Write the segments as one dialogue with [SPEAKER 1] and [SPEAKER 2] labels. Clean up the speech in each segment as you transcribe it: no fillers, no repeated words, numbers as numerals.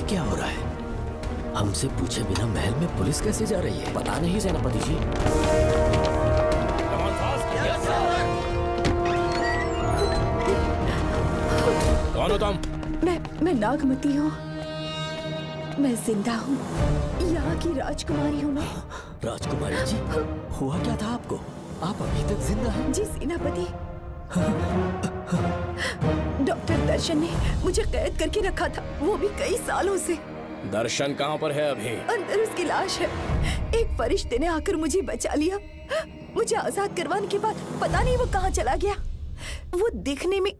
[SPEAKER 1] क्या हो रहा है? हमसे पूछे बिना महल में पुलिस कैसे जा रही है? पता नहीं सेनापति जी।
[SPEAKER 2] कौन हो तुम?
[SPEAKER 3] मैं नागमती हूँ। मैं जिंदा हूँ। यहाँ की राजकुमारी हूँ मैं।
[SPEAKER 1] राजकुमारी जी, हुआ क्या था आपको? आप अभी तक जिंदा हैं?
[SPEAKER 3] जी सेनापति। डॉक्टर दर्शन ने मुझे कैद करके रखा था, वो भी कई सालों से।
[SPEAKER 2] दर्शन कहाँ पर है अभी?
[SPEAKER 3] अंदर उसकी लाश है। एक फरिश्ते ने आकर मुझे बचा लिया। मुझे आजाद करवाने के बाद पता नहीं वो कहाँ चला गया। वो दिखने में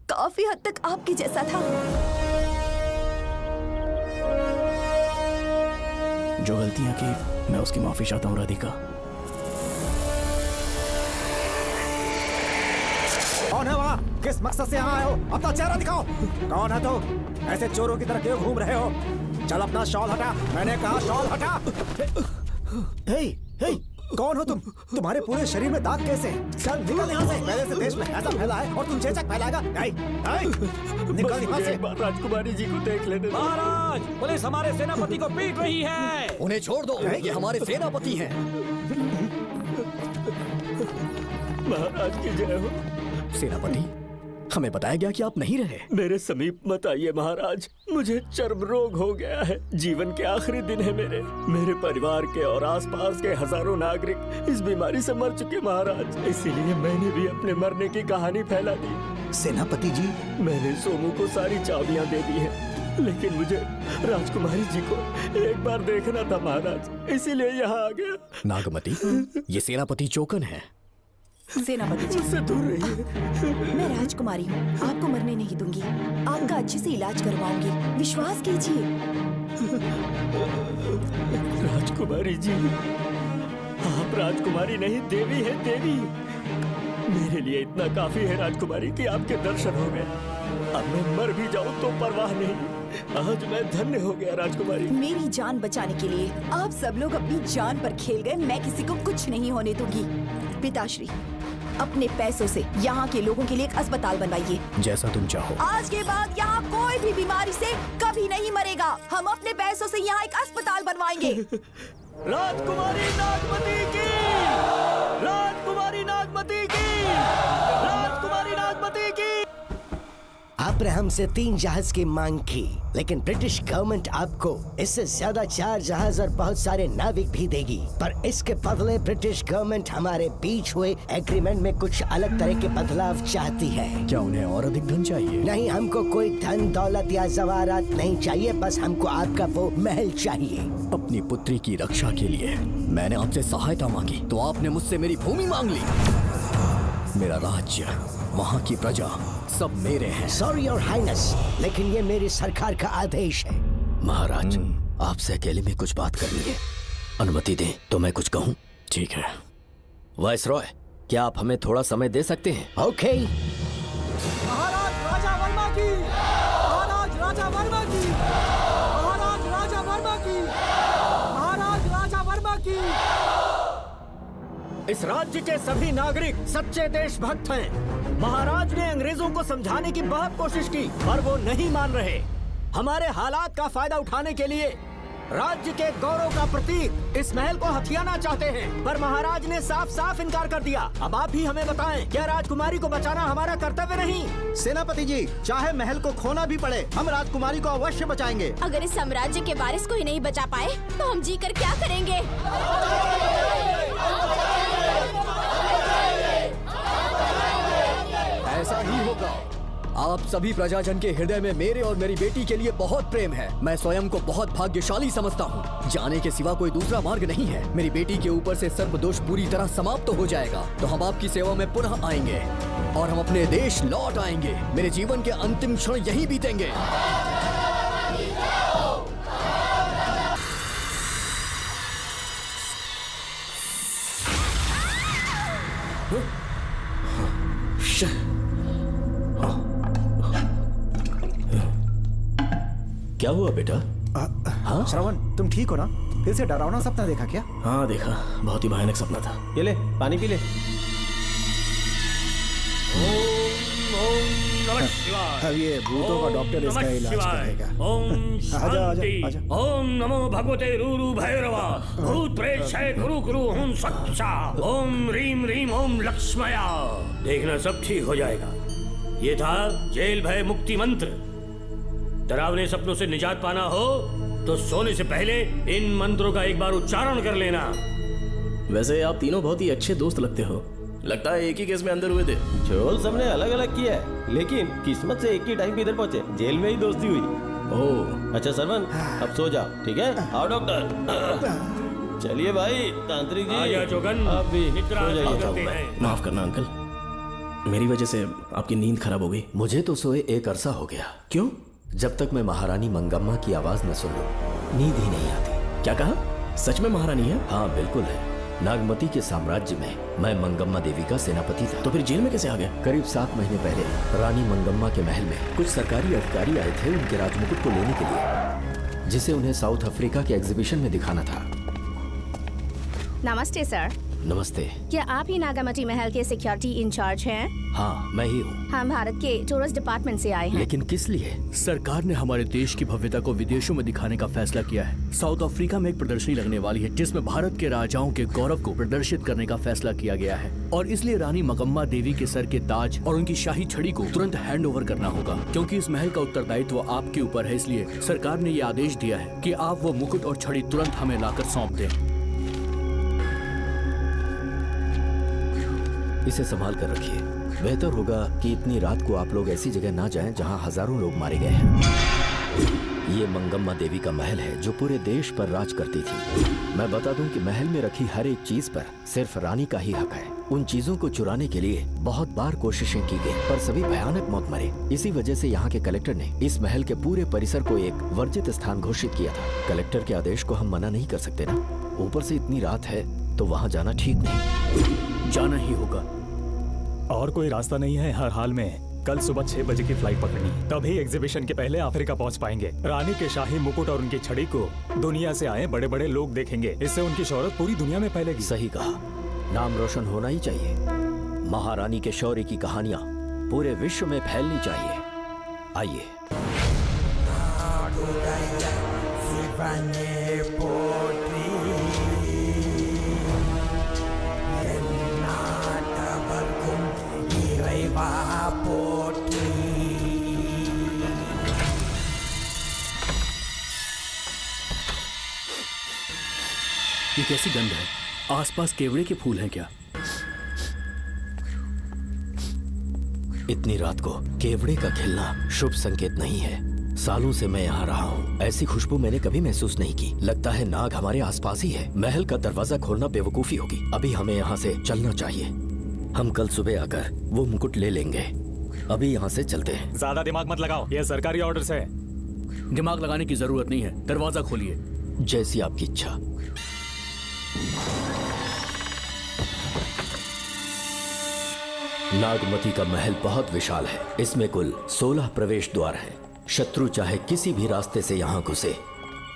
[SPEAKER 3] काफी हद तक आपके जैसा था।
[SPEAKER 1] जो गलतियां की मैं उसकी माफी चाहता हूँ राधिका।
[SPEAKER 4] कौन है वहाँ? किस मकसद से यहाँ आए हो? अपना चेहरा दिखाओ। कौन है तो? ऐसे चोरों की तरह क्यों घूम रहे हो? चल अपना शॉल हटा। मैंने कहा शॉल हटा। हे, हे, कौन हो तुम? तुम्हारे पूरे शरीर में दाग कैसे? चल निकल यहाँ से। पहले से देश में ऐसा फैला है और तुम चेचक फैलाएगा। निकल यहाँ से।
[SPEAKER 1] राजकुमारी जी को देख लेने।
[SPEAKER 2] महाराज, पुलिस हमारे सेनापति को पीट रही है।
[SPEAKER 1] उन्हें छोड़ दो, ये हमारे सेनापति हैं।
[SPEAKER 5] महाराज की जय हो।
[SPEAKER 1] सेनापति, हमें बताया गया कि आप नहीं रहे।
[SPEAKER 5] मेरे समीप मत आइए महाराज, मुझे चर्म रोग हो गया है। जीवन के आखिरी दिन है मेरे परिवार के और आसपास के हजारों नागरिक इस बीमारी से मर चुके महाराज। इसीलिए मैंने भी अपने मरने की कहानी फैला दी।
[SPEAKER 4] सेनापति जी,
[SPEAKER 5] मैंने सोमू को सारी चाबियां दे दी हैं, लेकिन मुझे राजकुमारी जी को एक बार देखना था महाराज, इसीलिए यहाँ आ गया।
[SPEAKER 1] नागमती, ये सेनापति चोकन है।
[SPEAKER 3] सेनापति जी,
[SPEAKER 5] मुझसे दूर रहिए।
[SPEAKER 3] मैं राजकुमारी हूँ, आपको मरने नहीं दूंगी। आपका अच्छे से इलाज करवाऊंगी, विश्वास कीजिए।
[SPEAKER 5] राजकुमारी जी, आप राजकुमारी नहीं देवी है, देवी। मेरे लिए इतना काफी है राजकुमारी कि आपके दर्शन हो गए। अब मैं मर भी जाऊं तो परवाह नहीं। आज मैं धन्य हो गया राजकुमारी।
[SPEAKER 3] मेरी जान बचाने के लिए आप सब लोग अपनी जान पर खेल गए। मैं किसी को कुछ नहीं होने दूंगी। पिताश्री, अपने पैसों से यहाँ के लोगों के लिए एक अस्पताल बनवाइए।
[SPEAKER 1] जैसा तुम चाहो।
[SPEAKER 3] आज के बाद यहाँ कोई भी बीमारी से कभी नहीं मरेगा। हम अपने पैसों से यहाँ एक अस्पताल बनवाएंगे।
[SPEAKER 5] राजकुमारी नागमती की, राजकुमारी नागमती की, राजकुमारी नागमती की।
[SPEAKER 6] आपने हमसे 3 जहाज की मांग की, लेकिन ब्रिटिश गवर्नमेंट आपको इससे ज्यादा 4 जहाज और बहुत सारे नाविक भी देगी। पर इसके बदले ब्रिटिश गवर्नमेंट हमारे बीच हुए एग्रीमेंट में कुछ अलग तरह के बदलाव चाहती है।
[SPEAKER 1] क्या उन्हें और अधिक धन चाहिए?
[SPEAKER 6] नहीं, हमको कोई धन दौलत या जवाहरात नहीं चाहिए, बस हमको आपका वो महल चाहिए।
[SPEAKER 1] अपनी पुत्री की रक्षा के लिए मैंने आपसे सहायता मांगी तो आपने मुझसे मेरी भूमि मांग ली। मेरा राज्य, वहाँ की प्रजा सब मेरे हैं।
[SPEAKER 6] सॉरी योर हाइनेस, लेकिन ये मेरी सरकार का आदेश है।
[SPEAKER 1] महाराज, आपसे अकेले में कुछ बात करनी है। अनुमति दें तो मैं कुछ कहूँ? ठीक है। वायसरॉय, क्या आप हमें थोड़ा समय दे सकते हैं?
[SPEAKER 6] ओके।
[SPEAKER 4] महाराज राजा वर्मा की, महाराज राजा वर्मा की, महाराज राजा वर्मा की, महाराज राजा वर्मा की।
[SPEAKER 5] इस राज्य के सभी नागरिक सच्चे देशभक्त हैं। महाराज ने अंग्रेजों को समझाने की बहुत कोशिश की, पर वो नहीं मान रहे। हमारे हालात का फायदा उठाने के लिए राज्य के गौरव का प्रतीक इस महल को हथियाना चाहते हैं, पर महाराज ने साफ साफ इनकार कर दिया। अब आप ही हमें बताएं, क्या राजकुमारी को बचाना हमारा कर्तव्य नहीं?
[SPEAKER 4] सेनापति जी, चाहे महल को खोना भी पड़े, हम राजकुमारी को अवश्य बचाएंगे।
[SPEAKER 7] अगर इस साम्राज्य के वारिस को ही नहीं बचा पाए तो हम जीकर क्या करेंगे?
[SPEAKER 1] ऐसा ही होगा। आप सभी प्रजाजन के हृदय में मेरे और मेरी बेटी के लिए बहुत प्रेम है। मैं स्वयं को बहुत भाग्यशाली समझता हूँ। जाने के सिवा कोई दूसरा मार्ग नहीं है। मेरी बेटी के ऊपर से सर्प दोष पूरी तरह समाप्त हो जाएगा तो हम आपकी सेवा में पुनः आएंगे और हम अपने देश लौट आएंगे। मेरे जीवन के अंतिम क्षण यहीं बीतेंगे।
[SPEAKER 2] क्या हुआ बेटा?
[SPEAKER 4] हाँ श्रवण, तुम ठीक हो ना? फिर से डरावना सपना देखा क्या?
[SPEAKER 2] हाँ देखा, बहुत ही भयानक सपना था।
[SPEAKER 5] ये ले पानी पी ले।
[SPEAKER 4] अब ये भूतों का डॉक्टर इसका इलाज करेगा।
[SPEAKER 8] ओम
[SPEAKER 4] आजा,
[SPEAKER 8] शांति।
[SPEAKER 4] आजा।
[SPEAKER 8] ओम नमो भगवते रूरु भैरवा भूत प्रेत शय गुरु गुरु हुं सच्चा। ओम रीम रीम ओम लक्ष्मया। देखना सब ठीक हो जाएगा। ये था जेल भय मुक्ति मंत्र। डरावने सपनों से निजात पाना हो तो सोने से पहले इन मंत्रों का एक बार उच्चारण कर लेना।
[SPEAKER 2] वैसे आप तीनों बहुत ही अच्छे दोस्त लगते हो। लगता है एक ही केस में अंदर हुए थे।
[SPEAKER 5] झोल सबने अलग अलग किया है, लेकिन किस्मत से एक ही टाइम पे इधर पहुंचे। जेल में ही दोस्ती हुई।
[SPEAKER 2] ओह,
[SPEAKER 5] अच्छा सरवन, अब सो जाओ, ठीक है? आओ डॉक्टर। चलिए भाई तांत्रिक जी,
[SPEAKER 8] आजा जोगन,
[SPEAKER 5] अब भी
[SPEAKER 8] निद्रा
[SPEAKER 5] सो जाइए।
[SPEAKER 8] करते हैं।
[SPEAKER 2] माफ करना अंकल, मेरी वजह से आपकी नींद खराब हो गई।
[SPEAKER 1] मुझे तो सोए एक अरसा हो गया।
[SPEAKER 2] क्यों?
[SPEAKER 1] जब तक मैं महारानी मंगम्मा की आवाज न सुन लूं, नींद ही नहीं आती।
[SPEAKER 2] क्या कहा? सच में महारानी है?
[SPEAKER 1] हाँ बिल्कुल है। नागमती के साम्राज्य में मैं मंगम्मा देवी का सेनापति था।
[SPEAKER 2] तो फिर जेल में कैसे आ गए?
[SPEAKER 1] करीब 7 महीने पहले रानी मंगम्मा के महल में कुछ सरकारी अधिकारी आए थे उनके राजमुकुट को लेने के लिए, जिसे उन्हें साउथ अफ्रीका के एग्जीबिशन में दिखाना था।
[SPEAKER 7] नमस्ते सर।
[SPEAKER 1] नमस्ते।
[SPEAKER 7] क्या आप ही नागामती महल के सिक्योरिटी इंचार्ज हैं?
[SPEAKER 1] हाँ मैं ही हूँ।
[SPEAKER 7] हम भारत के टूरिस्ट डिपार्टमेंट से आए हैं।
[SPEAKER 1] लेकिन किस लिए?
[SPEAKER 9] सरकार ने हमारे देश की भव्यता को विदेशों में दिखाने का फैसला किया है। साउथ अफ्रीका में एक प्रदर्शनी लगने वाली है जिसमें भारत के राजाओं के गौरव को प्रदर्शित करने का फैसला किया गया है और इसलिए रानी मंगम्मा देवी के सर के ताज और उनकी शाही छड़ी को तुरंत हैंड ओवर करना होगा। क्योंकि इस महल का उत्तरदायित्व आपके ऊपर है, इसलिए सरकार ने ये आदेश दिया है कि आप वो मुकुट और छड़ी तुरंत हमें लाकर सौंप दें।
[SPEAKER 1] इसे संभाल कर रखिए। बेहतर होगा कि इतनी रात को आप लोग ऐसी जगह ना जाएं जहां हजारों लोग मारे गए हैं। ये मंगम्मा देवी का महल है जो पूरे देश पर राज करती थी। मैं बता दूं कि महल में रखी हर एक चीज पर सिर्फ रानी का ही हक है। उन चीजों को चुराने के लिए बहुत बार कोशिशें की गई पर सभी भयानक मौत मरे। इसी वजह से यहाँ के कलेक्टर ने इस महल के पूरे परिसर को एक वर्जित स्थान घोषित किया था। कलेक्टर के आदेश को हम मना नहीं कर सकते ना। ऊपर से इतनी रात है तो वहाँ जाना ठीक नहीं।
[SPEAKER 9] जाना ही होगा।
[SPEAKER 10] और कोई रास्ता नहीं है। हर हाल में कल सुबह 6 बजे की फ्लाइट पकड़नी, तभी एग्जीबिशन के पहले अफ्रीका पहुंच पाएंगे। रानी के शाही मुकुट और उनकी छड़ी को दुनिया से आए बड़े बड़े लोग देखेंगे। इससे उनकी शोहरत पूरी दुनिया में फैलेगी।
[SPEAKER 1] सही कहा, नाम रोशन होना ही चाहिए। महारानी के शौर्य की कहानियां पूरे विश्व में फैलनी चाहिए। आइए।
[SPEAKER 9] ये कैसी गंध है? आसपास केवड़े के फूल हैं क्या?
[SPEAKER 1] इतनी रात को केवड़े का खिलना शुभ संकेत नहीं है। सालों से मैं यहाँ रहा हूँ, ऐसी खुशबू मैंने कभी महसूस नहीं की। लगता है नाग हमारे आसपास ही है। महल का दरवाजा खोलना बेवकूफी होगी। अभी हमें यहाँ से चलना चाहिए। हम कल सुबह आकर वो मुकुट ले लेंगे। अभी यहाँ से चलते हैं।
[SPEAKER 10] ज्यादा दिमाग मत लगाओ, ये सरकारी ऑर्डर्स है।
[SPEAKER 9] दिमाग लगाने की जरूरत नहीं है। दरवाजा खोलिए।
[SPEAKER 1] जैसी आपकी इच्छा। नागमती का महल बहुत विशाल है। इसमें कुल 16 प्रवेश द्वार हैं। शत्रु चाहे किसी भी रास्ते से यहाँ घुसे,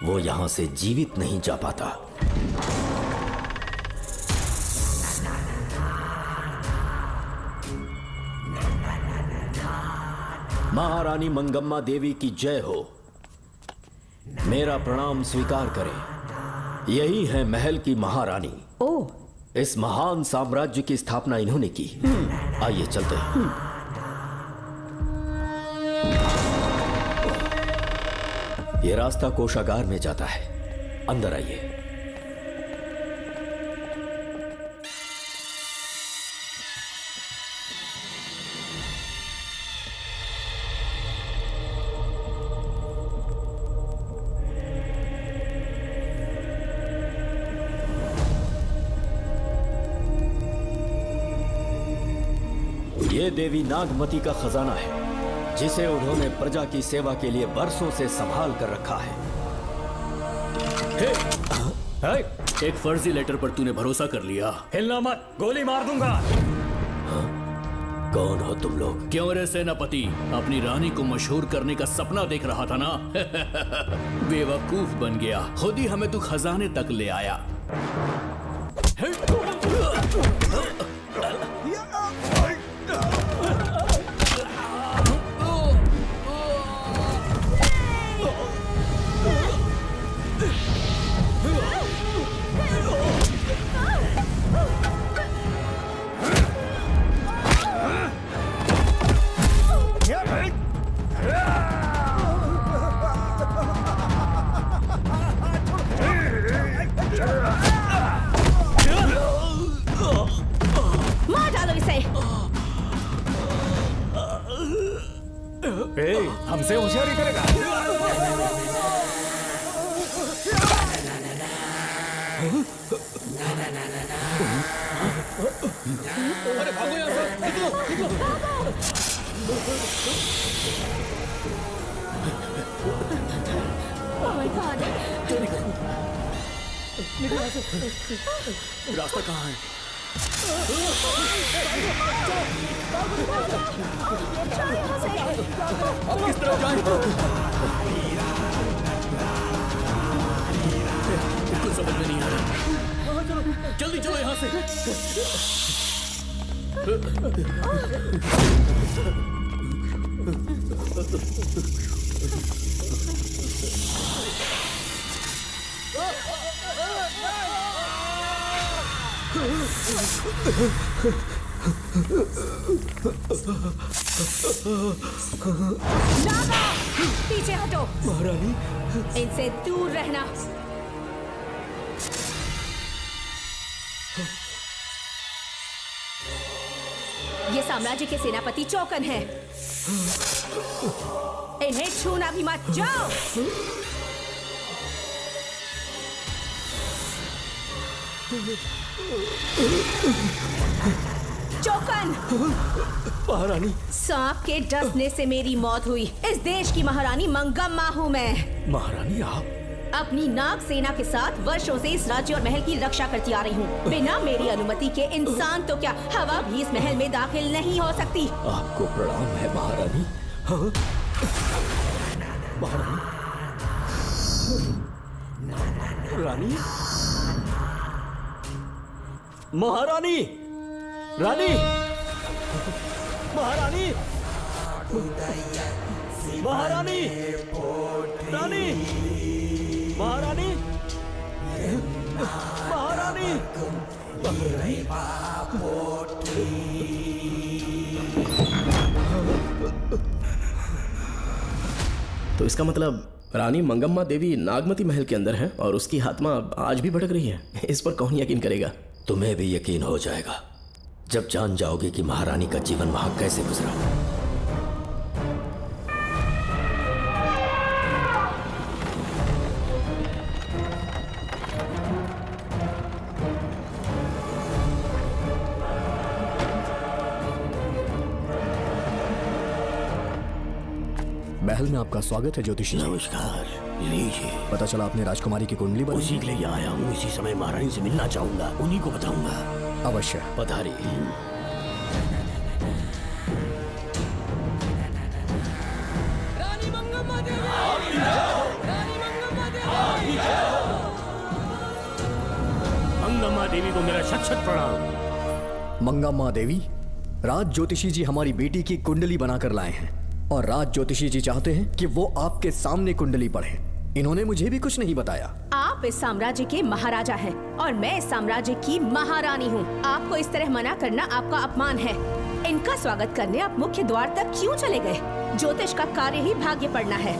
[SPEAKER 1] वो यहाँ से जीवित नहीं जा पाता। महारानी मंगम्मा देवी की जय हो। मेरा प्रणाम स्वीकार करें। यही है महल की महारानी।
[SPEAKER 3] ओह,
[SPEAKER 1] इस महान साम्राज्य की स्थापना इन्होंने की। आइए चलते हैं। ये रास्ता कोषागार में जाता है। अंदर आइए। ये देवी नागमती का खजाना है जिसे उन्होंने प्रजा की सेवा के लिए बरसों से संभाल कर रखा है।
[SPEAKER 9] एक फर्जी लेटर पर तूने भरोसा कर लिया।
[SPEAKER 10] हिलना मत, गोली मार दूंगा।
[SPEAKER 1] कौन हो तुम लोग?
[SPEAKER 9] क्यों रे सेनापति, अपनी रानी को मशहूर करने का सपना देख रहा था ना? बेवकूफ बन गया, खुद ही हमें तू खजाने तक ले आया।
[SPEAKER 7] मार डालो इसे।
[SPEAKER 10] हमसे होशियारी करेगा।
[SPEAKER 9] अरे भागो यहाँ से, निकलो,
[SPEAKER 7] Oh my God!
[SPEAKER 9] रास्ता कहाँ है? अब किस तरफ जाएं? कुछ समझ में नहीं आ रहा। जल्दी चलो यहाँ से।
[SPEAKER 7] नागा, पीछे हटो।
[SPEAKER 9] महारानी,
[SPEAKER 7] इनसे दूर रहना। ये साम्राज्य के सेनापति चौकन हैं। इन्हें छूना भी मत। जाओ। चौकन,
[SPEAKER 9] महारानी,
[SPEAKER 7] सांप के डसने से मेरी मौत हुई। इस देश की महारानी मंगम्मा हूँ मैं।
[SPEAKER 9] महारानी आप
[SPEAKER 7] अपनी नाग सेना के साथ वर्षों से इस राज्य और महल की रक्षा करती आ रही हूँ। बिना मेरी अनुमति के इंसान तो क्या, हवा भी इस महल में दाखिल नहीं हो सकती।
[SPEAKER 1] आपको प्रणाम है महारानी।
[SPEAKER 9] रानी, महारानी, रानी, महारानी, महारानी, रानी, महारानी, महारानी,
[SPEAKER 2] तो इसका मतलब रानी मंगम्मा देवी नागमती महल के अंदर है और उसकी आत्मा आज भी भटक रही है। इस पर कौन यकीन करेगा?
[SPEAKER 1] तुम्हें भी यकीन हो जाएगा जब जान जाओगे कि महारानी का जीवन वहां कैसे गुजरा।
[SPEAKER 9] महल में आपका स्वागत है ज्योतिषी जी।
[SPEAKER 8] नमस्कार, लीजिए।
[SPEAKER 9] पता चला आपने राजकुमारी की कुंडली बनाई।
[SPEAKER 8] उसी के लिए आया हूँ। इसी समय महारानी से मिलना चाहूंगा, उन्हीं को बताऊंगा।
[SPEAKER 9] अवश्य।
[SPEAKER 1] पधारिए।
[SPEAKER 8] मंगम्मा देवी को मेरा शत शत प्रणाम।
[SPEAKER 9] मंगम्मा देवी, राज ज्योतिषी जी हमारी बेटी की कुंडली बनाकर लाए हैं और राज ज्योतिषी जी चाहते हैं कि वो आपके सामने कुंडली पढ़े। इन्होंने मुझे भी कुछ नहीं बताया।
[SPEAKER 7] आप इस साम्राज्य के महाराजा हैं और मैं इस साम्राज्य की महारानी हूँ। आपको इस तरह मना करना आपका अपमान है। इनका स्वागत करने आप मुख्य द्वार तक क्यों चले गए? ज्योतिष का कार्य ही भाग्य पढ़ना है।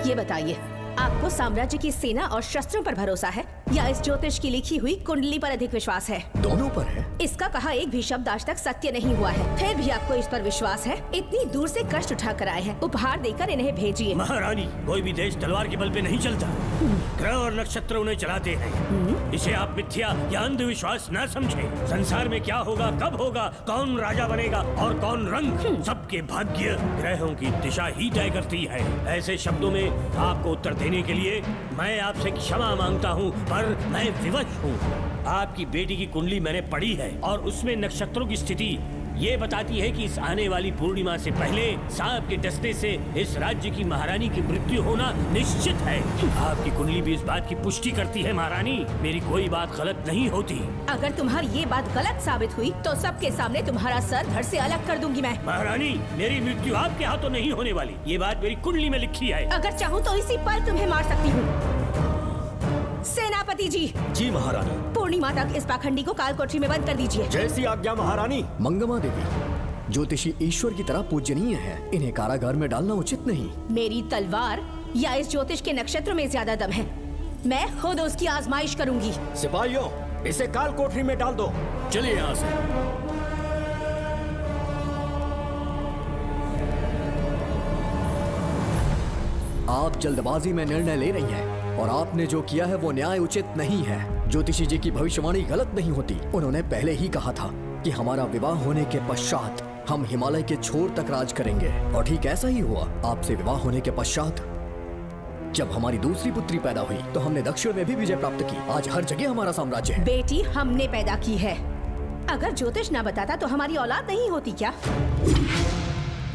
[SPEAKER 7] ये बताइए, आपको साम्राज्य की सेना और शस्त्रों पर भरोसा है या इस ज्योतिष की लिखी हुई कुंडली पर अधिक विश्वास है?
[SPEAKER 1] दोनों पर है।
[SPEAKER 7] इसका कहा एक भी शब्द आज तक सत्य नहीं हुआ है, फिर भी आपको इस पर विश्वास है? इतनी दूर से कष्ट उठा कर आए हैं, उपहार देकर इन्हें भेजिए।
[SPEAKER 8] महारानी, कोई भी देश तलवार के बल पे नहीं चलता, ग्रह और नक्षत्र उन्हें चलाते हैं। इसे आप मिथ्या या अंधविश्वास न समझे। संसार में क्या होगा, कब होगा, कौन राजा बनेगा और कौन रंग, सबके भाग्य ग्रहों की दिशा ही तय करती है। ऐसे शब्दों में आपको उत्तर देने के लिए मैं आपसे क्षमा मांगता हूँ, पर मैं विवश हूँ। आपकी बेटी की कुंडली मैंने पढ़ी है और उसमें नक्षत्रों की स्थिति ये बताती है कि इस आने वाली पूर्णिमा से पहले सांप के डसने से इस राज्य की महारानी की मृत्यु होना निश्चित है। आपकी कुंडली भी इस बात की पुष्टि करती है महारानी, मेरी कोई बात गलत नहीं होती।
[SPEAKER 7] अगर तुम्हारी ये बात गलत साबित हुई तो सबके सामने तुम्हारा सर धड़ से अलग कर दूंगी मैं।
[SPEAKER 8] महारानी, मेरी मृत्यु आपके हाथों नहीं होने वाली, ये बात मेरी कुंडली में लिखी है।
[SPEAKER 7] अगर चाहूँ तो इसी पल तुम्हें मार सकती हूँ। सेनापति जी।
[SPEAKER 5] जी महारानी।
[SPEAKER 7] पूर्णिमा तक इस पाखंडी को कालकोठरी में बंद कर दीजिए।
[SPEAKER 5] जैसी आज्ञा महारानी।
[SPEAKER 9] मंगमा देवी, ज्योतिषी ईश्वर की तरह पूजनीय है, इन्हें कारागार में डालना उचित नहीं।
[SPEAKER 7] मेरी तलवार या इस ज्योतिष के नक्षत्र में ज्यादा दम है, मैं खुद उसकी आजमाइश करूंगी।
[SPEAKER 5] सिपाहियों, इसे काल कोठरी में डाल दो।
[SPEAKER 9] चलिए यहाँ से। आप जल्दबाजी में निर्णय ले रही हैं और आपने जो किया है वो न्याय उचित नहीं है। ज्योतिषी जी की भविष्यवाणी गलत नहीं होती। उन्होंने पहले ही कहा था कि हमारा विवाह होने के पश्चात हम हिमालय के छोर तक राज करेंगे, और ठीक ऐसा ही हुआ। आपसे विवाह होने के पश्चात जब हमारी दूसरी पुत्री पैदा हुई तो हमने दक्षिण में भी विजय प्राप्त की। आज हर जगह हमारा साम्राज्य है।
[SPEAKER 7] बेटी हमने पैदा की है, अगर ज्योतिष न बताता तो हमारी औलाद नहीं होती क्या?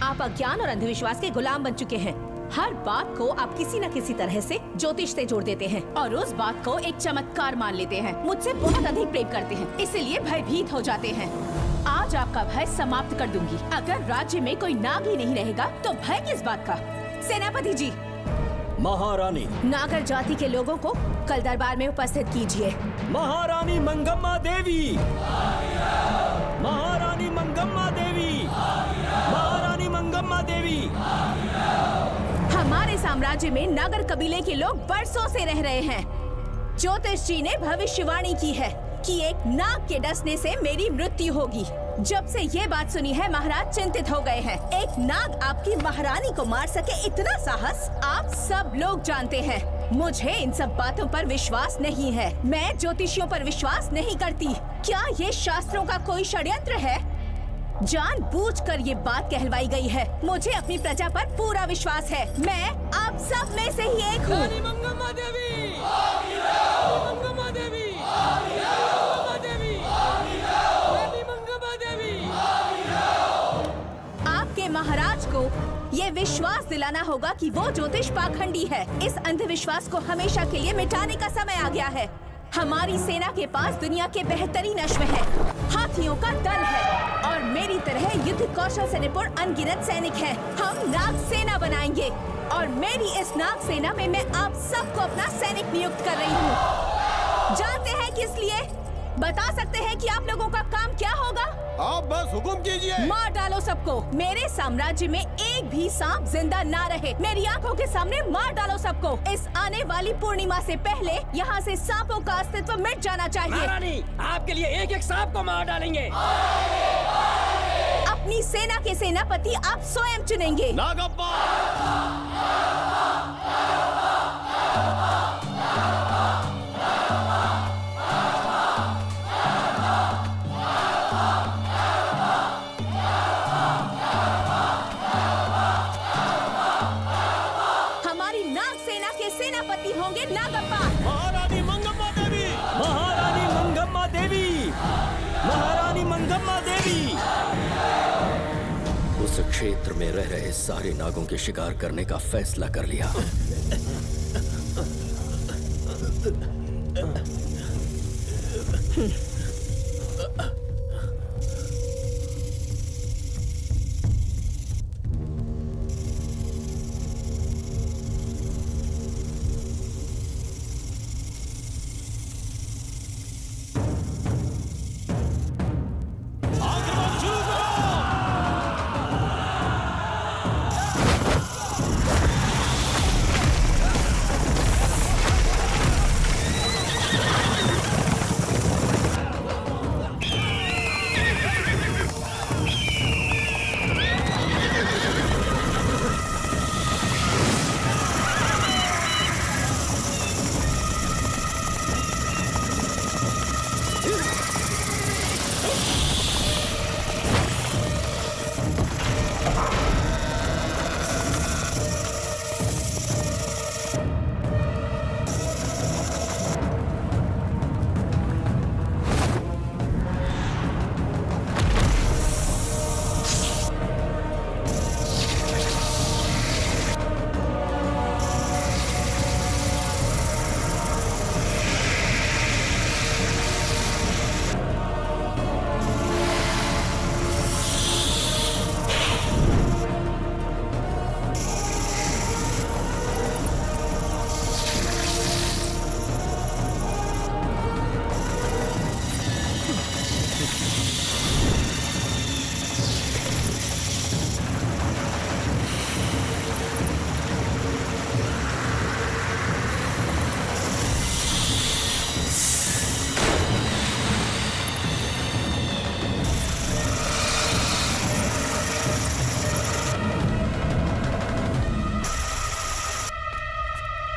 [SPEAKER 7] आप अज्ञान और अंधविश्वास के गुलाम बन चुके हैं। हर बात को आप किसी न किसी तरह से ज्योतिष से जोड़ देते हैं और उस बात को एक चमत्कार मान लेते हैं। मुझसे बहुत अधिक प्रेम करते हैं, इसीलिए भयभीत हो जाते हैं। आज आपका भय समाप्त कर दूंगी। अगर राज्य में कोई नाग ही नहीं रहेगा तो भय किस बात का? सेनापति जी।
[SPEAKER 5] महारानी।
[SPEAKER 7] नागर जाति के लोगों को कल दरबार में उपस्थित कीजिए।
[SPEAKER 5] महारानी मंगम्मा देवी। महारानी मंगम्मा देवी। महारानी मंगम्मा देवी।
[SPEAKER 7] हमारे साम्राज्य में नागर कबीले के लोग बरसों से रह रहे हैं। ज्योतिष जी ने भविष्यवाणी की है कि एक नाग के डसने से मेरी मृत्यु होगी। जब से ये बात सुनी है महाराज चिंतित हो गए हैं। एक नाग आपकी महारानी को मार सके, इतना साहस आप सब लोग जानते हैं। मुझे इन सब बातों पर विश्वास नहीं है। मैं ज्योतिषियों पर विश्वास नहीं करती। क्या ये शास्त्रों का कोई षड्यंत्र है? जानबूझकर ये बात कहलवाई गई है। मुझे अपनी प्रजा पर पूरा विश्वास है। मैं आप सब में से ही एक हूँ।
[SPEAKER 5] मंगम्मा देवी। मंगम्मा देवी।
[SPEAKER 7] आपके महाराज को ये विश्वास दिलाना होगा कि वो ज्योतिष पाखंडी है। इस अंधविश्वास को हमेशा के लिए मिटाने का समय आ गया है। हमारी सेना के पास दुनिया के बेहतरीन अश्व है, हाथियों का दल है और मेरी तरह युद्ध कौशल से निपुण अनगिनत सैनिक है। हम नाग सेना बनाएंगे और मेरी इस नाग सेना में मैं आप सबको अपना सैनिक नियुक्त कर रही हूँ। जानते हैं किस लिए? बता सकते हैं कि आप लोगों का काम क्या होगा?
[SPEAKER 5] आप बस हुक्म कीजिए।
[SPEAKER 7] मार डालो सबको। मेरे साम्राज्य में एक भी सांप जिंदा ना रहे। मेरी आंखों के सामने मार डालो सबको। इस आने वाली पूर्णिमा से पहले यहाँ से सांपों का अस्तित्व मिट जाना चाहिए।
[SPEAKER 5] महारानी, आपके लिए एक एक सांप को मार डालेंगे।
[SPEAKER 7] अपनी सेना के सेनापति आप स्वयं चुनेंगे।
[SPEAKER 5] नागप्पा।
[SPEAKER 7] सेनापति होंगे नागप्पा।
[SPEAKER 5] महारानी मंगम्मा देवी। महारानी मंगम्मा देवी। महारानी मंगम्मा देवी।
[SPEAKER 1] उस क्षेत्र में रह रहे सारे नागों के शिकार करने का फैसला कर लिया।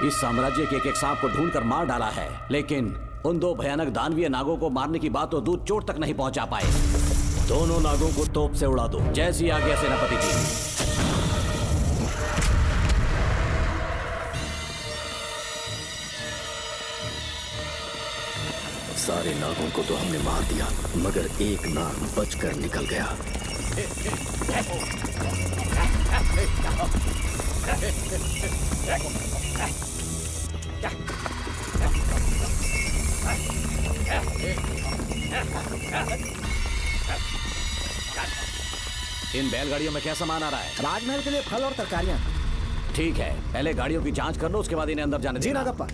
[SPEAKER 11] इस साम्राज्य के एक सांप को ढूंढकर मार डाला है, लेकिन उन 2 भयानक दानवीय नागों को मारने की बात तो दूध चोट तक नहीं पहुंचा पाए।
[SPEAKER 1] दोनों नागों को तोप से उड़ा दो।
[SPEAKER 11] जैसी आज्ञा सेनापति जी।
[SPEAKER 1] सारे नागों को तो हमने मार दिया, मगर एक नाग बचकर निकल गया।
[SPEAKER 11] इन बैलगाड़ियों में क्या सामान आ रहा है?
[SPEAKER 4] राजमहल के लिए फल और तरकारियां।
[SPEAKER 11] ठीक है, पहले गाड़ियों की जांच कर लो, उसके बाद इन्हें अंदर जाने
[SPEAKER 4] जी
[SPEAKER 11] देना।
[SPEAKER 4] नागप्पा।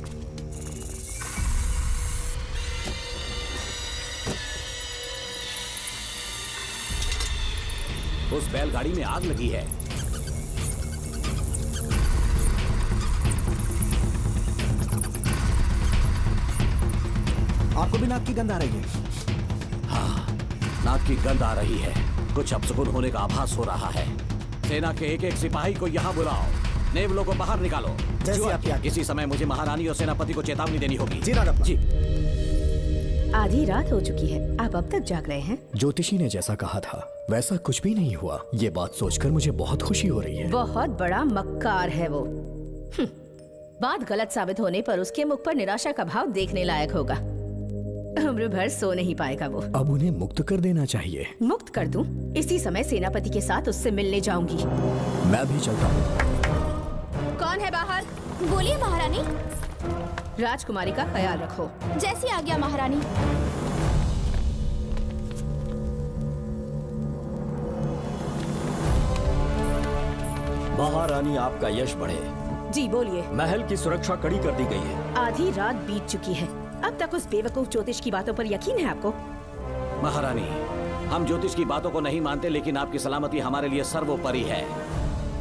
[SPEAKER 11] उस बैलगाड़ी में आग लगी है।
[SPEAKER 4] आपको भी नाक की गंध आ रही है?
[SPEAKER 11] हाँ, नाक की गंध आ रही है। कुछ अपशकुन होने का आभास हो रहा है। सेना के एक सिपाही को यहाँ बुलाओ, नेवलों को बाहर निकालो।
[SPEAKER 4] जैसी आपकी आज्ञा।
[SPEAKER 11] इसी समय मुझे महारानी और सेनापति को चेतावनी देनी होगी।
[SPEAKER 4] जी नागप्पा।
[SPEAKER 11] जी।
[SPEAKER 7] आधी रात हो चुकी है, आप अब तक जाग रहे हैं?
[SPEAKER 9] ज्योतिषी ने जैसा कहा था वैसा कुछ भी नहीं हुआ। ये बात सोचकर मुझे बहुत खुशी हो रही है।
[SPEAKER 7] बहुत बड़ा मक्कार है वो। बात गलत साबित होने पर उसके मुख पर निराशा का भाव देखने लायक होगा। उम्र भर सो नहीं पाएगा वो।
[SPEAKER 9] अब उन्हें मुक्त कर देना चाहिए।
[SPEAKER 7] मुक्त कर दूं? इसी समय सेनापति के साथ उससे मिलने जाऊंगी।
[SPEAKER 9] मैं भी चलता हूँ।
[SPEAKER 7] कौन है बाहर?
[SPEAKER 12] बोलिए महारानी।
[SPEAKER 7] राजकुमारी का ख्याल रखो।
[SPEAKER 12] जैसी आज्ञा महारानी।
[SPEAKER 1] महारानी, आपका यश बढ़े।
[SPEAKER 7] जी बोलिए।
[SPEAKER 1] महल की सुरक्षा कड़ी कर दी गई है।
[SPEAKER 7] आधी रात बीत चुकी है, अब तक उस बेवकूफ ज्योतिष की बातों पर यकीन है आपको?
[SPEAKER 11] महारानी, हम ज्योतिष की बातों को नहीं मानते, लेकिन आपकी सलामती हमारे लिए सर्वोपरि है।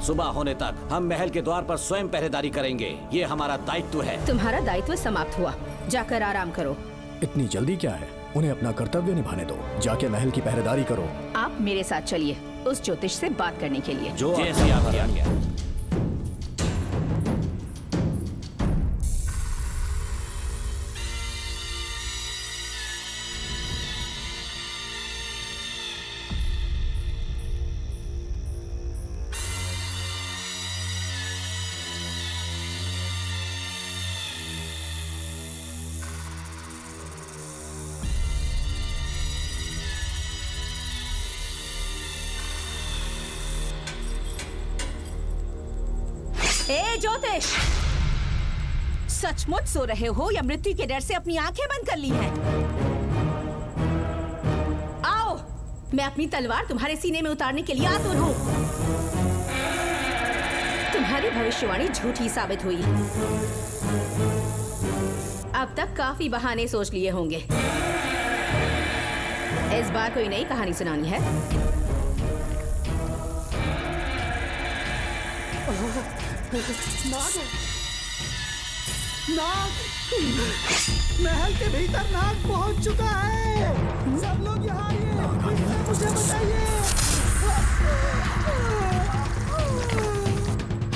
[SPEAKER 11] सुबह होने तक हम महल के द्वार पर स्वयं पहरेदारी करेंगे, ये हमारा दायित्व है।
[SPEAKER 7] तुम्हारा दायित्व समाप्त हुआ, जाकर आराम करो।
[SPEAKER 9] इतनी जल्दी क्या है? उन्हें अपना कर्तव्य निभाने दो। जाके महल की पहरेदारी करो।
[SPEAKER 7] आप मेरे साथ चलिए उस ज्योतिष से बात करने के लिए।
[SPEAKER 11] जो जैसी आपकी आज्ञा।
[SPEAKER 7] ए ज्योतिष, सचमुच सो रहे हो या मृत्यु के डर से अपनी आंखें बंद कर ली हैं? आओ, मैं अपनी तलवार तुम्हारे सीने में उतारने के लिए आतुर हूं। तुम्हारी भविष्यवाणी झूठी साबित हुई। अब तक काफी बहाने सोच लिए होंगे। इस बार कोई नई कहानी सुनानी है?
[SPEAKER 5] नाग है। नाग! महल के भीतर नाग पहुंच चुका है। सब लोग यहाँ आइए, मुझे बताइए।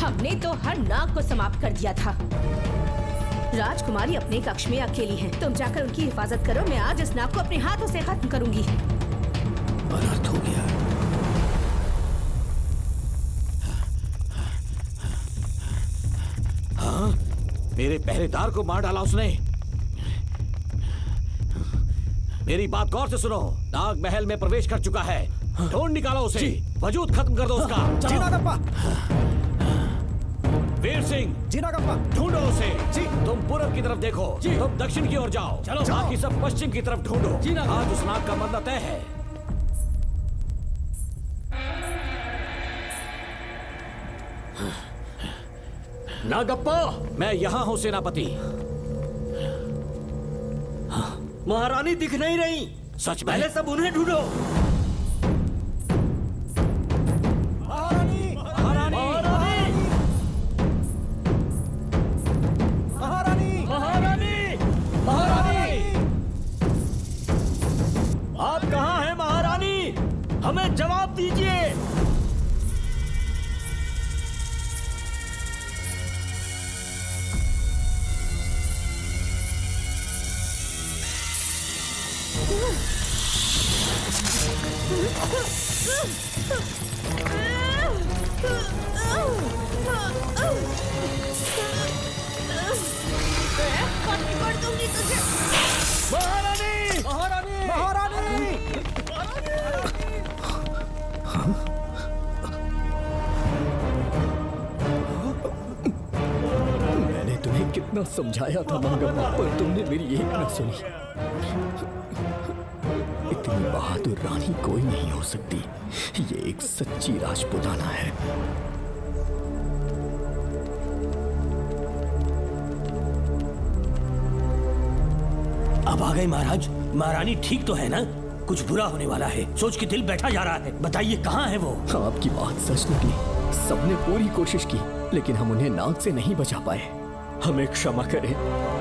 [SPEAKER 7] हमने तो हर नाग को समाप्त कर दिया था। राजकुमारी अपने कक्ष में अकेली है, तुम जाकर उनकी हिफाजत करो। मैं आज इस नाग को अपने हाथों से खत्म करूंगी।
[SPEAKER 1] अनर्थ हो गया।
[SPEAKER 11] हाँ? मेरे पहरेदार को मार डाला उसने। मेरी बात गौर से सुनो। नाग महल में प्रवेश कर चुका है। ढूंढ निकालो उसे, वजूद खत्म कर दो उसका।
[SPEAKER 4] जी नागप्पा।
[SPEAKER 11] वीर सिंह,
[SPEAKER 4] जी नागप्पा।
[SPEAKER 11] ढूंढो उसे।
[SPEAKER 4] जी।
[SPEAKER 11] तुम पूरब की तरफ देखो, तुम दक्षिण की ओर जाओ।
[SPEAKER 8] चलो।
[SPEAKER 11] बाकी सब पश्चिम की तरफ ढूंढो।
[SPEAKER 8] जी नागप्पा।
[SPEAKER 11] आज उस नाग का मरना तय है।
[SPEAKER 8] नागप्पा!
[SPEAKER 11] मैं यहाँ हूँ सेनापति।
[SPEAKER 5] महारानी दिख नहीं रही।
[SPEAKER 11] सच में?
[SPEAKER 5] पहले सब उन्हें ढूंढो।
[SPEAKER 11] महारानी!
[SPEAKER 5] महारानी! महारानी! महारानी! आप कहाँ हैं महारानी? हमें जवाब दीजिए।
[SPEAKER 7] पकड़ दूंगी तुझे।
[SPEAKER 5] महारानी महारानी महारानी
[SPEAKER 9] मैंने तुम्हें कितना समझाया था मंगम्मा, पर तुमने मेरी एक न सुनी। इतनी बहादुर रानी कोई नहीं हो सकती। ये एक सच्ची राजपुताना है।
[SPEAKER 8] अब आ गए महाराज। महारानी ठीक तो है ना? कुछ बुरा होने वाला है, सोच के दिल बैठा जा रहा है। बताइए कहाँ है वो?
[SPEAKER 9] आपकी बात सच निकली। सबने पूरी कोशिश की, लेकिन हम उन्हें नाग से नहीं बचा पाए। हमें क्षमा करें,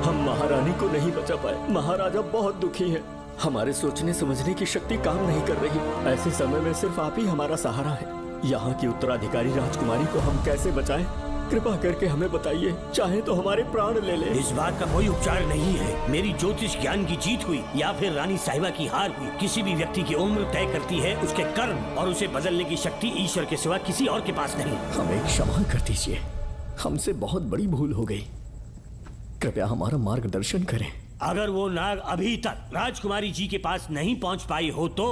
[SPEAKER 9] हम महारानी को नहीं बचा पाए। महाराजा बहुत दुखी है। हमारे सोचने समझने की शक्ति काम नहीं कर रही। ऐसे समय में सिर्फ आप ही हमारा सहारा है। यहाँ की उत्तराधिकारी राजकुमारी को हम कैसे बचाएं? कृपा करके हमें बताइए, चाहे तो हमारे प्राण ले ले।
[SPEAKER 8] इस बात का कोई उपचार नहीं है। मेरी ज्योतिष ज्ञान की जीत हुई या फिर रानी साहिबा की हार हुई। किसी भी व्यक्ति की उम्र तय करती है उसके कर्म, और उसे बदलने की शक्ति ईश्वर के सिवा किसी और के पास नहीं।
[SPEAKER 9] हमें क्षमा कर दीजिए, हमसे बहुत बड़ी भूल हो गई। कृपया हमारा मार्गदर्शन करें।
[SPEAKER 8] अगर वो नाग अभी तक राजकुमारी जी के पास नहीं पहुंच पाई हो तो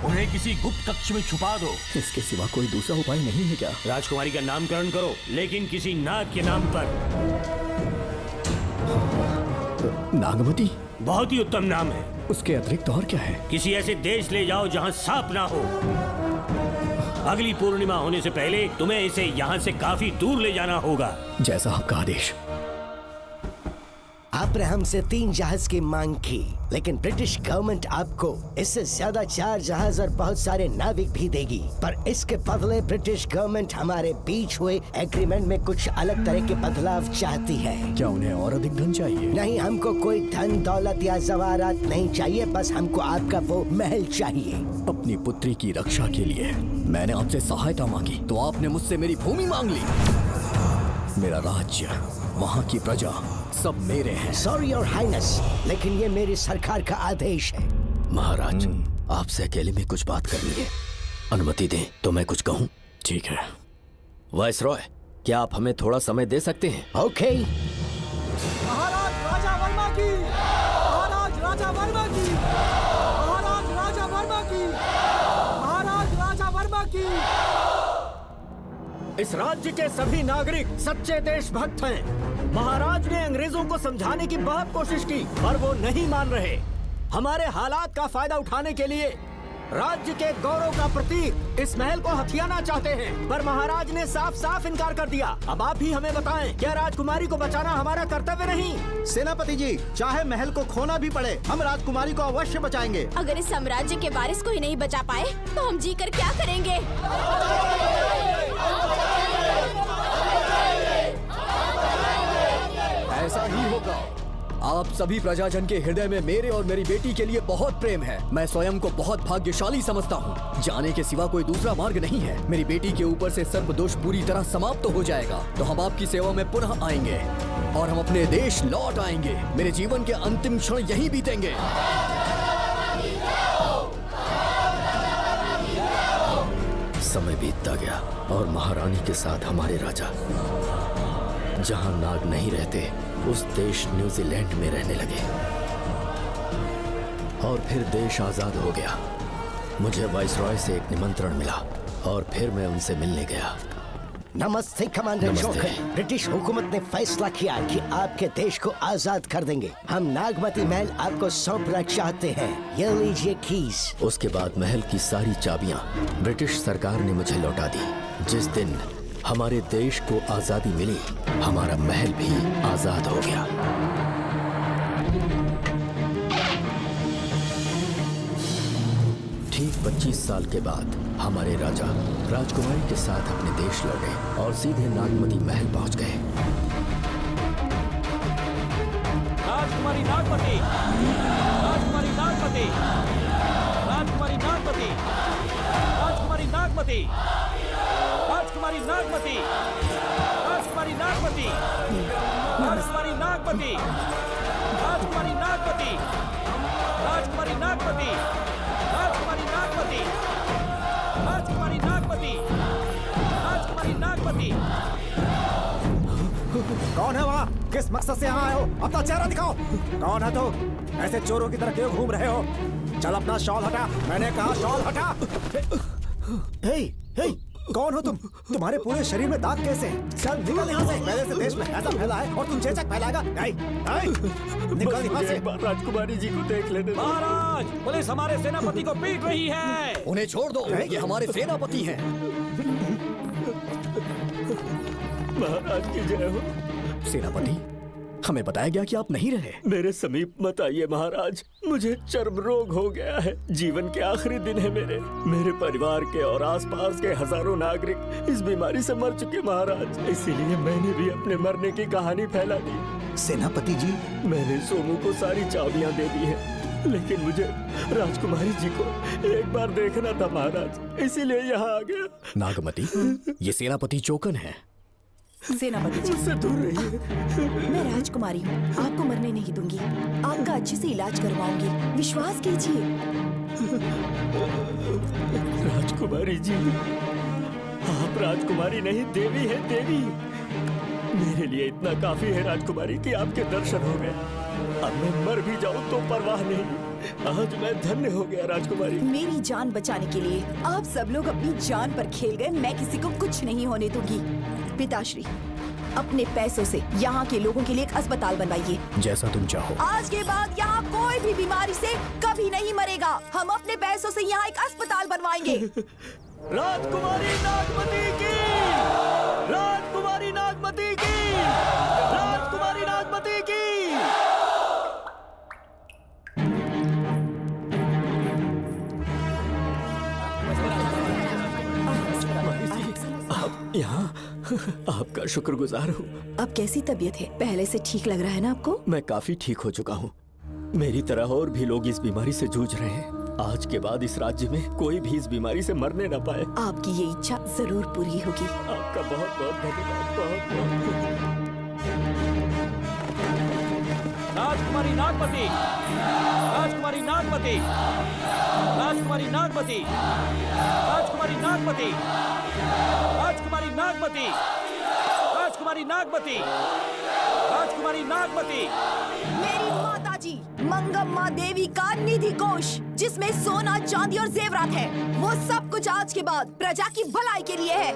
[SPEAKER 8] उन्हें किसी गुप्त कक्ष में छुपा दो।
[SPEAKER 9] इसके सिवा कोई दूसरा उपाय नहीं है क्या?
[SPEAKER 8] राजकुमारी का नामकरण करो, लेकिन किसी नाग के नाम पर।
[SPEAKER 9] नागमती
[SPEAKER 8] बहुत ही उत्तम नाम है।
[SPEAKER 9] उसके अतिरिक्त और क्या है?
[SPEAKER 8] किसी ऐसे देश ले जाओ जहाँ सांप ना हो। अगली पूर्णिमा होने से पहले तुम्हें इसे यहाँ से काफी दूर ले जाना होगा।
[SPEAKER 9] जैसा आपका आदेश।
[SPEAKER 6] आपने हमसे 3 जहाज की मांग की, लेकिन ब्रिटिश गवर्नमेंट आपको इससे ज्यादा 4 जहाज और बहुत सारे नाविक भी देगी। पर इसके बदले ब्रिटिश गवर्नमेंट हमारे बीच हुए एग्रीमेंट में कुछ अलग तरह के बदलाव चाहती है।
[SPEAKER 9] क्या उन्हें और अधिक धन चाहिए?
[SPEAKER 6] नहीं, हमको कोई धन दौलत या जवाहरात नहीं चाहिए, बस हमको आपका वो महल चाहिए।
[SPEAKER 9] अपनी पुत्री की रक्षा के लिए मैंने आपसे सहायता मांगी, तो आपने मुझसे मेरी भूमि मांग ली। मेरा राज्य, वहाँ की प्रजा सब मेरे हैं।
[SPEAKER 6] सॉरी योर हाइनेस, लेकिन ये मेरी सरकार का आदेश है।
[SPEAKER 1] महाराज, आपसे अकेले में कुछ बात करनी है। अनुमति दें तो मैं कुछ कहूँ?
[SPEAKER 9] ठीक है।
[SPEAKER 1] वाइसरॉय, क्या आप हमें थोड़ा समय दे सकते हैं?
[SPEAKER 6] ओके।
[SPEAKER 5] महाराज राजा वर्मा की, महाराज राजा वर्मा की, महाराज राजा वर्मा की, महाराज राजा वर्मा की। इस राज्य के सभी नागरिक सच्चे देशभक्त हैं। महाराज ने अंग्रेजों को समझाने की बहुत कोशिश की, पर वो नहीं मान रहे। हमारे हालात का फायदा उठाने के लिए राज्य के गौरव का प्रतीक इस महल को हथियाना चाहते हैं, पर महाराज ने साफ साफ इनकार कर दिया। अब आप ही हमें बताएं, क्या राजकुमारी को बचाना हमारा कर्तव्य नहीं?
[SPEAKER 4] सेनापति जी, चाहे महल को खोना भी पड़े, हम राजकुमारी को अवश्य बचाएंगे।
[SPEAKER 12] अगर इस साम्राज्य के वारिस को ही नहीं बचा पाए तो हम जीकर क्या करेंगे?
[SPEAKER 9] ऐसा ही होगा। आप सभी प्रजाजन के हृदय में मेरे और मेरी बेटी के लिए बहुत प्रेम है। मैं स्वयं को बहुत भाग्यशाली समझता हूँ। जाने के सिवा कोई दूसरा मार्ग नहीं है। मेरी बेटी के ऊपर से सर्पदोष पूरी तरह समाप्त हो जाएगा, तो हम आपकी सेवा में पुनः आएंगे और हम अपने देश लौट आएंगे। मेरे जीवन के अंतिम क्षण यहीं बीतेंगे।
[SPEAKER 1] समय बीतता गया और महारानी के साथ हमारे राजा जहां नाग नहीं रहते उस देश न्यूजीलैंड में रहने लगे और फिर देश आजाद हो गया। मुझे वाइसरॉय से एक निमंत्रण मिला और फिर मैं उनसे मिलने गया।
[SPEAKER 6] नमस्ते कमांडर जोकर। ब्रिटिश हुकूमत ने फैसला किया कि आपके देश को आजाद कर देंगे। हम नागमती महल आपको सौंपना चाहते हैं। ये लीजिए कीज।
[SPEAKER 1] उसके बाद महल की सारी चाबियां ब्रिटिश सरकार ने मुझे लौटा दी। जिस दिन हमारे देश को आजादी मिली, हमारा महल भी आजाद हो गया। ठीक 25 साल के बाद हमारे राजा राजकुमारी के साथ अपने देश लौटे और सीधे नागमती महल पहुंच गए।
[SPEAKER 11] राजकुमारी नागमती, राजकुमारी नागमती, राजकुमारी नागमती, राजकुमारी नागमती, राजकुमारी नागमती, राजकुमारी नागमती, राजकुमारी नागमती, राजकुमारी नागमती, राजकुमारी नागमती, राजकुमारी नागमती,
[SPEAKER 4] किस मकसद से यहाँ आए हो? अपना चेहरा दिखाओ। कौन है तो? ऐसे चोरों की तरह क्यों घूम रहे हो? चल अपना शॉल हटा, मैंने कहा शॉल हटा। हे, हे, कौन हो तुम? तुम्हारे पूरे शरीर में दाग कैसे हैं? चल निकल यहाँ से। पहले से देश में ऐसा फैला है और तुम चेचक फैलाएगा? नहीं, नहीं, निकल यहाँ से।
[SPEAKER 10] राजकुमारी जी को देख लेने दो।
[SPEAKER 11] महाराज, पुलिस हमारे सेनापति को पीट रही है।
[SPEAKER 5] उन्हें छोड़ दो, ये हमारे सेनापति हैं।
[SPEAKER 10] महाराज की जय हो।
[SPEAKER 5] सेनापति, हमें बताया गया कि आप नहीं रहे।
[SPEAKER 10] मेरे समीप मत आइए महाराज, मुझे चर्म रोग हो गया है। जीवन के आखिरी दिन है मेरे परिवार के और आसपास के हजारों नागरिक इस बीमारी से मर चुके महाराज। इसीलिए मैंने भी अपने मरने की कहानी फैला दी।
[SPEAKER 5] सेनापति जी,
[SPEAKER 10] मैंने सोमू को सारी चाबियां दे दी है, लेकिन मुझे राजकुमारी जी को एक बार देखना था महाराज, इसीलिए यहाँ आ गया।
[SPEAKER 5] नागमती, ये सेनापति चोकन है।
[SPEAKER 3] सेनापति जी,
[SPEAKER 10] मुझसे दूर रहिए।
[SPEAKER 3] मैं राजकुमारी हूँ, आपको मरने नहीं दूंगी। आपका अच्छे से इलाज करवाऊंगी, विश्वास कीजिए।
[SPEAKER 10] राजकुमारी जी, आप राजकुमारी नहीं देवी है, देवी। मेरे लिए इतना काफी है राजकुमारी कि आपके दर्शन हो गए। अब मैं मर भी जाऊं तो परवाह नहीं। आज मैं धन्य हो गया राजकुमारी।
[SPEAKER 3] मेरी जान बचाने के लिए आप सब लोग अपनी जान पर खेल गए। मैं किसी को कुछ नहीं होने दूंगी। पिताश्री, अपने पैसों से यहाँ के लोगों के लिए एक अस्पताल बनवाइए।
[SPEAKER 5] जैसा तुम चाहो।
[SPEAKER 3] आज के बाद यहाँ कोई भी बीमारी से कभी नहीं मरेगा। हम अपने पैसों से यहाँ एक अस्पताल बनवाएंगे।
[SPEAKER 5] राजकुमारी नागमती की, राजकुमारी नागमती की, राजकुमारी नागमती की।
[SPEAKER 10] यहाँ आपका शुक्रगुजार हूँ।
[SPEAKER 3] अब कैसी तबीयत है? पहले से ठीक लग रहा है ना आपको?
[SPEAKER 10] मैं काफी ठीक हो चुका हूँ। मेरी तरह और भी लोग इस बीमारी से जूझ रहे हैं। आज के बाद इस राज्य में कोई भी इस बीमारी से मरने न पाए।
[SPEAKER 3] आपकी ये इच्छा जरूर पूरी होगी।
[SPEAKER 10] आपका बहुत बहुत धन्यवाद, बहुत बहुत।
[SPEAKER 11] राजकुमारी नागमती, राजकुमारी नागमती, राजकुमारी नागमती, राजकुमारी नागमती, राजकुमारी नागमती, राजकुमारी नागमती, राजकुमारी नागमती।
[SPEAKER 3] मेरी माताजी मंगम्मा देवी का निधि कोष, जिसमें सोना, चांदी और जेवरात है, वो सब कुछ आज के बाद प्रजा की भलाई के लिए है।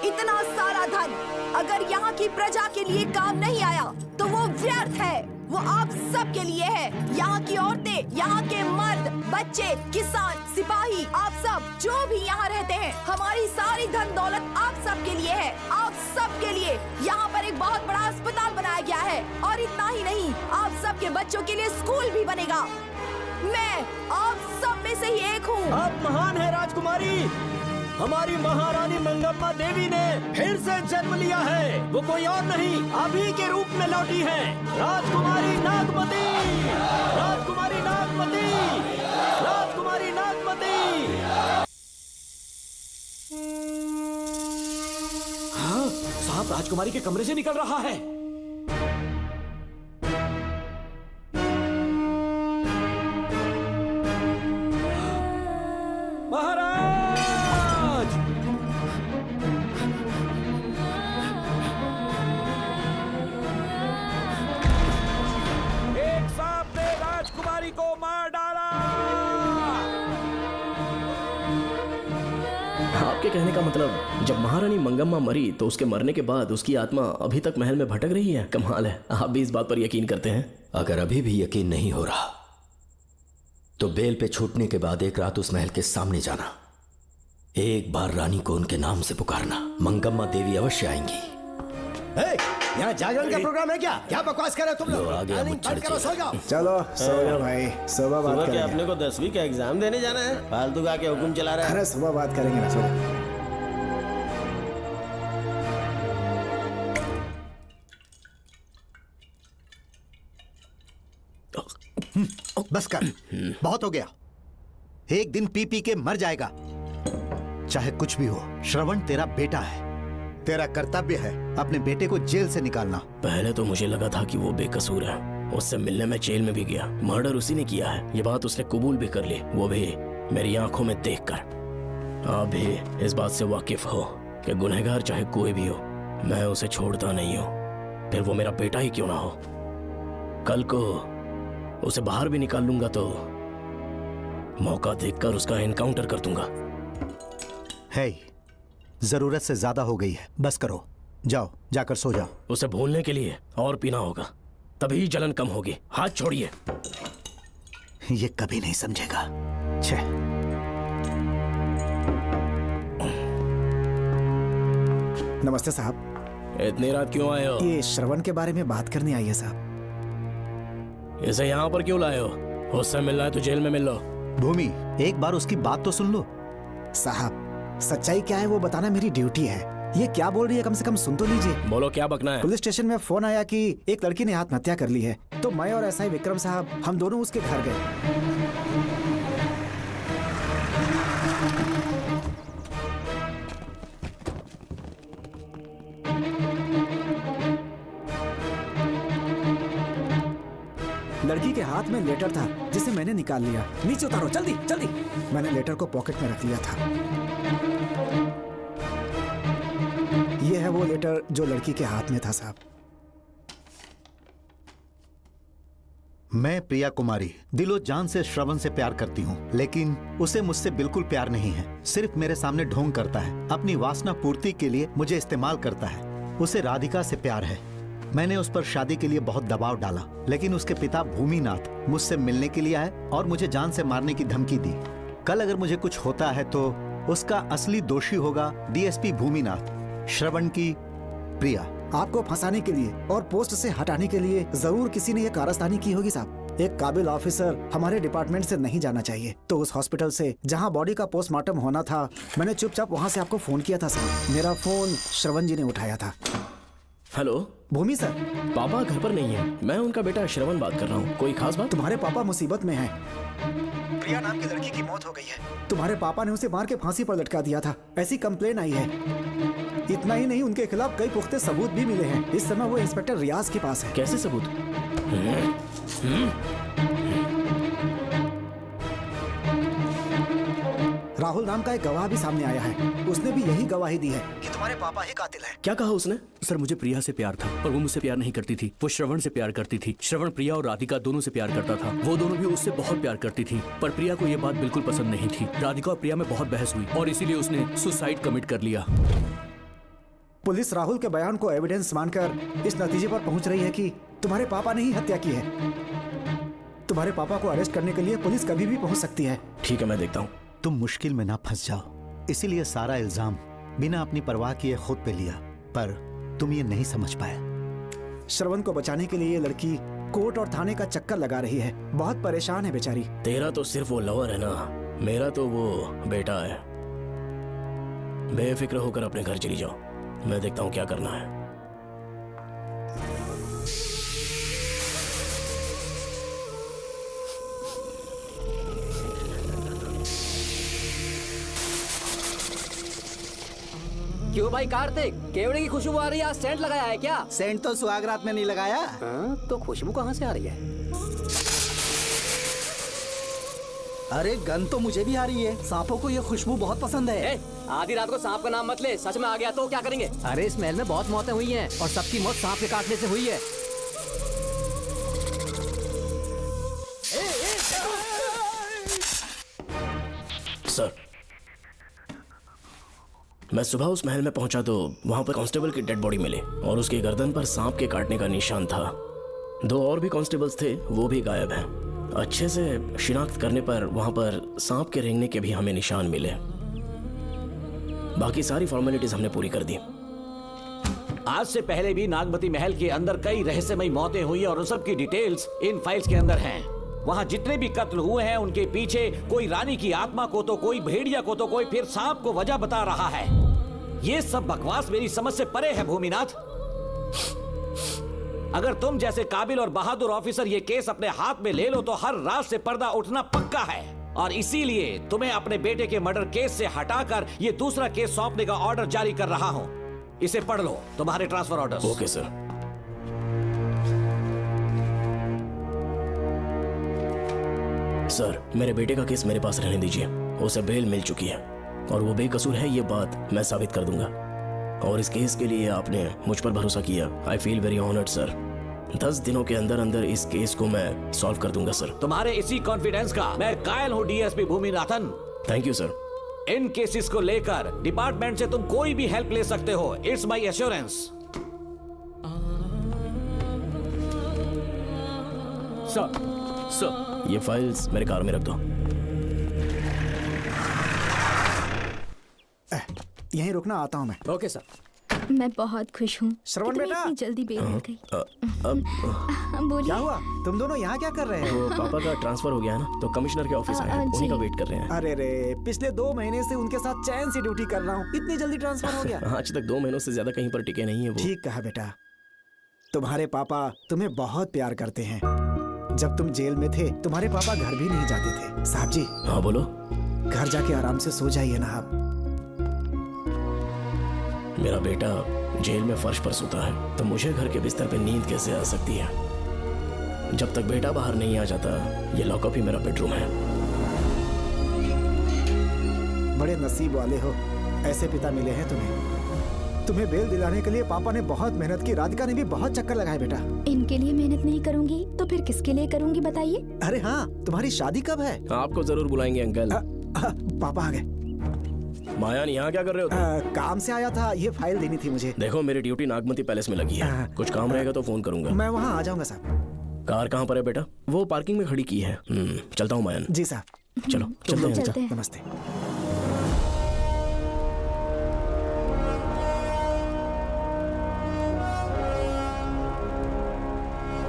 [SPEAKER 3] इतना सारा धन अगर यहाँ की प्रजा के लिए काम नहीं आया तो वो व्यर्थ है। वो आप सब के लिए है। यहाँ की औरतें, यहाँ के मर्द, बच्चे, किसान, सिपाही, आप सब जो भी यहाँ रहते हैं, हमारी सारी धन दौलत आप सब के लिए है। आप सब के लिए यहाँ पर एक बहुत बड़ा अस्पताल बनाया गया है। और इतना ही नहीं, आप सब के बच्चों के लिए स्कूल भी बनेगा। मैं आप सब में से ही एक हूँ।
[SPEAKER 5] आप महान है राजकुमारी। हमारी महारानी मंगम्मा देवी ने फिर से जन्म लिया है। वो कोई और नहीं, अभी के रूप में लौटी है। राजकुमारी नागमती, राजकुमारी नागमती, राजकुमारी नागमती।
[SPEAKER 11] हाँ, साहब राजकुमारी के कमरे से निकल रहा है। महाराज, एक सांप ने राजकुमारी को मार डाला।
[SPEAKER 2] आपके कहने का मतलब जब महारानी मंगम्मा मरी तो उसके मरने के बाद उसकी आत्मा अभी तक महल में भटक रही है? कमाल है, आप भी इस बात पर यकीन करते हैं?
[SPEAKER 1] अगर अभी भी यकीन नहीं हो रहा तो बेल पे छूटने के बाद एक रात उस महल के सामने जाना, एक बार रानी को उनके नाम से पुकारना। मंगम्मा देवी अवश्य आएंगी।
[SPEAKER 6] यहाँ जागरण का प्रोग्राम है क्या? क्या बकवास कर रहे हो तुम लोग?
[SPEAKER 1] आगे मुझ चढ़
[SPEAKER 6] करो, सो जाओ।
[SPEAKER 4] चलो सो जाओ भाई, सुबह बात करेंगे।
[SPEAKER 5] अपने को 10वीं का एग्जाम देने जाना है? फालतू का क्या हुक्म चला रहा है?
[SPEAKER 4] अरे सुबह बात करेंगे ना, सो जाओ।
[SPEAKER 13] बस कर, बहुत हो गया। एक दिन पी पी के मर जाएगा। चाहे कुछ भी हो, श्रवण तेरा बेटा है। तेरा कर्तव्य है अपने बेटे को जेल से निकालना।
[SPEAKER 2] पहले तो मुझे लगा था कि वो बेकसूर है। उससे मिलने में जेल में भी गया। मर्डर उसी ने किया है, ये बात उसने कबूल भी कर ली, वो भी मेरी आंखों में देखकर। आप भी इस बात से वाकिफ हो कि गुनहगार चाहे कोई भी हो, मैं उसे छोड़ता नहीं हूँ। फिर वो मेरा बेटा ही क्यों ना हो। कल को उसे बाहर भी निकाल लूंगा तो मौका देखकर उसका एनकाउंटर कर दूंगा।
[SPEAKER 13] है, जरूरत से ज्यादा हो गई है, बस करो। जाओ, जाकर सो जाओ।
[SPEAKER 2] उसे भूलने के लिए और पीना होगा, तभी जलन कम होगी। हाथ छोड़िए।
[SPEAKER 13] ये कभी नहीं समझेगा। छे।
[SPEAKER 4] नमस्ते साहब।
[SPEAKER 2] इतनी रात क्यों आए हो?
[SPEAKER 4] ये श्रवण के बारे में बात करनी आई है साहब।
[SPEAKER 2] इसे यहाँ पर क्यों लाए हो? उससे मिलना है तो जेल में मिल लो।
[SPEAKER 13] भूमि, एक बार उसकी बात तो सुन लो।
[SPEAKER 4] साहब, सच्चाई क्या है वो बताना मेरी ड्यूटी है। ये क्या बोल रही है, कम से कम सुन तो लीजिए।
[SPEAKER 2] बोलो, क्या बकना है?
[SPEAKER 4] पुलिस स्टेशन में फोन आया कि एक लड़की ने आत्महत्या कर ली है, तो मैं और एसआई विक्रम साहब हम दोनों उसके घर गए। लड़की के हाथ में लेटर था जिसे मैंने निकाल लिया। नीचे उतारो, जल्दी जल्दी। मैंने लेटर को पॉकेट में रख लिया था। ये है वो लेटर जो लड़की के हाथ में था साहब।
[SPEAKER 13] मैं प्रिया कुमारी दिलो जान से श्रवण से प्यार करती हूँ, लेकिन उसे मुझसे बिल्कुल प्यार नहीं है। सिर्फ मेरे सामने ढोंग करता है, अपनी वासना पूर्ति के लिए मुझे इस्तेमाल करता है। उसे राधिका से प्यार है। मैंने उस पर शादी के लिए बहुत दबाव डाला, लेकिन उसके पिता भूमिनाथ मुझसे मिलने के लिए आए और मुझे जान से मारने की धमकी दी। कल अगर मुझे कुछ होता है तो उसका असली दोषी होगा डीएसपी भूमिनाथ। श्रवण की प्रिया।
[SPEAKER 4] आपको फंसाने के लिए और पोस्ट से हटाने के लिए जरूर किसी ने ये कारस्तानी की होगी साहब। एक काबिल ऑफिसर हमारे डिपार्टमेंट से नहीं जाना चाहिए। तो उस हॉस्पिटल से जहां बॉडी का पोस्टमार्टम होना था, मैंने चुपचाप वहां से आपको फोन किया था साहब। मेरा फोन श्रवण जी ने उठाया था।
[SPEAKER 2] हेलो
[SPEAKER 4] भूमि सर।
[SPEAKER 2] पापा घर पर नहीं है, मैं उनका बेटा श्रवण बात कर रहा हूँ। कोई खास बात?
[SPEAKER 4] तुम्हारे पापा मुसीबत में हैं। प्रिया नाम की लड़की की मौत हो गई है। तुम्हारे पापा ने उसे मार के फांसी पर लटका दिया था, ऐसी कंप्लेन आई है। इतना ही नहीं, उनके खिलाफ कई पुख्ते सबूत भी मिले हैं। इस समय वो इंस्पेक्टर रियाज के पास है।
[SPEAKER 2] कैसे सबूत?
[SPEAKER 4] राहुल नाम का एक गवाह भी सामने आया है। उसने भी यही गवाही दी है कि तुम्हारे पापा ही कातिल हैं।
[SPEAKER 2] क्या कहा उसने?
[SPEAKER 9] सर, मुझे प्रिया से प्यार था, पर वो मुझसे प्यार नहीं करती थी। वो श्रवण से प्यार करती थी। श्रवण प्रिया और राधिका दोनों से प्यार करता था। वो दोनों भी उससे बहुत प्यार करती थी, पर प्रिया को ये बात बिल्कुल पसंद नहीं थी। राधिका और प्रिया में बहुत बहस हुई और इसीलिए उसने सुसाइड कमिट कर लिया।
[SPEAKER 4] पुलिस राहुल के बयान को एविडेंस मानकर इस नतीजे पर पहुंच रही है कि तुम्हारे पापा ने ही हत्या की है। तुम्हारे पापा को अरेस्ट करने के लिए पुलिस कभी भी पहुंच सकती है।
[SPEAKER 2] ठीक है, मैं देखता हूँ।
[SPEAKER 13] तुम मुश्किल में ना फंस जाओ, इसीलिए सारा इल्जाम बिना अपनी परवाह किए खुद पे लिया, पर तुम ये नहीं समझ पाए।
[SPEAKER 4] श्रवण को बचाने के लिए ये लड़की कोर्ट और थाने का चक्कर लगा रही है। बहुत परेशान है बेचारी।
[SPEAKER 2] तेरा तो सिर्फ वो लवर है ना, मेरा तो वो बेटा है। बेफिक्र होकर अपने घर चली जाओ, मैं देखता हूँ क्या करना है।
[SPEAKER 14] क्यों भाई कार्तिक, केवड़े की खुशबू आ रही है, आज सेंट लगाया है क्या?
[SPEAKER 15] सेंट तो सुहागरात में नहीं लगाया।
[SPEAKER 14] तो खुशबू कहाँ से आ रही है?
[SPEAKER 15] अरे गन तो मुझे भी आ रही है। सांपों को ये खुशबू बहुत पसंद है।
[SPEAKER 14] आधी रात को सांप का नाम मत ले, सच में आ गया तो क्या करेंगे? अरे इस महल में बहुत मौतें हुई हैं और सबकी मौत सांप के काटने से हुई है।
[SPEAKER 2] सर, मैं सुबह उस महल में पहुंचा तो वहां पर कांस्टेबल की डेड बॉडी मिली और उसकी गर्दन पर सांप के काटने का निशान था। 2 और भी कांस्टेबल्स थे, वो भी गायब हैं। अच्छे से शिनाख्त करने पर वहां पर सांप के रेंगने के भी हमें निशान मिले। बाकी सारी फॉर्मेलिटीज हमने पूरी कर दी।
[SPEAKER 11] आज से पहले भी नागमती महल के अंदर कई रहस्यमयी मौतें हुई और उन सब की डिटेल्स इन फाइल्स के अंदर हैं। वहाँ जितने भी कत्ल हुए हैं उनके पीछे कोई रानी की आत्मा को तो कोई भेड़िया को तो कोई फिर सांप को वजह बता रहा है। ये सब बकवास मेरी समझ से परे है भूमिनाथ। अगर तुम जैसे काबिल और बहादुर ऑफिसर ये केस अपने हाथ में ले लो तो हर रात से पर्दा उठना पक्का है, और इसीलिए तुम्हें अपने बेटे के मर्डर केस से हटाकर ये दूसरा केस सौंपने का ऑर्डर जारी कर रहा हूं। इसे पढ़ लो, तुम्हारे transfer order.
[SPEAKER 2] Okay sir. Sir, मेरे बेटे का केस मेरे पास रहने दीजिए। उसे बेल मिल चुकी है और वो बेकसूर है, ये बात मैं साबित कर दूंगा। और इस केस के लिए आपने मुझ पर भरोसा किया। I feel very honoured sir. 10 दिनों के अंदर अंदर इस केस को मैं सॉल्व कर दूंगा सर।
[SPEAKER 11] तुम्हारे इसी कॉन्फिडेंस का मैं कायल हूँ DSP Bhuminathan.
[SPEAKER 2] Thank you sir.
[SPEAKER 11] In cases को लेकर डिपार्टमेंट से तुम कोई भी हेल्प ले सकते हो। It's my assurance.
[SPEAKER 9] सर
[SPEAKER 2] ये फाइल्स मेरे कार में रख दो।
[SPEAKER 4] यहीं रुकना, आता हूँ मैं।
[SPEAKER 5] Okay sir.
[SPEAKER 12] मैं बहुत खुश हूँ।
[SPEAKER 4] श्रवण
[SPEAKER 12] तुम्हें
[SPEAKER 4] बेटा।
[SPEAKER 12] इतनी जल्दी बेल मिल गई।
[SPEAKER 4] क्या
[SPEAKER 12] बोलिए।
[SPEAKER 4] हुआ? तुम दोनों यहाँ क्या कर रहे हो?
[SPEAKER 2] वो पापा का ट्रांसफर हो गया है ना, तो कमिश्नर के ऑफिस आए हैं,
[SPEAKER 12] जी।
[SPEAKER 2] उन्हीं का वेट कर रहे हैं।
[SPEAKER 4] अरे रे, पिछले 2 महीने से उनके साथ चैन से ड्यूटी कर रहा हूँ, इतनी जल्दी ट्रांसफर हो गया?
[SPEAKER 2] आज तक 2 महीनों से ज्यादा कहीं पर टिके नहीं है वो।
[SPEAKER 4] ठीक कहा बेटा। तुम्हारे पापा तुम्हें बहुत प्यार करते हैं। जब तुम जेल में थे तुम्हारे पापा घर भी नहीं जाते थे। साहब जी।
[SPEAKER 2] हाँ बोलो।
[SPEAKER 4] घर जाके आराम से सो जाइए ना आप।
[SPEAKER 2] मेरा बेटा जेल में फर्श पर सोता है तो मुझे घर के बिस्तर पे नींद कैसे आ सकती है? जब तक बेटा बाहर नहीं आ जाता, ये लॉकअप ही मेरा बेडरूम है।
[SPEAKER 4] बड़े नसीब वाले हो, ऐसे पिता मिले हैं तुम्हें। तुम्हें बेल दिलाने के लिए पापा ने बहुत मेहनत की। राधिका ने भी बहुत चक्कर लगाए बेटा।
[SPEAKER 12] इनके लिए मेहनत नहीं करूंगी तो फिर किसके लिए करूंगी बताइए?
[SPEAKER 4] अरे हाँ, तुम्हारी शादी कब है?
[SPEAKER 2] आपको जरूर बुलाएंगे अंकल।
[SPEAKER 4] पापा आ गए।
[SPEAKER 2] मायान, यहाँ क्या कर रहे हो तुम?
[SPEAKER 4] काम से आया था, ये फाइल देनी थी मुझे।
[SPEAKER 2] देखो मेरी ड्यूटी नागमती पैलेस में लगी है। कुछ काम रहेगा तो फोन करूंगा।
[SPEAKER 4] मैं वहाँ आ जाऊंगा साहब।
[SPEAKER 2] कार कहाँ पर है बेटा? वो पार्किंग में खड़ी की है। चलता हूँ मायान।
[SPEAKER 4] जी साहब।
[SPEAKER 2] चलो चलते हैं।
[SPEAKER 4] नमस्ते।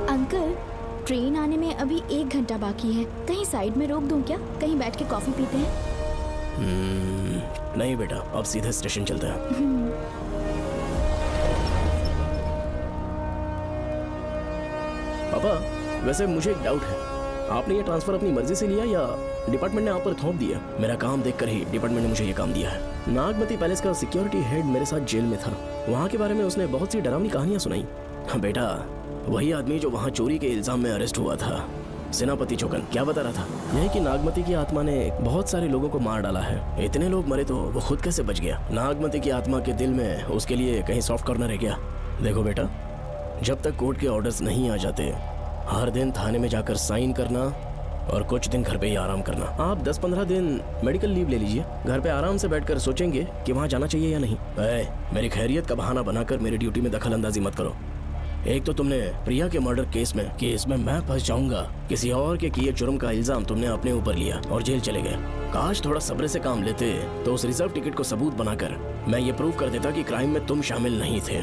[SPEAKER 12] अंकल, ट्रेन आने में अभी 1 घंटा बाकी है। कहीं साइड में रोक दूं क्या? कहीं बैठ के कॉफी पीते हैं?
[SPEAKER 2] नहीं बेटा, अब सीधे स्टेशन चलते हैं। पापा, वैसे मुझे एक डाउट है। आपने ये ट्रांसफर अपनी मर्जी से लिया या डिपार्टमेंट ने आप पर थोप दिया? मेरा काम देखकर ही डिपार्टमेंट ने मुझे ये काम दिया है। नागमती पैलेस का सिक्योरिटी हेड मेरे साथ जेल में था। वहाँ के बारे में उसने बहुत सी डरावनी कहानियां सुनाई। हाँ बेटा, वही आदमी जो वहाँ चोरी के इल्जाम में अरेस्ट हुआ था, सेनापति चौकन, क्या बता रहा था? यही कि नागमती की आत्मा ने बहुत सारे लोगों को मार डाला है। इतने लोग मरे तो वो खुद कैसे बच गया? नागमती की आत्मा के दिल में उसके लिए कहीं सॉफ्ट कॉर्नर है क्या? देखो बेटा, जब तक कोर्ट के ऑर्डर्स नहीं आ जाते, हर दिन थाने में जाकर साइन करना और कुछ दिन घर पे ही आराम करना। आप 10-15 दिन मेडिकल लीव ले लीजिए। घर पे आराम से बैठकर सोचेंगे कि वहाँ जाना चाहिए या नहीं। मेरी खैरियत का बहाना बनाकर मेरी ड्यूटी में दखल अंदाजी मत करो। एक तो तुमने प्रिया के मर्डर केस में कि इसमें मैं फंस जाऊंगा, किसी और के किए जुर्म का इल्जाम तुमने अपने ऊपर लिया और जेल चले गए। काश थोड़ा सब्र से काम लेते तो उस रिजर्व टिकट को सबूत बनाकर मैं ये प्रूव कर देता कि क्राइम में तुम शामिल नहीं थे।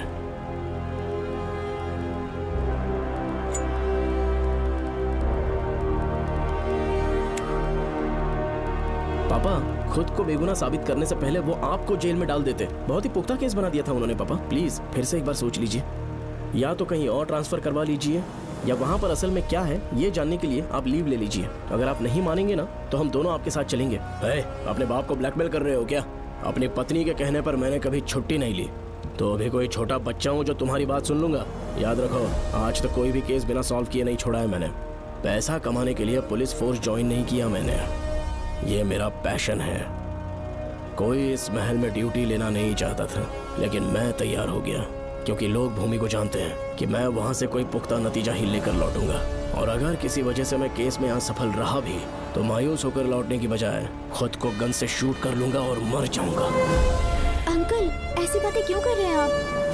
[SPEAKER 2] पापा, खुद को बेगुनाह साबित करने से पहले वो आपको जेल में डाल देते। बहुत ही पुख्ता केस बना दिया था उन्होंने। पापा प्लीज फिर से एक बार सोच लीजिए। या तो कहीं और ट्रांसफर करवा लीजिए या वहाँ पर असल में क्या है ये जानने के लिए आप लीव ले लीजिए। अगर आप नहीं मानेंगे ना तो हम दोनों आपके साथ चलेंगे। अपने बाप को ब्लैकमेल कर रहे हो क्या? अपनी पत्नी के कहने पर मैंने कभी छुट्टी नहीं ली, तो अभी कोई छोटा बच्चा हूँ जो तुम्हारी बात सुन लूंगा? याद रखो, आज तक कोई भी केस बिना सॉल्व किए नहीं छोड़ा है मैंने। पैसा कमाने के लिए पुलिस फोर्स ज्वाइन नहीं किया मैंने, ये मेरा पैशन है। कोई इस महल में ड्यूटी लेना नहीं चाहता था, लेकिन मैं तैयार हो गया क्योंकि लोग भूमि को जानते हैं कि मैं वहां से कोई पुख्ता नतीजा ही लेकर लौटूंगा। और अगर किसी वजह से मैं केस में असफल रहा भी तो मायूस होकर लौटने की बजाय खुद को गन से शूट कर लूंगा और मर जाऊंगा।
[SPEAKER 12] अंकल, ऐसी बातें क्यों कर रहे हैं आप?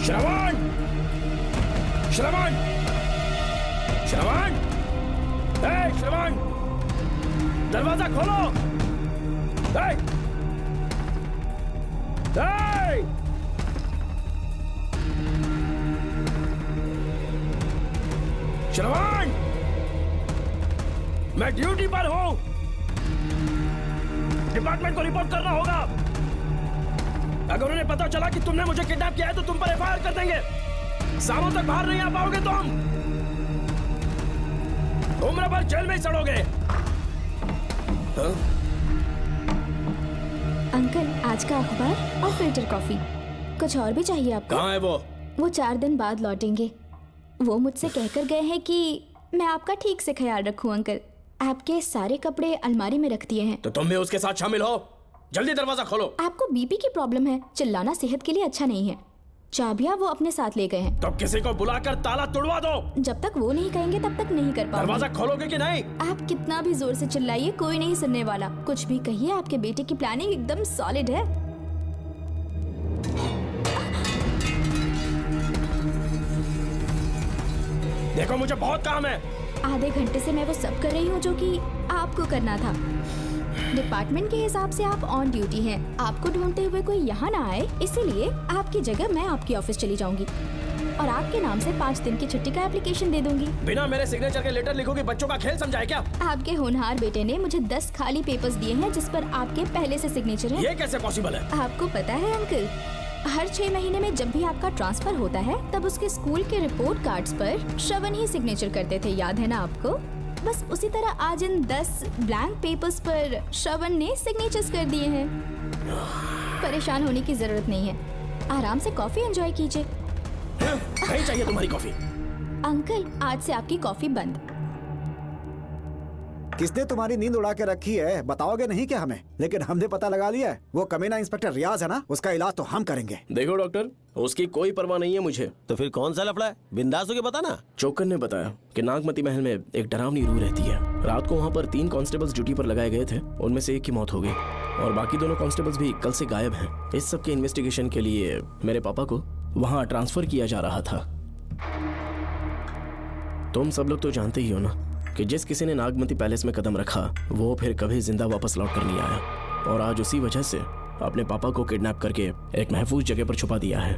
[SPEAKER 2] श्रवण, श्रवण, श्रवण, ए श्रवण, दरवाजा खोलो। ए, ए, श्रवण, मैं ड्यूटी पर हूं। डिपार्टमेंट को रिपोर्ट करना होगा। अगर उन्हें पता चला कि तुमने मुझे किडनैप किया है तो तुम पर एफआईआर कर देंगे। शामों तक बाहर नहीं आ पाओगे तुम। उम्र भर जेल में ही सड़ोगे।
[SPEAKER 12] अंकल, आज का अखबार और फिल्टर कॉफी। कुछ और भी चाहिए आपको?
[SPEAKER 2] कहाँ है वो?
[SPEAKER 12] वो 4 दिन बाद लौटेंगे। वो मुझसे कहकर गए हैं कि मैं आपका ठीक से ख्याल रखूं अंकल। आपके सारे कपड़े अलमारी में रख दिए हैं।
[SPEAKER 2] तो तुम भी उसके साथ शामिल हो। जल्दी दरवाजा खोलो।
[SPEAKER 12] आपको बीपी की प्रॉब्लम है, चिल्लाना सेहत के लिए अच्छा नहीं है। चाबियां वो अपने साथ ले गए हैं।
[SPEAKER 2] तो किसी को बुलाकर ताला तोड़वा दो।
[SPEAKER 12] जब तक वो नहीं कहेंगे तब तक नहीं कर पाऊंगी।
[SPEAKER 2] दरवाजा खोलोगे कि नहीं?
[SPEAKER 12] आप कितना भी जोर से चिल्लाइए, कोई नहीं सुनने वाला। कुछ भी कहिए, आपके बेटे की प्लानिंग एकदम सॉलिड है।
[SPEAKER 2] देखो मुझे बहुत काम है।
[SPEAKER 12] आधे घंटे से मैं वो सब कर रही हूँ जो कि आपको करना था। डिपार्टमेंट के हिसाब से आप ऑन ड्यूटी हैं। आपको ढूंढते हुए कोई यहाँ ना आए, इसीलिए आपकी जगह मैं आपकी ऑफिस चली जाऊंगी और आपके नाम से 5 दिन की छुट्टी का एप्लीकेशन दे दूंगी।
[SPEAKER 2] बिना मेरे सिग्नेचर के लेटर लिखोगे? बच्चों का खेल समझा है क्या?
[SPEAKER 12] आपके होनहार बेटे ने मुझे 10 खाली पेपर्स दिए हैं जिस पर आपके पहले से सिग्नेचर है।
[SPEAKER 2] ये कैसे पॉसिबल है?
[SPEAKER 12] आपको पता है अंकल, हर 6 महीने में जब भी आपका ट्रांसफर होता है तब उसके स्कूल के रिपोर्ट कार्ड्स पर श्रवण ही सिग्नेचर करते थे, याद है ना आपको? बस उसी तरह आज इन 10 ब्लैंक पेपर्स पर श्रवण ने सिग्नेचर्स कर दिए हैं। परेशान होने की जरूरत नहीं है, आराम से कॉफी एंजॉय कीजिए।
[SPEAKER 2] नहीं चाहिए तुम्हारी कॉफी।
[SPEAKER 12] अंकल, आज से आपकी कॉफी बंद।
[SPEAKER 4] किसने तुम्हारी नींद उड़ा के रखी है? बताओगे नहीं क्या हमें? लेकिन हमने पता लगा लिया है। वो कमीना इंस्पेक्टर रियाज है ना, उसका इलाज तो हम करेंगे।
[SPEAKER 2] देखो डॉक्टर, उसकी कोई परवाह नहीं है मुझे।
[SPEAKER 16] तो फिर कौन सा लफड़ा है? बिंदास होके बता ना।
[SPEAKER 2] चोकर ने बताया कि नागमती महल में एक डरावनी रूह रहती है। रात को वहाँ पर 3 कांस्टेबल्स ड्यूटी पर लगाए गए थे। उनमें से एक की मौत हो गई और बाकी दोनों कांस्टेबल्स भी कल से गायब हैं। इस सब के इन्वेस्टिगेशन के लिए मेरे पापा को वहाँ ट्रांसफर किया जा रहा था। तुम सब लोग तो जानते ही हो ना कि जिस किसी ने नागमती पैलेस में कदम रखा वो फिर कभी जिंदा वापस लौट कर नहीं आया। और आज उसी वजह से अपने पापा को किडनैप करके एक महफूज जगह पर छुपा दिया है।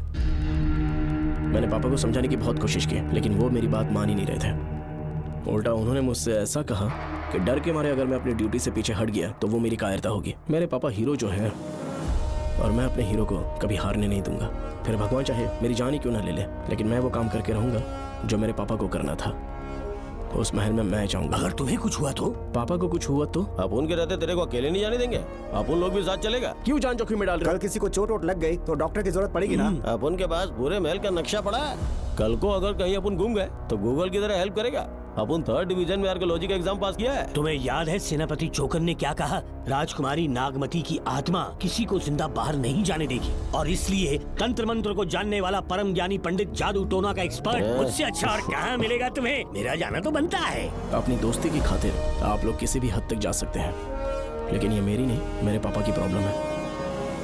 [SPEAKER 2] मैंने पापा को समझाने की बहुत कोशिश की, लेकिन वो मेरी बात मान ही नहीं रहे थे। उल्टा उन्होंने मुझसे ऐसा कहा कि डर के मारे अगर मैं अपनी ड्यूटी से पीछे हट गया तो वो मेरी कायरता होगी। मेरे पापा हीरो जो है और मैं अपने हीरो को कभी हारने नहीं दूंगा। फिर भगवान चाहे मेरी जान ही क्यों ना ले ले, लेकिन मैं वो काम करके रहूंगा जो मेरे पापा को करना था। उस महल में मैं जाऊंगा।
[SPEAKER 8] अगर तुम्हें कुछ हुआ तो?
[SPEAKER 2] पापा को कुछ हुआ तो?
[SPEAKER 16] अपुन के रहते तेरे को अकेले नहीं जाने देंगे। अपुन लोग भी साथ चलेगा।
[SPEAKER 2] क्यों जान जोखिम में डाल रहे?
[SPEAKER 4] कल किसी को चोट वोट लग गई तो डॉक्टर की जरूरत पड़ेगी ना।
[SPEAKER 16] अपुन के पास पूरे महल का नक्शा पड़ा है। कल को अगर कहीं अपन गुम गए तो गूगल की तरह हेल्प करेगा। अपन 3rd डिवीजन में आर्कियोलॉजी का एग्जाम पास किया है।
[SPEAKER 8] तुम्हें याद है सेनापति चोकर ने क्या कहा? राजकुमारी नागमती की आत्मा किसी को जिंदा बाहर नहीं जाने देगी और इसलिए तंत्र मंत्र को जानने वाला परम ज्ञानी पंडित जादू टोना का एक्सपर्ट मुझसे अच्छा और कहाँ मिलेगा तुम्हें? मेरा जाना तो बनता है।
[SPEAKER 2] अपनी दोस्ती की खातिर आप लोग किसी भी हद तक जा सकते हैं, लेकिन ये मेरी नहीं, मेरे पापा की प्रॉब्लम है।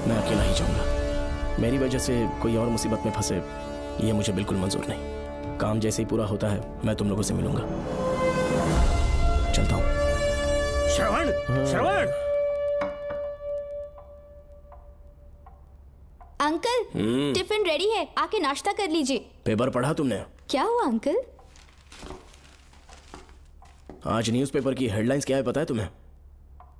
[SPEAKER 2] मैं अकेला ही जाऊंगा। मेरी वजह से कोई और मुसीबत में फंसे ये मुझे बिल्कुल मंजूर नहीं। काम जैसे ही पूरा होता है मैं तुम लोगों से मिलूंगा। चलता हूँ।
[SPEAKER 8] श्रवण, श्रवण।
[SPEAKER 12] अंकल, टिफिन रेडी है, आके नाश्ता कर लीजिए।
[SPEAKER 2] पेपर पढ़ा तुमने?
[SPEAKER 12] क्या हुआ अंकल?
[SPEAKER 2] आज न्यूज़पेपर की हेडलाइंस क्या है पता है तुम्हें?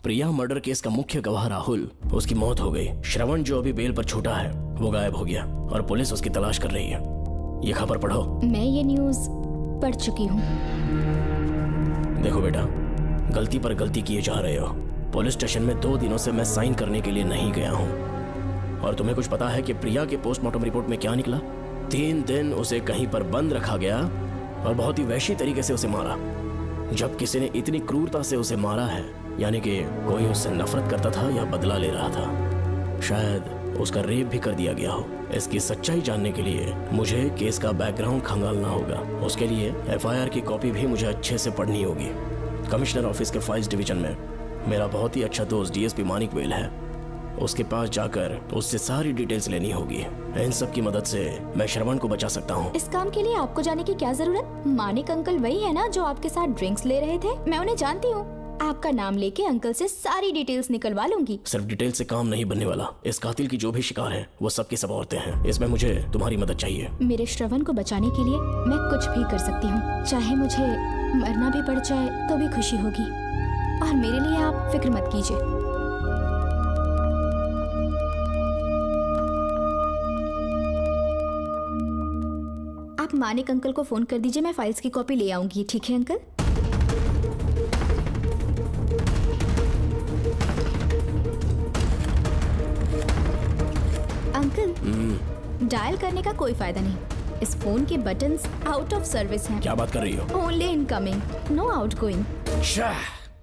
[SPEAKER 2] प्रिया मर्डर केस का मुख्य गवाह राहुल, उसकी मौत हो गई। श्रवण जो अभी बेल पर छूटा है वो गायब हो गया और पुलिस उसकी तलाश कर रही है। ये खबर पढ़ो।
[SPEAKER 12] मैं ये न्यूज़ पढ़ चुकी हूँ।
[SPEAKER 2] देखो बेटा, गलती पर गलती किए जा रहे हो। पुलिस स्टेशन में 2 दिनों से मैं साइन करने के लिए नहीं गया हूँ। और तुम्हें कुछ पता है कि प्रिया के पोस्टमार्टम रिपोर्ट में क्या निकला? 3 दिन उसे कहीं पर बंद रखा गया और बहुत ही वैश्य तरीके से उसे मारा। जब किसी ने इतनी क्रूरता से उसे मारा है, यानी कि कोई उससे नफरत करता था या बदला ले रहा था। शायद उसका रेप भी कर दिया गया हो। इसकी सच्चाई जानने के लिए मुझे केस का बैकग्राउंड खंगालना होगा। उसके लिए एफआईआर की कॉपी भी मुझे अच्छे से पढ़नी होगी। कमिश्नर ऑफिस के फाइल्स डिवीजन में मेरा बहुत ही अच्छा दोस्त डीएसपी मानिक वेल है। उसके पास जाकर उससे सारी डिटेल्स लेनी होगी। इन सब की मदद से मैं श्रवण को बचा सकता हूँ।
[SPEAKER 12] इस काम के लिए आपको जाने की क्या जरूरत? मानिक अंकल वही है ना जो आपके साथ ड्रिंक्स ले रहे थे? मैं उन्हें जानती हूँ। आपका नाम लेके अंकल से सारी डिटेल्स निकलवा लूंगी।
[SPEAKER 2] सिर्फ डिटेल से काम नहीं बनने वाला। इस कातिल की जो भी शिकार है वो सब की सब औरतें हैं। इसमें मुझे तुम्हारी मदद चाहिए।
[SPEAKER 12] मेरे श्रवण को बचाने के लिए मैं कुछ भी कर सकती हूँ। चाहे मुझे मरना भी पड़ जाए तो भी खुशी होगी। और मेरे लिए आप फिक्र मत कीजिए। आप मानिक अंकल को फोन कर दीजिए, मैं फाइल्स की कॉपी ले आऊंगी। ठीक है अंकल? अंकल, डायल करने का कोई फायदा नहीं। इस फोन के बटन्स आउट ऑफ सर्विस हैं।
[SPEAKER 2] क्या बात कर रही हो?
[SPEAKER 12] Only incoming, no outgoing.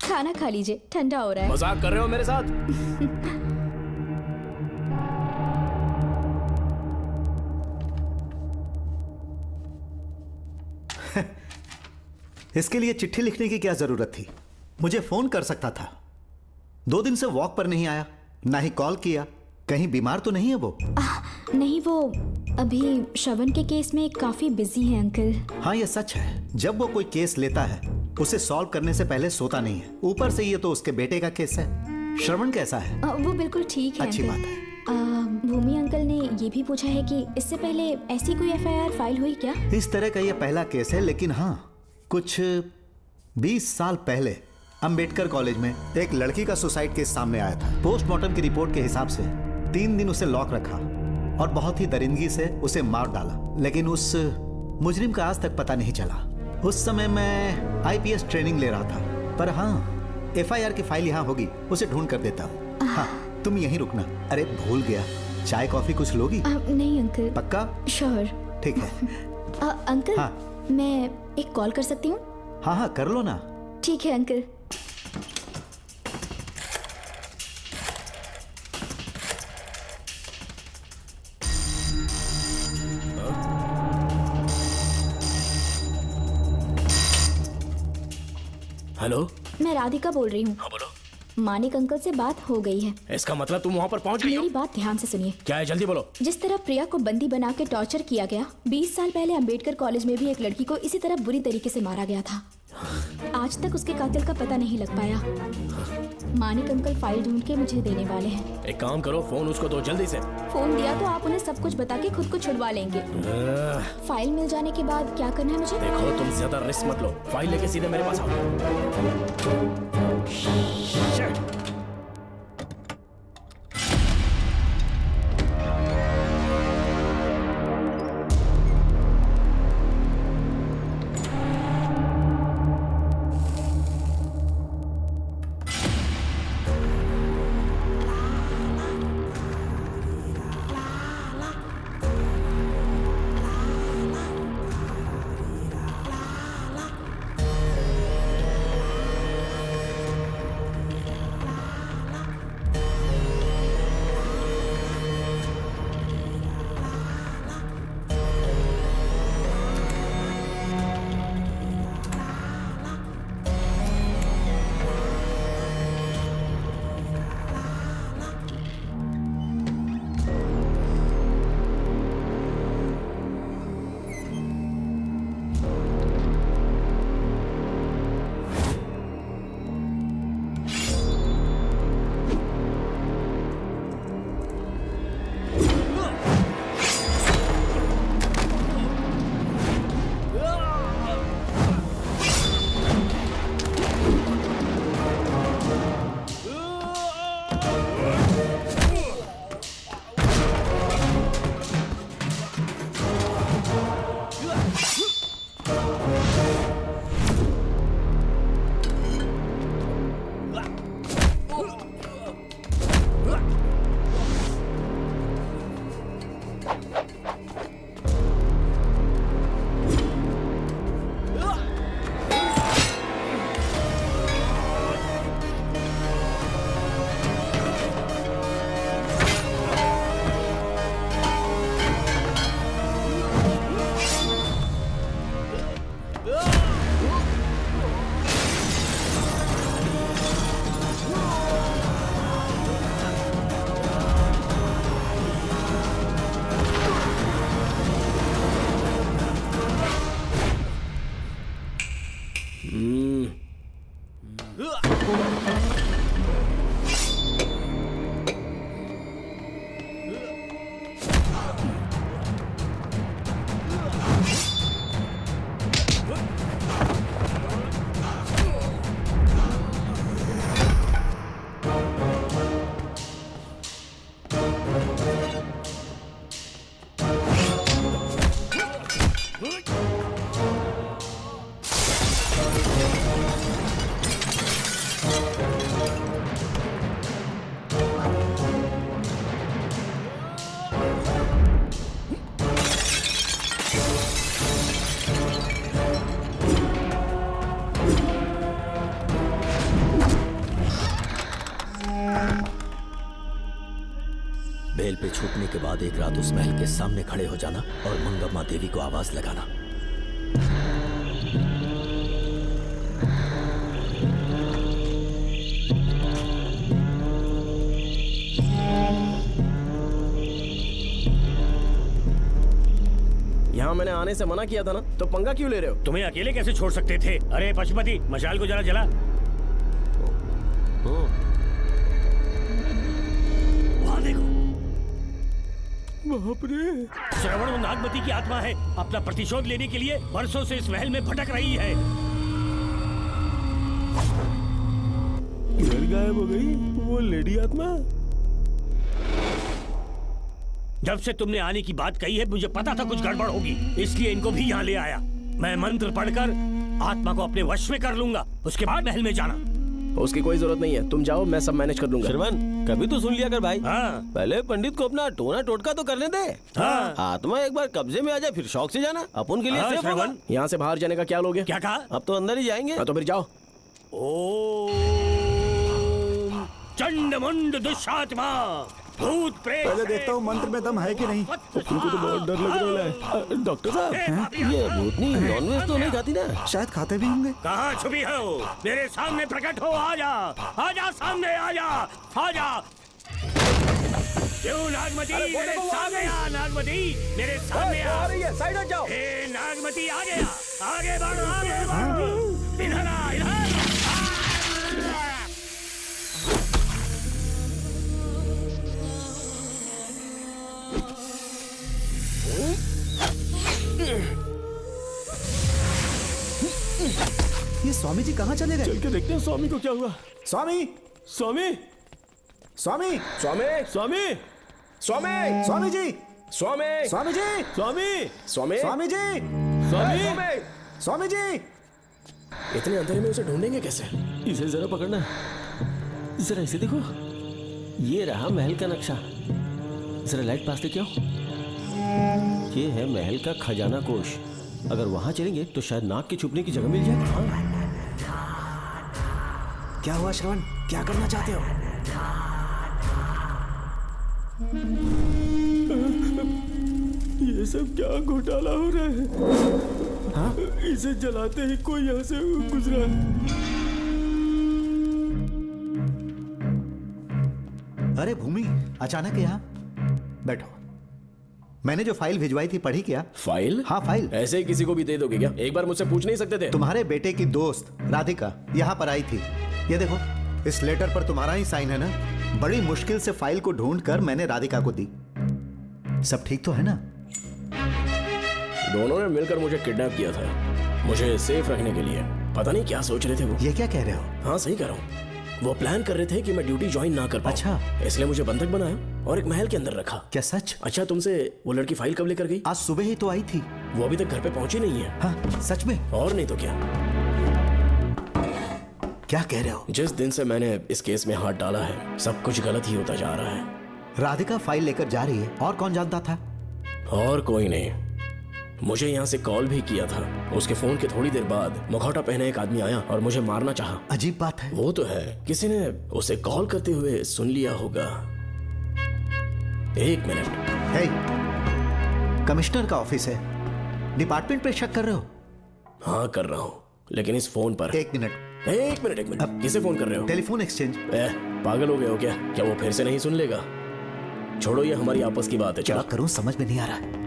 [SPEAKER 12] खाना खा लीजिए, ठंडा हो रहा है।
[SPEAKER 2] मजाक कर रहे हो मेरे साथ?
[SPEAKER 13] इसके लिए चिट्ठी लिखने की क्या जरूरत थी? मुझे फोन कर सकता था। 2 दिन से वॉक पर नहीं आया, ना ही कॉल किया। कहीं बीमार तो नहीं है वो?
[SPEAKER 12] नहीं, वो अभी श्रवण के केस में काफी बिजी है अंकल।
[SPEAKER 13] हाँ, ये सच है। जब वो कोई केस लेता है उसे सॉल्व करने से पहले सोता नहीं है। ऊपर से ये तो उसके बेटे का केस है। श्रवण कैसा है?
[SPEAKER 12] वो बिल्कुल ठीक है।
[SPEAKER 13] अच्छी
[SPEAKER 12] अंकल।
[SPEAKER 13] बात है।
[SPEAKER 12] भूमि अंकल ने ये भी पूछा है कि इससे पहले ऐसी कोई FIR फाइल हुई क्या?
[SPEAKER 13] इस तरह का ये पहला केस है, लेकिन हाँ, कुछ 20 साल पहले अंबेडकर कॉलेज में एक लड़की का सुसाइड केस सामने आया था। पोस्टमार्टम की रिपोर्ट के हिसाब से 3 दिन उसे लॉक रखा और बहुत ही दरिंदगी से उसे मार डाला। लेकिन उस मुजरिम का आज तक पता नहीं चला। उस समय मैं IPS ट्रेनिंग ले रहा था। पर हाँ, FIR की फाइल यहाँ होगी, उसे ढूंढ कर देता हूँ। हाँ, तुम यहीं रुकना। अरे भूल गया, चाय कॉफी कुछ लोगी?
[SPEAKER 12] नहीं अंकल।
[SPEAKER 13] पक्का?
[SPEAKER 12] श्योर।
[SPEAKER 13] ठीक है।
[SPEAKER 12] अंकल,
[SPEAKER 13] हाँ।
[SPEAKER 12] मैं एक कॉल कर सकती हूँ?
[SPEAKER 13] हाँ हाँ, कर लो ना।
[SPEAKER 12] ठीक है अंकल।
[SPEAKER 2] हेलो,
[SPEAKER 12] मैं राधिका बोल रही हूँ।
[SPEAKER 2] हाँ बोलो।
[SPEAKER 12] मानिक अंकल से बात हो गई है।
[SPEAKER 2] इसका मतलब तुम वहाँ पर पहुँच गई हो?
[SPEAKER 12] मेरी बात ध्यान से सुनिए।
[SPEAKER 2] क्या है, जल्दी बोलो।
[SPEAKER 12] जिस तरह प्रिया को बंदी बना के टॉर्चर किया गया, 20 साल पहले अंबेडकर कॉलेज में भी एक लड़की को इसी तरह बुरी तरीके से मारा गया था। आज तक उसके कातिल का पता नहीं लग पाया। मानिक अंकल फाइल ढूंढ के मुझे देने वाले हैं।
[SPEAKER 2] एक काम करो, फोन उसको दो जल्दी से।
[SPEAKER 12] फोन दिया तो आप उन्हें सब कुछ बता के खुद को छुड़वा लेंगे। फाइल मिल जाने के बाद क्या करना है मुझे?
[SPEAKER 2] देखो, तुम ज्यादा रिस्क मत लो। फाइल लेके सीधे मेरे पास आओ।
[SPEAKER 1] के बाद एक रात उस महल के सामने खड़े हो जाना और मंगम्मा देवी को आवाज लगाना।
[SPEAKER 2] यहाँ मैंने आने से मना किया था ना, तो पंगा क्यों ले रहे हो?
[SPEAKER 8] तुम्हें अकेले कैसे छोड़ सकते थे? अरे पशुपति, मशाल को जरा जला। वहाँ देखो,
[SPEAKER 10] बाप रे।
[SPEAKER 8] श्रवण वो नागमती की आत्मा है, अपना प्रतिशोध लेने के लिए वर्षों से इस महल में भटक रही है।
[SPEAKER 16] घर गायब हो गई वो लेडी आत्मा।
[SPEAKER 8] जब से तुमने आने की बात कही है मुझे पता था कुछ गड़बड़ होगी, इसलिए इनको भी यहाँ ले आया। मैं मंत्र पढ़कर आत्मा को अपने वश में कर लूंगा, उसके बाद महल में जाना।
[SPEAKER 2] उसकी कोई जरूरत नहीं है, तुम जाओ, मैं सब मैनेज कर लूंगा।
[SPEAKER 16] श्रवण, कभी तो सुन लिया कर भाई।
[SPEAKER 8] हाँ।
[SPEAKER 16] पहले पंडित को अपना टोना टोटका तो करने दे।
[SPEAKER 8] हाँ।
[SPEAKER 16] आत्मा एक बार कब्जे में आ जाए फिर शौक से जाना, अपन के लिए
[SPEAKER 8] हाँ,
[SPEAKER 16] सेफ होगा।
[SPEAKER 2] यहाँ से बाहर जाने का क्या लोगे?
[SPEAKER 8] क्या कहा?
[SPEAKER 16] अब तो अंदर ही जाएंगे।
[SPEAKER 2] हाँ, तो फिर जाओ।
[SPEAKER 8] ओम चंडमुंड दुष्टात्मा भूत प्रेत।
[SPEAKER 4] पहले देखता हूँ मंत्र में दम है कि नहीं।
[SPEAKER 16] तुमको तो बहुत डर लग रहा है। डॉक्टर साहब, ये भूतनी नॉनवेज तो नहीं खाती ना?
[SPEAKER 4] शायद खाते भी होंगे।
[SPEAKER 8] कहाँ छुपी हो? मेरे सामने प्रकट हो, आजा, आजा सामने, आजा, आजा। क्यों नागमती, मेरे सामने आ। नागमती, मेरे सामने आ।
[SPEAKER 5] साइड हट जाओ।
[SPEAKER 8] ए नागमती, आगे आ, आगे बढ़, आगे बढ़। इधर आ, इधर।
[SPEAKER 4] ये स्वामी जी कहाँ चले गए?
[SPEAKER 16] चल के देखते हैं स्वामी को क्या हुआ।
[SPEAKER 4] स्वामी,
[SPEAKER 16] स्वामी,
[SPEAKER 4] स्वामी,
[SPEAKER 2] स्वामी,
[SPEAKER 16] स्वामी,
[SPEAKER 2] स्वामी,
[SPEAKER 4] स्वामी जी,
[SPEAKER 2] स्वामी,
[SPEAKER 4] स्वामी जी,
[SPEAKER 16] स्वामी,
[SPEAKER 2] स्वामी,
[SPEAKER 4] स्वामी जी,
[SPEAKER 16] स्वामी,
[SPEAKER 4] स्वामी जी।
[SPEAKER 2] इतने अंधेरे में उसे ढूंढेंगे कैसे?
[SPEAKER 16] इसे जरा पकड़ना, जरा इसे देखो, ये रहा महल का नक्शा। जरा लाइट पास लेके आओ। ये है महल का खजाना कोष। अगर वहां चलेंगे तो शायद नाग के छुपने की जगह मिल जाए। हाँ।
[SPEAKER 4] क्या हुआ श्रवण, क्या करना चाहते हो?
[SPEAKER 16] ये सब क्या घोटाला हो रहा है? हाँ? इसे जलाते ही कोई यहाँ से गुजरा।
[SPEAKER 13] अरे भूमि, अचानक यहाँ? बैठो। मैंने जो फाइल भिजवाई थी पढ़ी क्या?
[SPEAKER 2] फाइल?
[SPEAKER 13] हाँ फाइल।
[SPEAKER 2] ऐसे ही किसी को भी दे दोगे क्या? एक बार मुझसे पूछ नहीं सकते थे?
[SPEAKER 13] तुम्हारे बेटे की दोस्त राधिका यहाँ पर आई थी। ये देखो, इस लेटर पर तुम्हारा ही साइन है ना? बड़ी मुश्किल से फाइल को ढूंढकर मैंने राधिका को दी। सब ठीक तो है ना?
[SPEAKER 2] दोनों ने मिलकर मुझे किडनैप किया था, मुझे सेफ रखने के लिए। पता नहीं क्या सोच रहे थे वो।
[SPEAKER 13] ये क्या कह रहे हो?
[SPEAKER 2] हाँ सही कह रहा हूँ। वो प्लान कर रहे थे कि मैं ड्यूटी ज्वाइन ना कर पाऊं।
[SPEAKER 13] अच्छा।
[SPEAKER 2] इसलिए मुझे बंधक बनाया और एक महल के अंदर रखा।
[SPEAKER 13] क्या सच?
[SPEAKER 2] अच्छा, तुमसे वो लड़की फाइल कब लेकर गई?
[SPEAKER 13] आज सुबह ही तो आई थी।
[SPEAKER 2] वो अभी तक घर पे पहुंची नहीं है।
[SPEAKER 13] हाँ सच में?
[SPEAKER 2] और नहीं तो क्या।
[SPEAKER 13] क्या कह रहे हो?
[SPEAKER 2] जिस दिन से मैंने इस केस में हाथ डाला है सब कुछ गलत ही होता जा रहा है।
[SPEAKER 13] राधिका फाइल लेकर जा रही है, और कौन जानता था?
[SPEAKER 2] और कोई नहीं। मुझे यहाँ से कॉल भी किया था। उसके फोन के थोड़ी देर बाद मुखौटा पहने एक आदमी आया और मुझे मारना चाहा।
[SPEAKER 13] अजीब बात है।
[SPEAKER 2] वो तो है, किसी ने उसे कॉल करते हुए सुन लिया होगा। एक मिनट।
[SPEAKER 13] हे, कमिश्नर का ऑफिस है, डिपार्टमेंट पे शक कर रहे हो?
[SPEAKER 2] हाँ कर रहा हूँ, लेकिन इस फोन पर।
[SPEAKER 13] एक मिनट।
[SPEAKER 2] अब किसे फोन कर रहे हो?
[SPEAKER 13] Telephone exchange.
[SPEAKER 2] पागल हो गए हो क्या? क्या वो फिर से नहीं सुन लेगा? छोड़ो, ये हमारी आपस की बात है।
[SPEAKER 13] क्या करूं समझ में नहीं आ रहा है।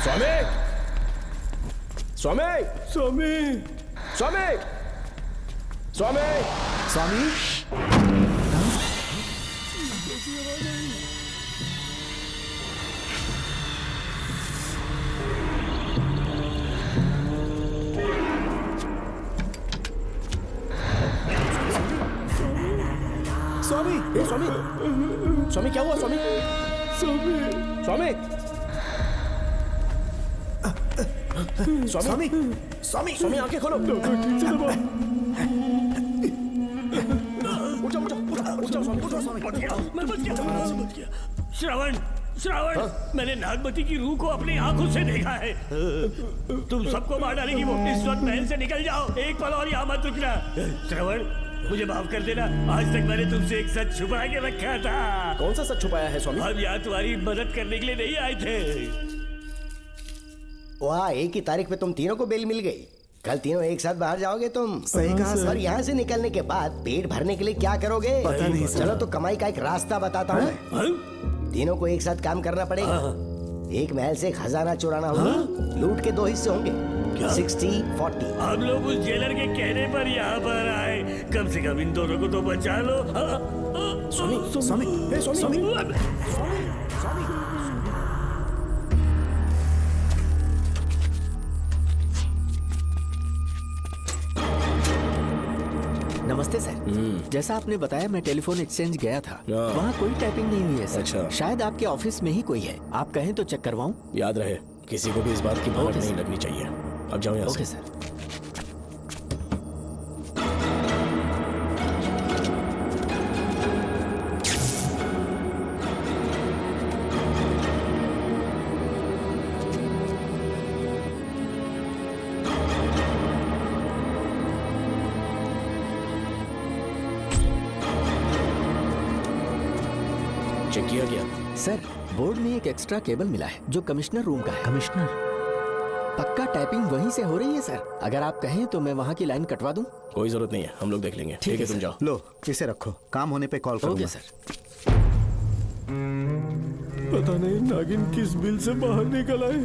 [SPEAKER 2] स्वामी, स्वामी,
[SPEAKER 16] स्वामी,
[SPEAKER 2] स्वामी, स्वामी,
[SPEAKER 13] स्वामी।
[SPEAKER 2] स्वामी, ए स्वामी, स्वामी क्या हुआ? स्वामी,
[SPEAKER 16] स्वामी,
[SPEAKER 2] स्वामी, स्वामी, स्वामी, स्वामी आंखें खोलो।
[SPEAKER 16] ठीक से दबाओ।
[SPEAKER 2] उठो, उठो, उठो, उठो, स्वामी, उठो, स्वामी।
[SPEAKER 8] मैं बच गया। श्रवण, श्रवण, मैंने नागमती की रूह को अपनी आंखों से देखा है। तुम सबको मार डालेगी वो। इस वक्त महल से निकल जाओ, एक पल और यहाँ मत रुकना। श्रवण, मुझे माफ कर देना। आज तक मैंने तुमसे एक सच छुपा के रखा था।
[SPEAKER 2] कौन सा सच छुपाया है स्वामी?
[SPEAKER 8] हम यहाँ तुम्हारी मदद करने के लिए नहीं आए थे।
[SPEAKER 6] वाह, एक ही तारीख पे तुम तीनों को बेल मिल गई। कल तीनों एक साथ बाहर जाओगे तुम।
[SPEAKER 4] सही कहा सर।
[SPEAKER 6] और यहाँ से निकलने के बाद पेट भरने के लिए क्या करोगे?
[SPEAKER 4] पता नहीं सर।
[SPEAKER 6] चलो तो कमाई का एक रास्ता बताता हूँ मैं। तीनों को एक साथ काम करना पड़ेगा। एक महल से खजाना चुराना होगा। लूट के 2 हिस्से होंगे, 60-40।
[SPEAKER 8] हम लोग उस जेलर के कहने पर यहाँ पर आए। कम से कम इन दोनों को तो बचा लो।
[SPEAKER 2] स्वामी, स्वामी, हे स्वामी,
[SPEAKER 1] नमस्ते सर। जैसा आपने बताया मैं टेलीफोन एक्सचेंज गया था। वहाँ कोई टाइपिंग नहीं हुई है सर।
[SPEAKER 2] अच्छा।
[SPEAKER 1] शायद आपके ऑफिस में ही कोई है। आप कहें तो चेक करवाऊं?
[SPEAKER 2] याद रहे किसी को भी इस बात की भनक नहीं लगनी चाहिए। अब जाओ यहाँ
[SPEAKER 1] ओके
[SPEAKER 2] से।
[SPEAKER 1] सर।
[SPEAKER 2] चेक किया गया?
[SPEAKER 1] सर, बोर्ड में एक एक्स्ट्रा केबल मिला है जो कमिश्नर रूम का है।
[SPEAKER 13] कमिश्नर?
[SPEAKER 1] पक्का टाइपिंग वहीं से हो रही है सर। अगर आप कहें तो मैं वहाँ की लाइन कटवा दूं?
[SPEAKER 2] कोई जरूरत नहीं है, हम लोग देख लेंगे। ठीक है, तुम जाओ।
[SPEAKER 13] लो इसे रखो, काम होने पे कॉल करूंगा।
[SPEAKER 1] Okay sir.
[SPEAKER 16] पता नहीं नागिन किस बिल से बाहर निकल आए।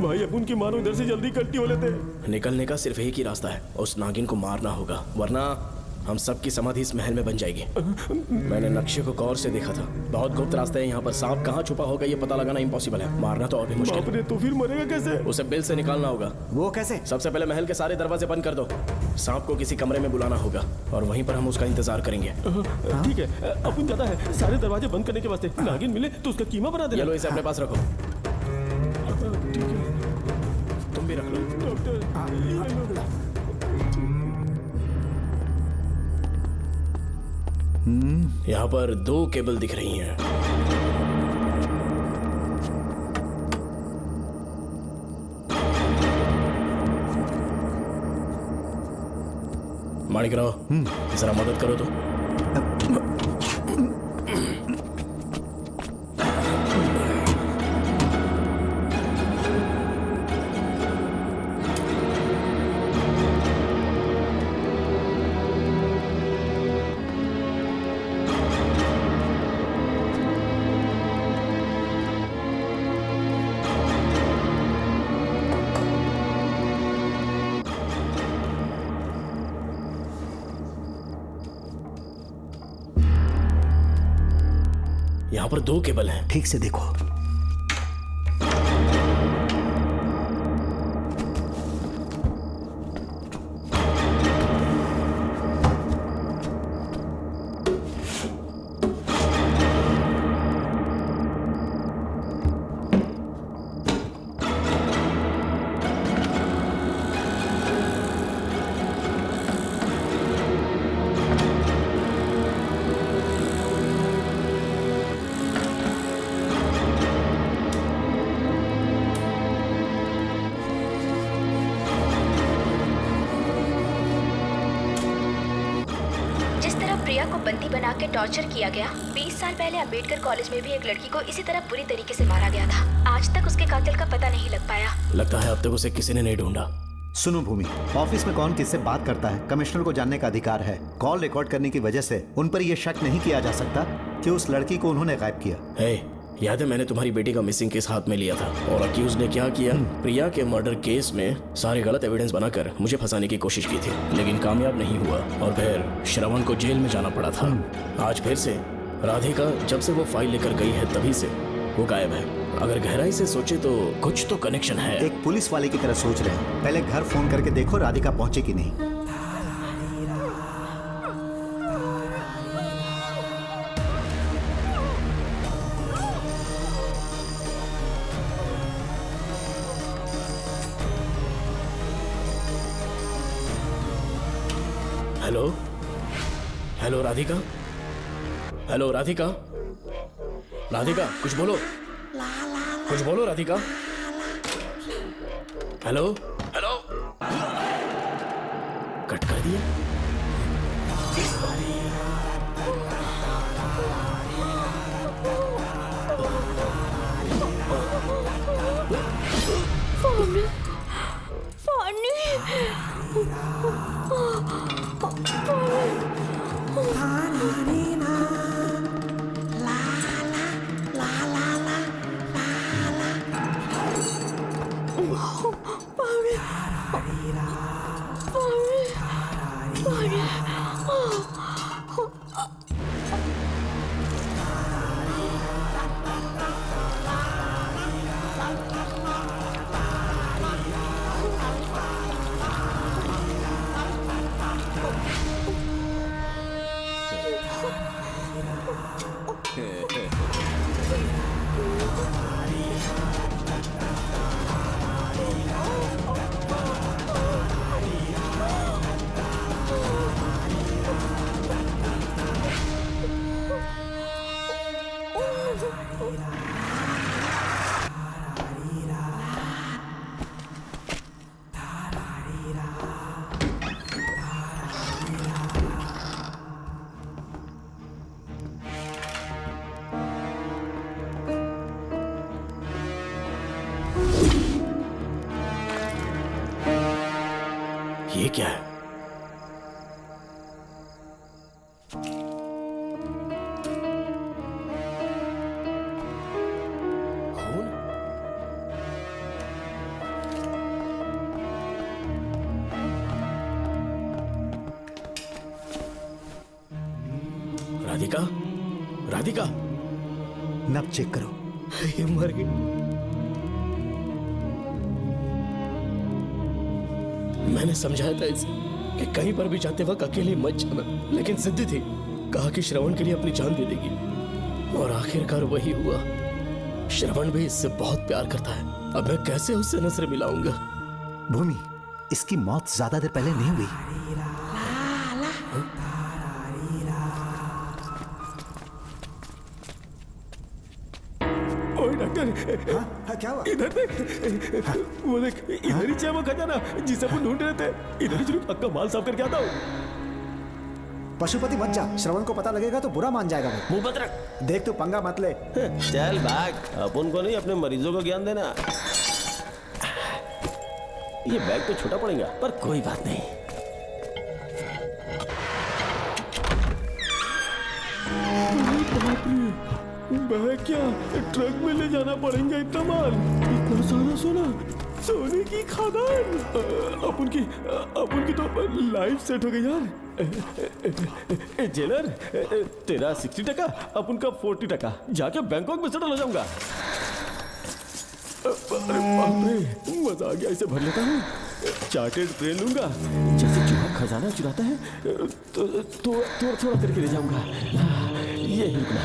[SPEAKER 16] भाई अपन की मानो इधर से जल्दी कट्टी हो लेते।
[SPEAKER 2] निकलने का सिर्फ एक ही रास्ता है, उस नागिन को मारना होगा, वरना हम सबकी समाधि इस महल में बन जाएगी। मैंने नक्शे को गौर से देखा था। बहुत गुप्त रास्ता है यहाँ पर। सांप कहाँ छुपा होगा ये पता लगाना इम्पॉसिबल है। मारना तो और भी मुश्किल है।
[SPEAKER 16] तो फिर मरेगा कैसे?
[SPEAKER 2] उसे बिल से निकालना होगा।
[SPEAKER 13] वो कैसे?
[SPEAKER 2] सबसे पहले महल के सारे दरवाजे बंद कर दो। सांप को किसी कमरे में बुलाना होगा और वहीं पर हम उसका इंतजार करेंगे।
[SPEAKER 16] ठीक है, अपन ज्यादा है। सारे दरवाजे बंद करने के वास्ते नागिन मिले तो उसका कीमा बना देना।
[SPEAKER 2] ये लो, इसे अपने पास रखो। तुम भी रख लो। यहाँ पर 2 केबल दिख रही हैं। माणिकराव, जरा मदद करो तो। यहाँ पर 2 केबल हैं।
[SPEAKER 13] ठीक से देखो।
[SPEAKER 12] प्रिया को बंदी बना के टॉर्चर किया गया। 20 साल पहले अंबेडकर कॉलेज में भी एक लड़की को इसी तरह बुरी तरीके से मारा गया था। आज तक उसके कातिल का पता नहीं लग पाया।
[SPEAKER 2] लगता है अब तक उसे किसी ने नहीं ढूंढा।
[SPEAKER 13] सुनो भूमि, ऑफिस में कौन किससे बात करता है कमिश्नर को जानने का अधिकार है। कॉल रिकॉर्ड करने की वजह से उन पर यह शक नहीं किया जा सकता कि उस लड़की को उन्होंने गायब किया।
[SPEAKER 2] याद है मैंने तुम्हारी बेटी का मिसिंग केस हाथ में लिया था और अक्यूज ने क्या किया? प्रिया के मर्डर केस में सारे गलत एविडेंस बनाकर मुझे फंसाने की कोशिश की थी, लेकिन कामयाब नहीं हुआ और फिर श्रवण को जेल में जाना पड़ा था। आज फिर से राधिका जब से वो फाइल लेकर गई है तभी से वो गायब है। अगर गहराई से सोचे तो कुछ तो कनेक्शन है।
[SPEAKER 13] एक पुलिस वाले की तरह सोच रहे हैं। पहले घर फोन करके देखो राधिका पहुंचे कि नहीं।
[SPEAKER 2] Hello hello Radhika, hello Radhika, Radhika कुछ बोलो, कुछ बोलो राधिका। हेलो हेलो कट कर दिया। ये क्या है? राधिका, राधिका,
[SPEAKER 13] नब चेक करो।
[SPEAKER 2] ये मर गई। मैंने समझाया था इसे कि कहीं पर भी जाते वक्त अकेले मत जाना, लेकिन जिद्दी थी। कहा कि श्रवण के लिए अपनी जान दे देगी, और आखिरकार वही हुआ। श्रवण भी इससे बहुत प्यार करता है। अब मैं कैसे उससे नजर मिलाऊंगा?
[SPEAKER 13] भूमि, इसकी मौत ज्यादा देर पहले नहीं हुई।
[SPEAKER 4] डॉक्टर, हाँ, क्या हुआ?
[SPEAKER 16] इधर देख, वो देख, इधर ही है वो खजाना जिसे अपन ढूंढ रहे थे। इधर ही चलो, पक्का माल साफ करके आता हूँ।
[SPEAKER 4] पशुपति मत जा, श्रवण को पता लगेगा तो बुरा मान जाएगा वो।
[SPEAKER 16] मुंह बंद रख।
[SPEAKER 4] देख तू पंगा मत ले।
[SPEAKER 16] चल भाग, अपन को नहीं अपने मरीजों को ज्ञान देना। ये बैग तो छोटा पड़ेगा, पर कोई बात नहीं। बैग क्या ट्रक में ले जाना पड़ेगा? इतना माल, इतना सारा सोना, सोने की खादान। अपन की तो लाइफ सेट हो गई यार। जेलर, तेरा 60%, अपन का 40%। जाके बैंकॉक में सेटल हो जाऊंगा। अरे बाप रे, मजा आ गया। इसे भर लेता हूँ, चार्टेड ट्रेन लूंगा। जैसे चूहा खजाना चुराता है तो थोड़ा थोड़ा करके ले जाऊंगा। ये ही रुकना,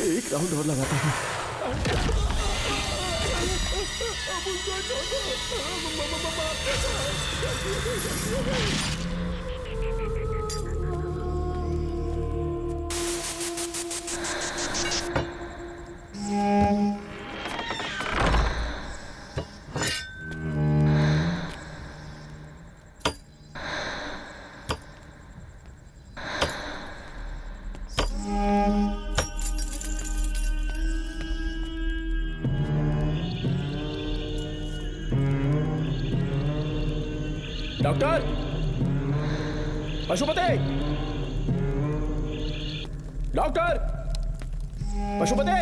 [SPEAKER 16] एक राउंड और लगाता हूँ।
[SPEAKER 2] Doctor, Pashupati, doctor, Pashupati,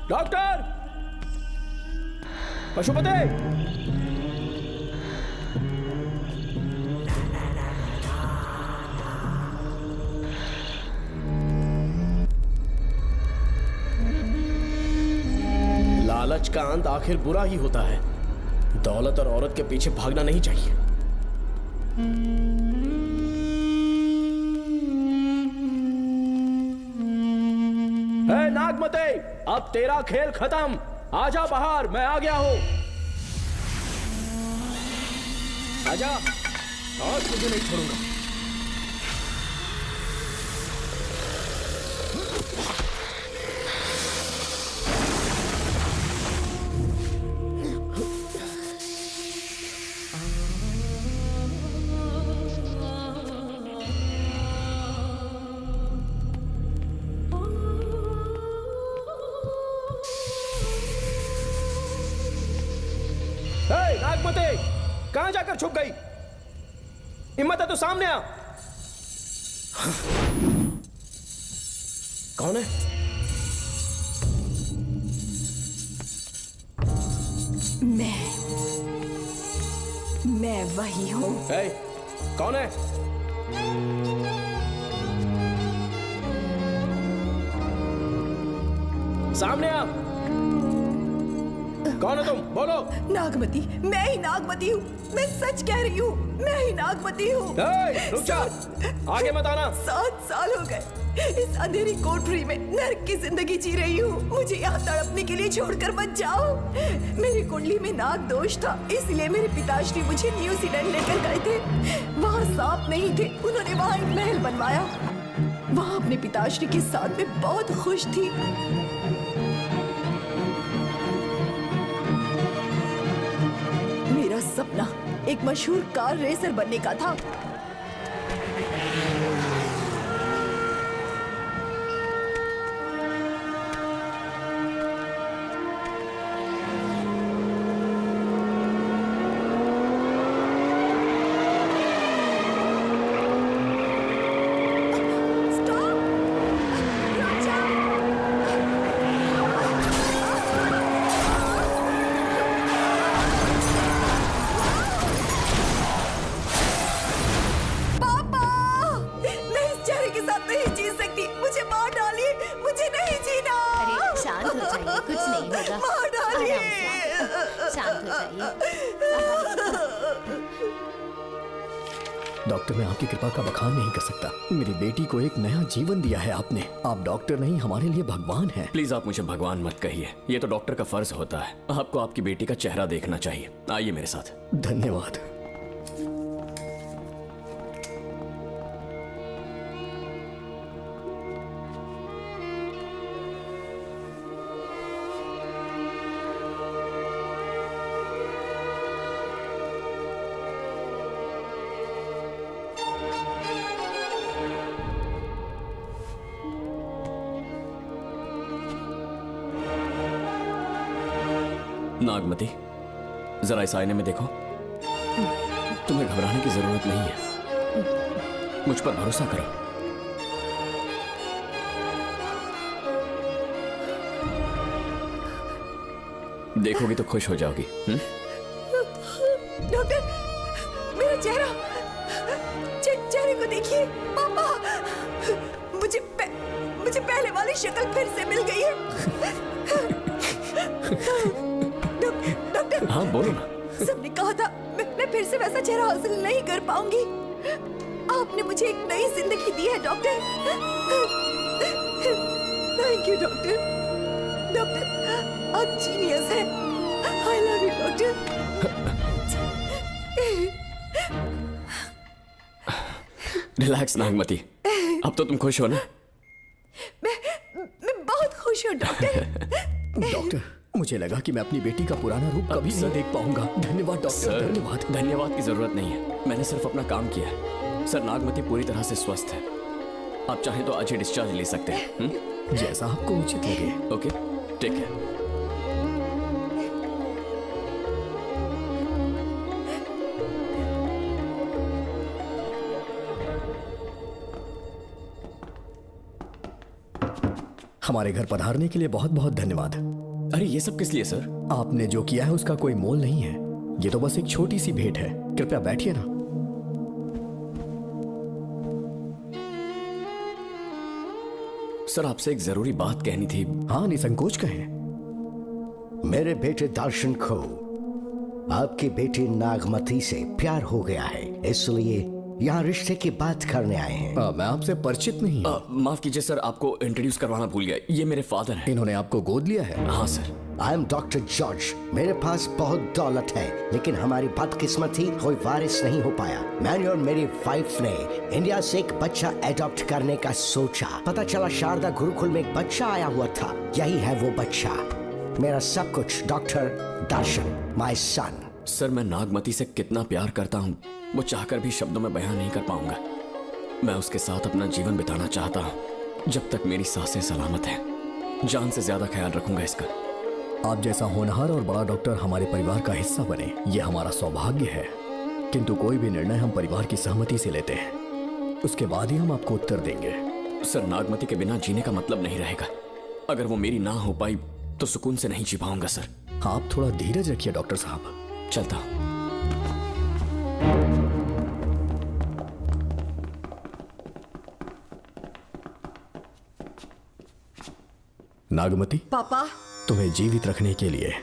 [SPEAKER 2] doctor, Pashupati. लालच का अंत आखिर बुरा ही होता है। दौलत और औरत के पीछे भागना नहीं चाहिए। ए नागमते, अब तेरा खेल खत्म। आजा बाहर, मैं आ गया हूं। आजा, आज तुझे नहीं छोड़ूंगा। कहां जाकर छुप गई? हिम्मत है तो सामने आ। कौन है?
[SPEAKER 3] मैं वही हूँ।
[SPEAKER 2] कौन है? सामने आ। कौन है तुम? बोलो।
[SPEAKER 3] नागमती, मैं ही नागमती हूँ। मैं सच कह रही हूँ, मैं ही नागमती हूँ।
[SPEAKER 2] रुक जा, आगे मत आना।
[SPEAKER 3] 7 साल हो गए इस अंधेरी कोठरी में नर्क की जिंदगी जी रही हूँ। मुझे यहाँ तड़पने के लिए छोड़कर मत जाओ। मेरी कुंडली में नाग दोष था, इसलिए मेरे पिताश्री मुझे न्यूजीलैंड लेकर गए थे। वहाँ सांप नहीं थे, उन्होंने वहाँ एक महल बनवाया। वहाँ अपने पिताश्री के साथ में बहुत खुश थी। मेरा सपना एक मशहूर कार रेसर बनने का था।
[SPEAKER 1] डॉक्टर, मैं आपकी कृपा का बखान नहीं कर सकता। मेरी बेटी को एक नया जीवन दिया है आपने। आप डॉक्टर नहीं, हमारे लिए भगवान हैं।
[SPEAKER 2] प्लीज आप मुझे भगवान मत कहिए, ये तो डॉक्टर का फर्ज होता है। आपको आपकी बेटी का चेहरा देखना चाहिए। आइए मेरे साथ।
[SPEAKER 1] धन्यवाद।
[SPEAKER 2] नागमती, जरा इस आईने में देखो। तुम्हें घबराने की जरूरत नहीं है, मुझ पर भरोसा करो। देखोगी तो खुश हो जाओगी।
[SPEAKER 3] डॉक्टर, मेरा चेहरा, चेहरे को देखिए। पापा, मुझे पहले वाली शक्ल फिर से मिल गई है। डॉक्टर,
[SPEAKER 2] हाँ बोलो ना।
[SPEAKER 3] सबने कहा था मैं फिर से वैसा चेहरा हासिल नहीं कर पाऊंगी। आपने मुझे एक नई जिंदगी दी है doctor. Thank you doctor. Doctor, आप जीनियस हैं। I love you doctor.
[SPEAKER 2] Relax Nagmati, अब तो तुम खुश हो ना?
[SPEAKER 3] मैं बहुत खुश हूँ डॉक्टर।
[SPEAKER 1] डॉक्टर, मुझे लगा कि मैं अपनी बेटी का पुराना रूप कभी नहीं देख पाऊंगा। धन्यवाद डॉक्टर, धन्यवाद।
[SPEAKER 2] धन्यवाद की जरूरत नहीं है, मैंने सिर्फ अपना काम किया है। सर, नागमती पूरी तरह से स्वस्थ है। आप चाहें तो आज ही डिस्चार्ज ले सकते हैं।
[SPEAKER 1] जैसा आपको उचित लगे।
[SPEAKER 2] Okay, take care.
[SPEAKER 1] हमारे घर पधारने के लिए बहुत बहुत धन्यवाद।
[SPEAKER 2] अरे ये सब किस लिए सर?
[SPEAKER 1] आपने जो किया है उसका कोई मोल नहीं है। ये तो बस एक छोटी सी भेंट है। कृपया बैठिए ना।
[SPEAKER 2] सर, आपसे एक जरूरी बात कहनी थी।
[SPEAKER 1] हाँ, निसंकोच कहें।
[SPEAKER 6] मेरे बेटे दर्शन को आपकी बेटी नागमती से प्यार हो गया है, इसलिए यहाँ रिश्ते की बात करने आए हैं।
[SPEAKER 1] मैं आपसे परिचित नहीं।
[SPEAKER 2] माफ कीजिए सर, आपको इंट्रोड्यूस करवाना भूल गया। ये मेरे फादर हैं।
[SPEAKER 1] इन्होंने आपको गोद लिया है?
[SPEAKER 2] हाँ sir.
[SPEAKER 6] I am doctor George. मेरे पास बहुत दौलत है, लेकिन हमारी बदकिस्मती कोई वारिस नहीं हो पाया। मैंने और मेरी वाइफ ने इंडिया से एक बच्चा एडॉप्ट करने का सोचा। पता चला शारदा गुरुकुल में एक बच्चा आया हुआ था। यही है वो बच्चा, मेरा सब कुछ। Doctor Darshan, my son.
[SPEAKER 2] Sir, मैं नागमती से कितना प्यार करता हूँ वो चाहकर भी शब्दों में बयान नहीं कर पाऊंगा। मैं उसके साथ अपना जीवन बिताना चाहता हूँ जब तक मेरी सांसें सलामत हैं। जान से ज्यादा ख्याल रखूंगा इसका।
[SPEAKER 1] आप जैसा होनहार और बड़ा डॉक्टर हमारे परिवार का हिस्सा बने, ये हमारा सौभाग्य है। किंतु कोई भी निर्णय हम परिवार की सहमति से लेते हैं, उसके बाद ही हम आपको उत्तर देंगे।
[SPEAKER 2] सर, नागमती के बिना जीने का मतलब नहीं रहेगा। अगर वो मेरी ना हो पाई तो सुकून से नहीं जी पाऊंगा सर।
[SPEAKER 1] आप थोड़ा धीरज रखिए डॉक्टर साहब।
[SPEAKER 2] चलता हूं।
[SPEAKER 1] नागमती,
[SPEAKER 3] पापा,
[SPEAKER 1] तुम्हें जीवित रखने के लिए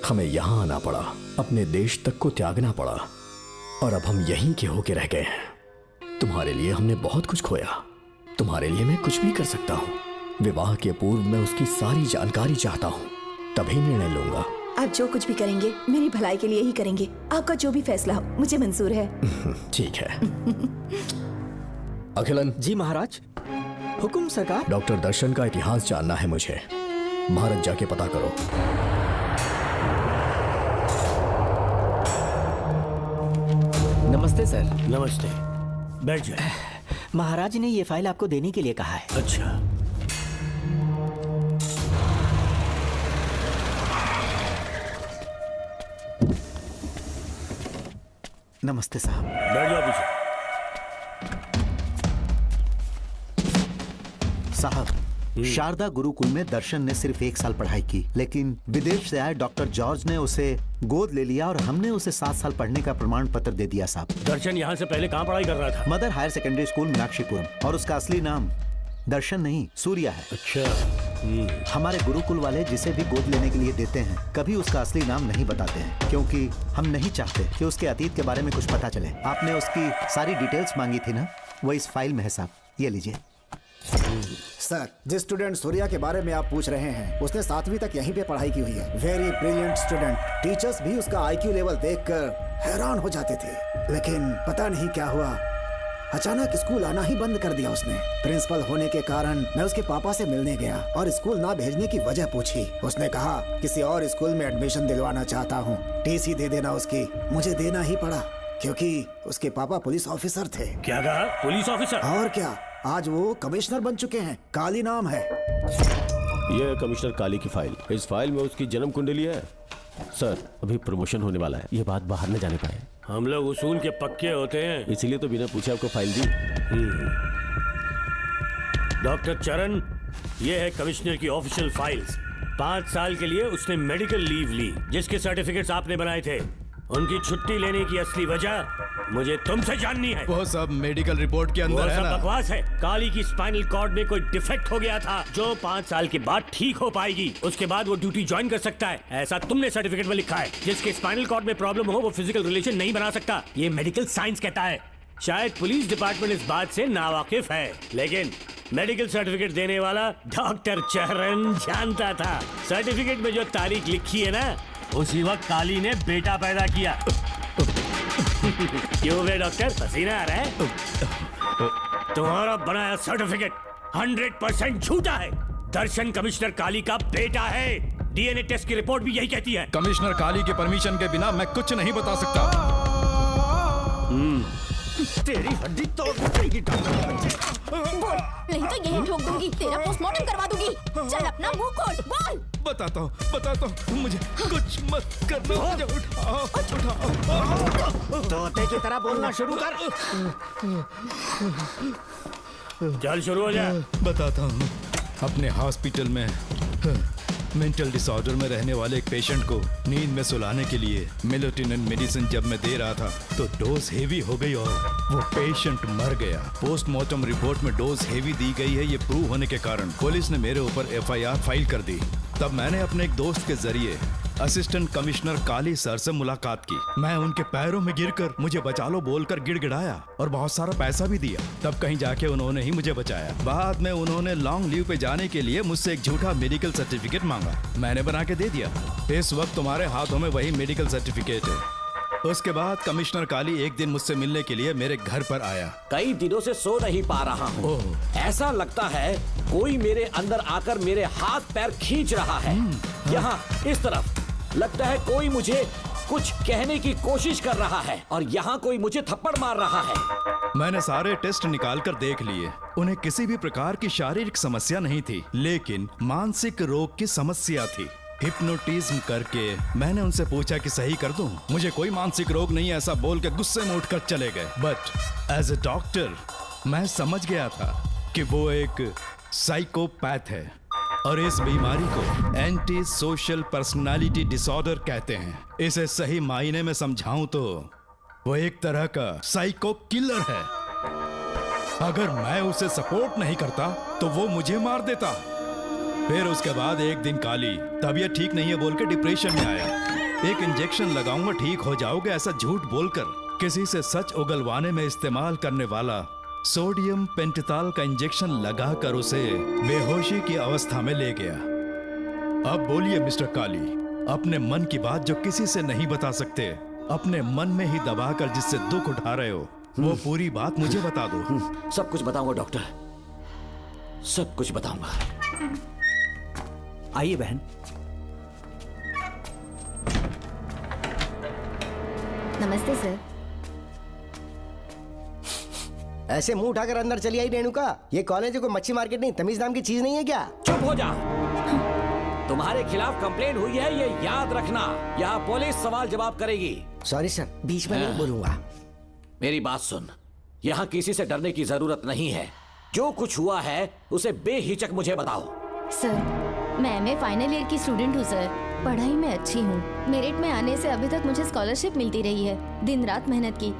[SPEAKER 1] हमें यहाँ आना पड़ा, अपने देश तक को त्यागना पड़ा, और अब हम यहीं के होके रह गए हैं। तुम्हारे लिए हमने बहुत कुछ खोया, तुम्हारे लिए मैं कुछ भी कर सकता हूँ। विवाह के पूर्व मैं उसकी सारी जानकारी चाहता हूँ, तभी निर्णय लूंगा।
[SPEAKER 3] आप जो कुछ भी करेंगे मेरी भलाई के लिए ही करेंगे। आपका जो भी फैसला हो मुझे मंजूर है।
[SPEAKER 1] ठीक है। अखिलन।
[SPEAKER 5] जी महाराज। हुकुम सरकार।
[SPEAKER 1] डॉक्टर दर्शन का इतिहास जानना है मुझे। भारत जाके पता करो।
[SPEAKER 14] नमस्ते सर।
[SPEAKER 8] नमस्ते, बैठ जाए।
[SPEAKER 14] महाराज ने ये फाइल आपको देने के लिए कहा है।
[SPEAKER 8] अच्छा,
[SPEAKER 13] नमस्ते साहब।
[SPEAKER 8] बैठ जाओ पीछे।
[SPEAKER 13] साहब, शारदा गुरुकुल में दर्शन ने सिर्फ 1 साल पढ़ाई की, लेकिन विदेश से आए डॉक्टर जॉर्ज ने उसे गोद ले लिया और हमने उसे 7 साल पढ़ने का प्रमाण पत्र दे दिया साहब।
[SPEAKER 8] दर्शन यहाँ से पहले कहाँ पढ़ाई कर रहा था?
[SPEAKER 13] Mother Higher Secondary School Meenakshipuram, और उसका असली नाम दर्शन नहीं सूर्या है।
[SPEAKER 8] अच्छा।
[SPEAKER 13] हमारे गुरुकुल वाले जिसे भी गोद लेने के लिए देते हैं कभी उसका असली नाम नहीं बताते हैं, क्योंकि हम नहीं चाहते कि उसके अतीत के बारे में कुछ पता चले। आपने उसकी सारी डिटेल्स मांगी थी ना, वो इस फाइल में है साहब, ये लीजिए।
[SPEAKER 4] सर, जिस स्टूडेंट सूर्या के बारे में आप पूछ रहे हैं उसने 7वीं तक यहीं पे पढ़ाई की हुई है। Very brilliant student. टीचर्स भी उसका IQ लेवल देखकर हैरान हो जाते थे, लेकिन पता नहीं क्या हुआ, अचानक स्कूल आना ही बंद कर दिया उसने। प्रिंसिपल होने के कारण मैं उसके पापा से मिलने गया और स्कूल ना भेजने की वजह पूछी। उसने कहा किसी और स्कूल में एडमिशन दिलवाना चाहता हूँ, TC दे देना उसकी। मुझे देना ही पड़ा क्योंकि उसके पापा पुलिस ऑफिसर थे।
[SPEAKER 8] क्या कहा? Police officer?
[SPEAKER 4] और क्या, आज वो कमिश्नर बन चुके हैं। काली नाम है।
[SPEAKER 16] यह है कमिश्नर काली की फाइल। इस फाइल में उसकी जन्म कुंडली है। सर, अभी प्रमोशन होने वाला है, ये बात बाहर न जाने पाए।
[SPEAKER 8] हम लोग उसूल के पक्के होते हैं,
[SPEAKER 16] इसीलिए तो बिना पूछे आपको फाइल दी।
[SPEAKER 8] डॉक्टर चरण, ये है कमिश्नर की ऑफिशियल फाइल्स। 5 साल के लिए उसने मेडिकल लीव ली, जिसके सर्टिफिकेट्स आपने बनाए थे। उनकी छुट्टी लेने की असली वजह मुझे तुमसे जाननी है।
[SPEAKER 17] वो सब मेडिकल रिपोर्ट के अंदर है ना?
[SPEAKER 8] बकवास है। काली की स्पाइनल कॉर्ड में कोई डिफेक्ट हो गया था जो 5 साल के बाद ठीक हो पाएगी। उसके बाद वो ड्यूटी ज्वाइन कर सकता है, ऐसा तुमने सर्टिफिकेट में लिखा है। जिसके स्पाइनल कॉर्ड में प्रॉब्लम हो वो फिजिकल रिलेशन नहीं बना सकता, ये मेडिकल साइंस कहता है। शायद पुलिस डिपार्टमेंट इस बात से नावाकिफ है, लेकिन मेडिकल सर्टिफिकेट देने वाला डॉक्टर चरण जानता था। सर्टिफिकेट में जो तारीख लिखी है ना, उसी वक्त काली ने बेटा पैदा किया। क्यों बे डॉक्टर, पसीना आ रहा है? तुम्हारा बनाया सर्टिफिकेट 100% झूठा है। दर्शन कमिश्नर काली का बेटा है। DNA टेस्ट की रिपोर्ट भी यही कहती है।
[SPEAKER 17] कमिश्नर काली के परमिशन के बिना मैं कुछ नहीं बता सकता।
[SPEAKER 5] तेरी हड्डी तोड़ देगी डॉक्टर।
[SPEAKER 12] नहीं तो यही ठोक दूंगी, तेरा पोस्टमार्टम करवा दूंगी। चल अपना मुंह खोल, बोल।
[SPEAKER 17] बताता हूँ, मुझे कुछ मत करना, मुझे उठाओ।
[SPEAKER 5] तोते की तरह बोलना शुरू कर।
[SPEAKER 8] चल शुरू हो जा।
[SPEAKER 17] बताता हूँ, अपने हॉस्पिटल में मेंटल डिसऑर्डर में रहने वाले एक पेशेंट को नींद में सुलाने के लिए मेलेटोनिन मेडिसिन जब मैं दे रहा था तो डोज हेवी हो गई और वो पेशेंट मर गया। पोस्टमार्टम रिपोर्ट में डोज हेवी दी गई है, ये प्रूव होने के कारण पुलिस ने मेरे ऊपर FIR फाइल कर दी। तब मैंने अपने एक दोस्त के जरिए असिस्टेंट कमिश्नर काली सर से मुलाकात की। मैं उनके पैरों में गिरकर मुझे बचा लो बोलकर गिड़गिड़ाया और बहुत सारा पैसा भी दिया। तब कहीं जाके उन्होंने ही मुझे बचाया। बाद में उन्होंने लॉन्ग लीव पे जाने के लिए मुझसे एक झूठा मेडिकल सर्टिफिकेट मांगा, मैंने बना के दे दिया। इस वक्त तुम्हारे हाथों में वही मेडिकल सर्टिफिकेट है। उसके बाद कमिश्नर काली एक दिन मुझसे मिलने के लिए मेरे घर पर आया।
[SPEAKER 11] कई दिनों से सो नहीं पा रहा हूँ। ऐसा लगता है कोई मेरे अंदर आकर मेरे हाथ पैर खींच रहा है। यहाँ इस तरफ लगता है कोई मुझे कुछ कहने की कोशिश कर रहा है और यहाँ कोई मुझे थप्पड़ मार रहा है।
[SPEAKER 17] मैंने सारे टेस्ट निकाल कर देख लिए, उन्हें किसी भी प्रकार की शारीरिक समस्या नहीं थी, लेकिन मानसिक रोग की समस्या थी। हिप्नोटिज्म करके मैंने उनसे पूछा कि सही कर दूं। मुझे कोई मानसिक रोग नहीं है ऐसा बोल के गुस्से में उठकर चले गए। बट एज ए डॉक्टर मैं समझ गया था कि वो एक साइकोपैथ है और इस बीमारी को एंटी सोशल पर्सनालिटी डिसऑर्डर कहते हैं। इसे सही मायने में समझाऊं तो वो एक तरह का साइको किलर है। अगर मैं उसे सपोर्ट नहीं करता तो वो मुझे मार देता। फिर उसके बाद एक दिन काली तबीयत ठीक नहीं है बोल के डिप्रेशन में आया। एक इंजेक्शन लगाऊंगा ठीक हो जाओगे ऐसा झूठ बोलकर किसी से सच उगलवाने में इस्तेमाल करने वाला सोडियम पेंटोथॉल का इंजेक्शन लगाकर उसे बेहोशी की अवस्था में ले गया। अब बोलिए मिस्टर काली, अपने मन की बात जो किसी से नहीं बता सकते, अपने मन में ही दबाकर जिससे दुख उठा रहे हो, वो पूरी बात मुझे बता दो।
[SPEAKER 11] सब कुछ बताऊंगा डॉक्टर, सब कुछ बताऊंगा।
[SPEAKER 5] आइए बहन।
[SPEAKER 12] नमस्ते सर।
[SPEAKER 6] ऐसे मुंह उठाकर अंदर चली आई रेणुका। ये कॉलेज है कोई मच्छी मार्केट नहीं, तमीज नाम की चीज नहीं है क्या?
[SPEAKER 11] चुप हो जा। तुम्हारे खिलाफ कंप्लेंट हुई है ये याद रखना। यहाँ पुलिस सवाल जवाब करेगी।
[SPEAKER 6] सॉरी सर, बीच में नहीं बोलूंगा।
[SPEAKER 11] मेरी बात सुन, यहाँ किसी से डरने की जरूरत नहीं है। जो कुछ हुआ है उसे बेहिचक मुझे बताओ।
[SPEAKER 12] सर मैं एमए फाइनल ईयर की स्टूडेंट हूँ सर। पढ़ाई में अच्छी हूँ। मेरिट में आने से अभी तक मुझे स्कॉलरशिप मिलती रही है। दिन रात मेहनत की,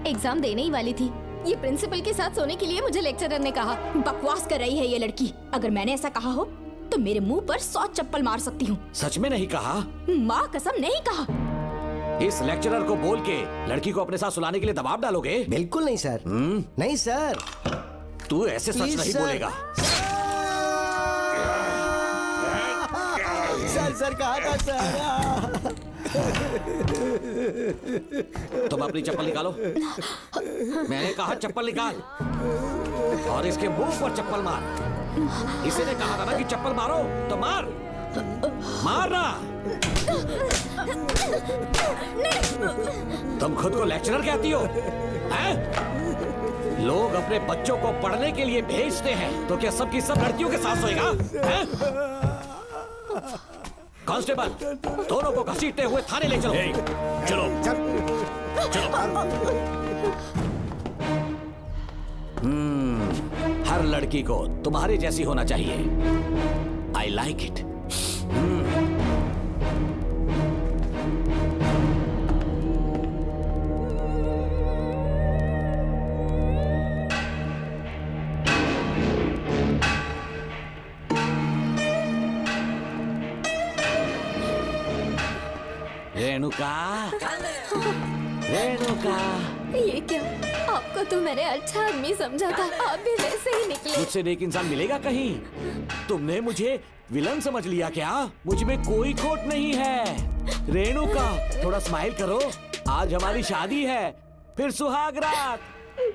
[SPEAKER 12] एग्जाम देने ही वाली थी। ये प्रिंसिपल के साथ सोने के लिए मुझे लेक्चरर ने कहा। बकवास कर रही है ये लड़की। अगर मैंने ऐसा कहा हो तो मेरे मुंह पर 100 चप्पल मार सकती हूँ।
[SPEAKER 11] सच में नहीं कहा?
[SPEAKER 12] माँ कसम नहीं कहा।
[SPEAKER 11] इस लेक्चरर को बोल के लड़की को अपने साथ सुलाने के लिए दबाव डालोगे?
[SPEAKER 6] बिल्कुल नहीं सर। नहीं सर।
[SPEAKER 11] तू ऐसे सच नहीं बोलेगा।
[SPEAKER 6] सर कहा था सर।
[SPEAKER 11] तुम अपनी चप्पल निकालो। मैंने कहा चप्पल निकाल और इसके मुंह पर चप्पल मार। इसी ने कहा था ना कि चप्पल मारो तो मार। मारना। तुम खुद को लेक्चरर कहती हो हैं? लोग अपने बच्चों को पढ़ने के लिए भेजते हैं तो क्या सबकी सब लड़कियों के साथ सोएगा? कांस्टेबल, दोनों को घसीटते हुए थाने ले चलो। चलो चलो। हर लड़की को तुम्हारे जैसी होना चाहिए। I like it. Renuka, Renuka.
[SPEAKER 12] ये क्या? आपको तो मैंने अच्छा आदमी समझा था, आप भी वैसे ही निकले।
[SPEAKER 11] मुझसे नेक इंसान मिलेगा कहीं? तुमने मुझे विलन समझ लिया क्या? मुझ में कोई खोट नहीं है। रेणुका, थोड़ा स्माइल करो। आज हमारी शादी है, फिर सुहाग रात।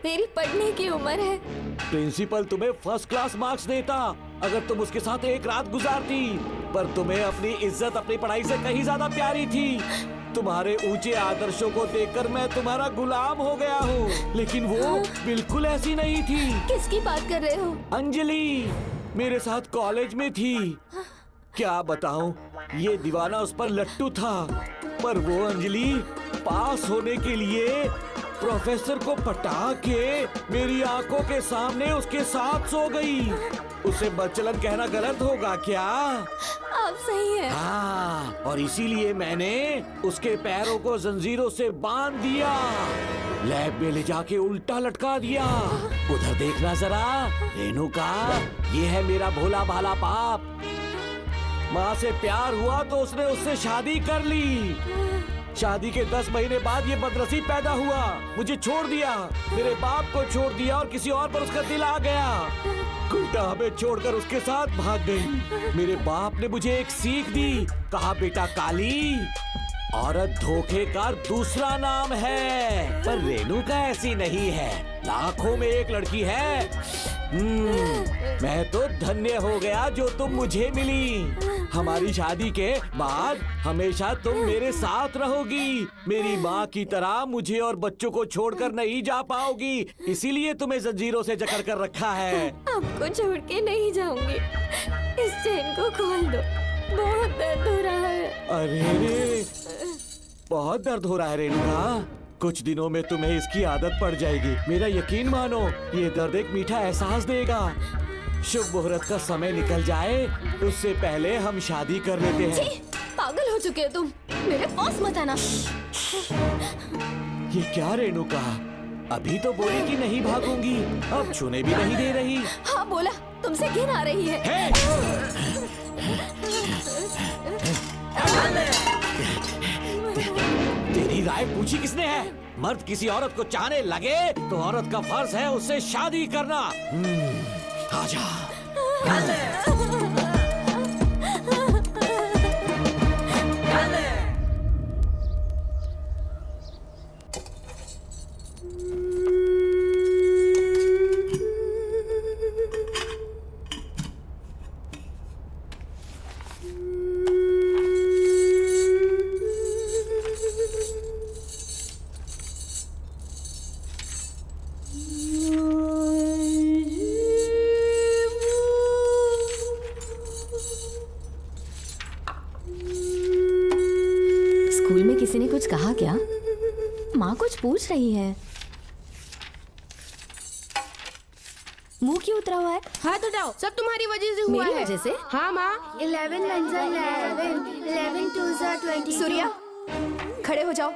[SPEAKER 12] मेरी पढ़ने की उम्र है।
[SPEAKER 11] प्रिंसिपल तुम्हें फर्स्ट क्लास मार्क्स देता अगर तुम उसके साथ एक रात गुजारती, पर तुम्हें अपनी इज्जत अपनी पढ़ाई से कहीं ज्यादा प्यारी थी। तुम्हारे ऊंचे आदर्शों को देखकर मैं तुम्हारा गुलाम हो गया हूँ, लेकिन वो बिल्कुल ऐसी नहीं थी।
[SPEAKER 12] किसकी बात कर रहे हो?
[SPEAKER 11] अंजलि मेरे साथ कॉलेज में थी। क्या बताऊं, ये दीवाना उस पर लट्टू था, पर वो अंजलि पास होने के लिए प्रोफेसर को पटा के मेरी आंखों के सामने उसके साथ सो गई। उसे बदचलन कहना गलत होगा क्या?
[SPEAKER 12] आप सही हैं।
[SPEAKER 11] हाँ, और इसीलिए मैंने उसके पैरों को जंजीरों से बांध दिया, लैब में ले जाके उल्टा लटका दिया। उधर देखना जरा रेणुका, ये है मेरा भोला भाला पाप। माँ से प्यार हुआ तो उसने उससे शादी कर ली। शादी के 10 महीने बाद ये बदनसीब पैदा हुआ, मुझे छोड़ दिया, मेरे बाप को छोड़ दिया और किसी और पर उसका दिल आ गया। उल्टा हमें छोड़कर उसके साथ भाग गई। मेरे बाप ने मुझे एक सीख दी, कहा बेटा काली, औरत धोखे का दूसरा नाम है, पर रेणुका ऐसी नहीं है, लाखों में एक लड़की है। मैं तो धन्य हो गया जो तुम मुझे मिली। हमारी शादी के बाद हमेशा तुम मेरे साथ रहोगी। मेरी माँ की तरह मुझे और बच्चों को छोड़कर नहीं जा पाओगी, इसीलिए तुम्हें जंजीरों से जकड़ कर रखा है।
[SPEAKER 12] आपको छोड़ के नहीं जाऊंगी। इस चेन को खोल दो। बहुत दर्द हो रहा है।
[SPEAKER 11] अरे बहुत दर्द हो रहा है रेणुका। कुछ दिनों में तुम्हें इसकी आदत पड़ जाएगी। मेरा यकीन मानो, ये दर्द एक मीठा एहसास देगा। शुभ मुहूर्त का समय निकल जाए उससे पहले हम शादी कर लेते हैं।
[SPEAKER 12] पागल हो चुके हो तुम, मेरे पास मत आना।
[SPEAKER 11] ये क्या रेणुका, अभी तो बोली कि नहीं भागूंगी, अब छूने भी नहीं दे रही।
[SPEAKER 12] हाँ बोला, तुमसे घिन आ रही है।
[SPEAKER 11] तेरी राय पूछी किसने है? मर्द किसी औरत को चाहने लगे तो औरत का फर्ज है उससे शादी करना। आजा।
[SPEAKER 12] स्कूल में किसी ने कुछ कहा क्या? माँ कुछ पूछ रही है। मुंह क्यों उतरा हुआ है?
[SPEAKER 18] हाथ उठाओ, सब तुम्हारी वजह से हुआ है।
[SPEAKER 12] मेरी वजह से?
[SPEAKER 18] हाँ माँ।
[SPEAKER 3] 11 1 11 11 2 20। सूर्या, खड़े हो जाओ।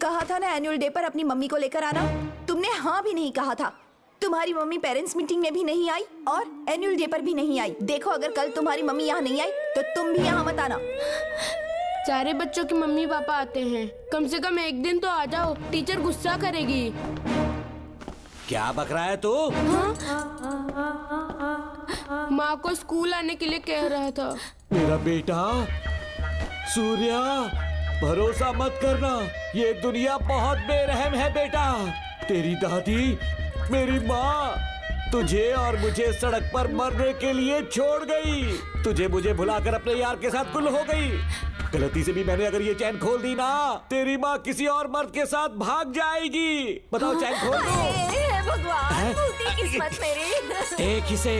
[SPEAKER 3] कहा था ना एनुअल डे पर अपनी मम्मी को लेकर आना, तुमने हाँ भी नहीं कहा था। तुम्हारी मम्मी पेरेंट्स मीटिंग में भी नहीं आई और एनुअल डे पर भी नहीं आई। देखो, अगर कल तुम्हारी मम्मी यहाँ नहीं आई तो तुम भी यहाँ मत आना।
[SPEAKER 18] सारे बच्चों की मम्मी पापा आते हैं, कम से कम एक दिन तो आ जाओ, टीचर गुस्सा करेगी।
[SPEAKER 11] क्या बक रहा है तू?
[SPEAKER 18] माँ को स्कूल आने के लिए कह रहा था।
[SPEAKER 11] मेरा बेटा सूर्या, भरोसा मत करना, ये दुनिया बहुत बेरहम है बेटा। तेरी दादी, मेरी माँ तुझे और मुझे सड़क पर मरने के लिए छोड़ गई। तुझे मुझे भुलाकर अपने यार के साथ गुल हो गई। गलती से भी मैंने अगर ये चैन खोल दी ना, तेरी माँ किसी और मर्द के साथ भाग जाएगी। बताओ, चैन खोल दो।
[SPEAKER 3] भगवान, फूटी किस्मत मेरी।
[SPEAKER 11] देख इसे,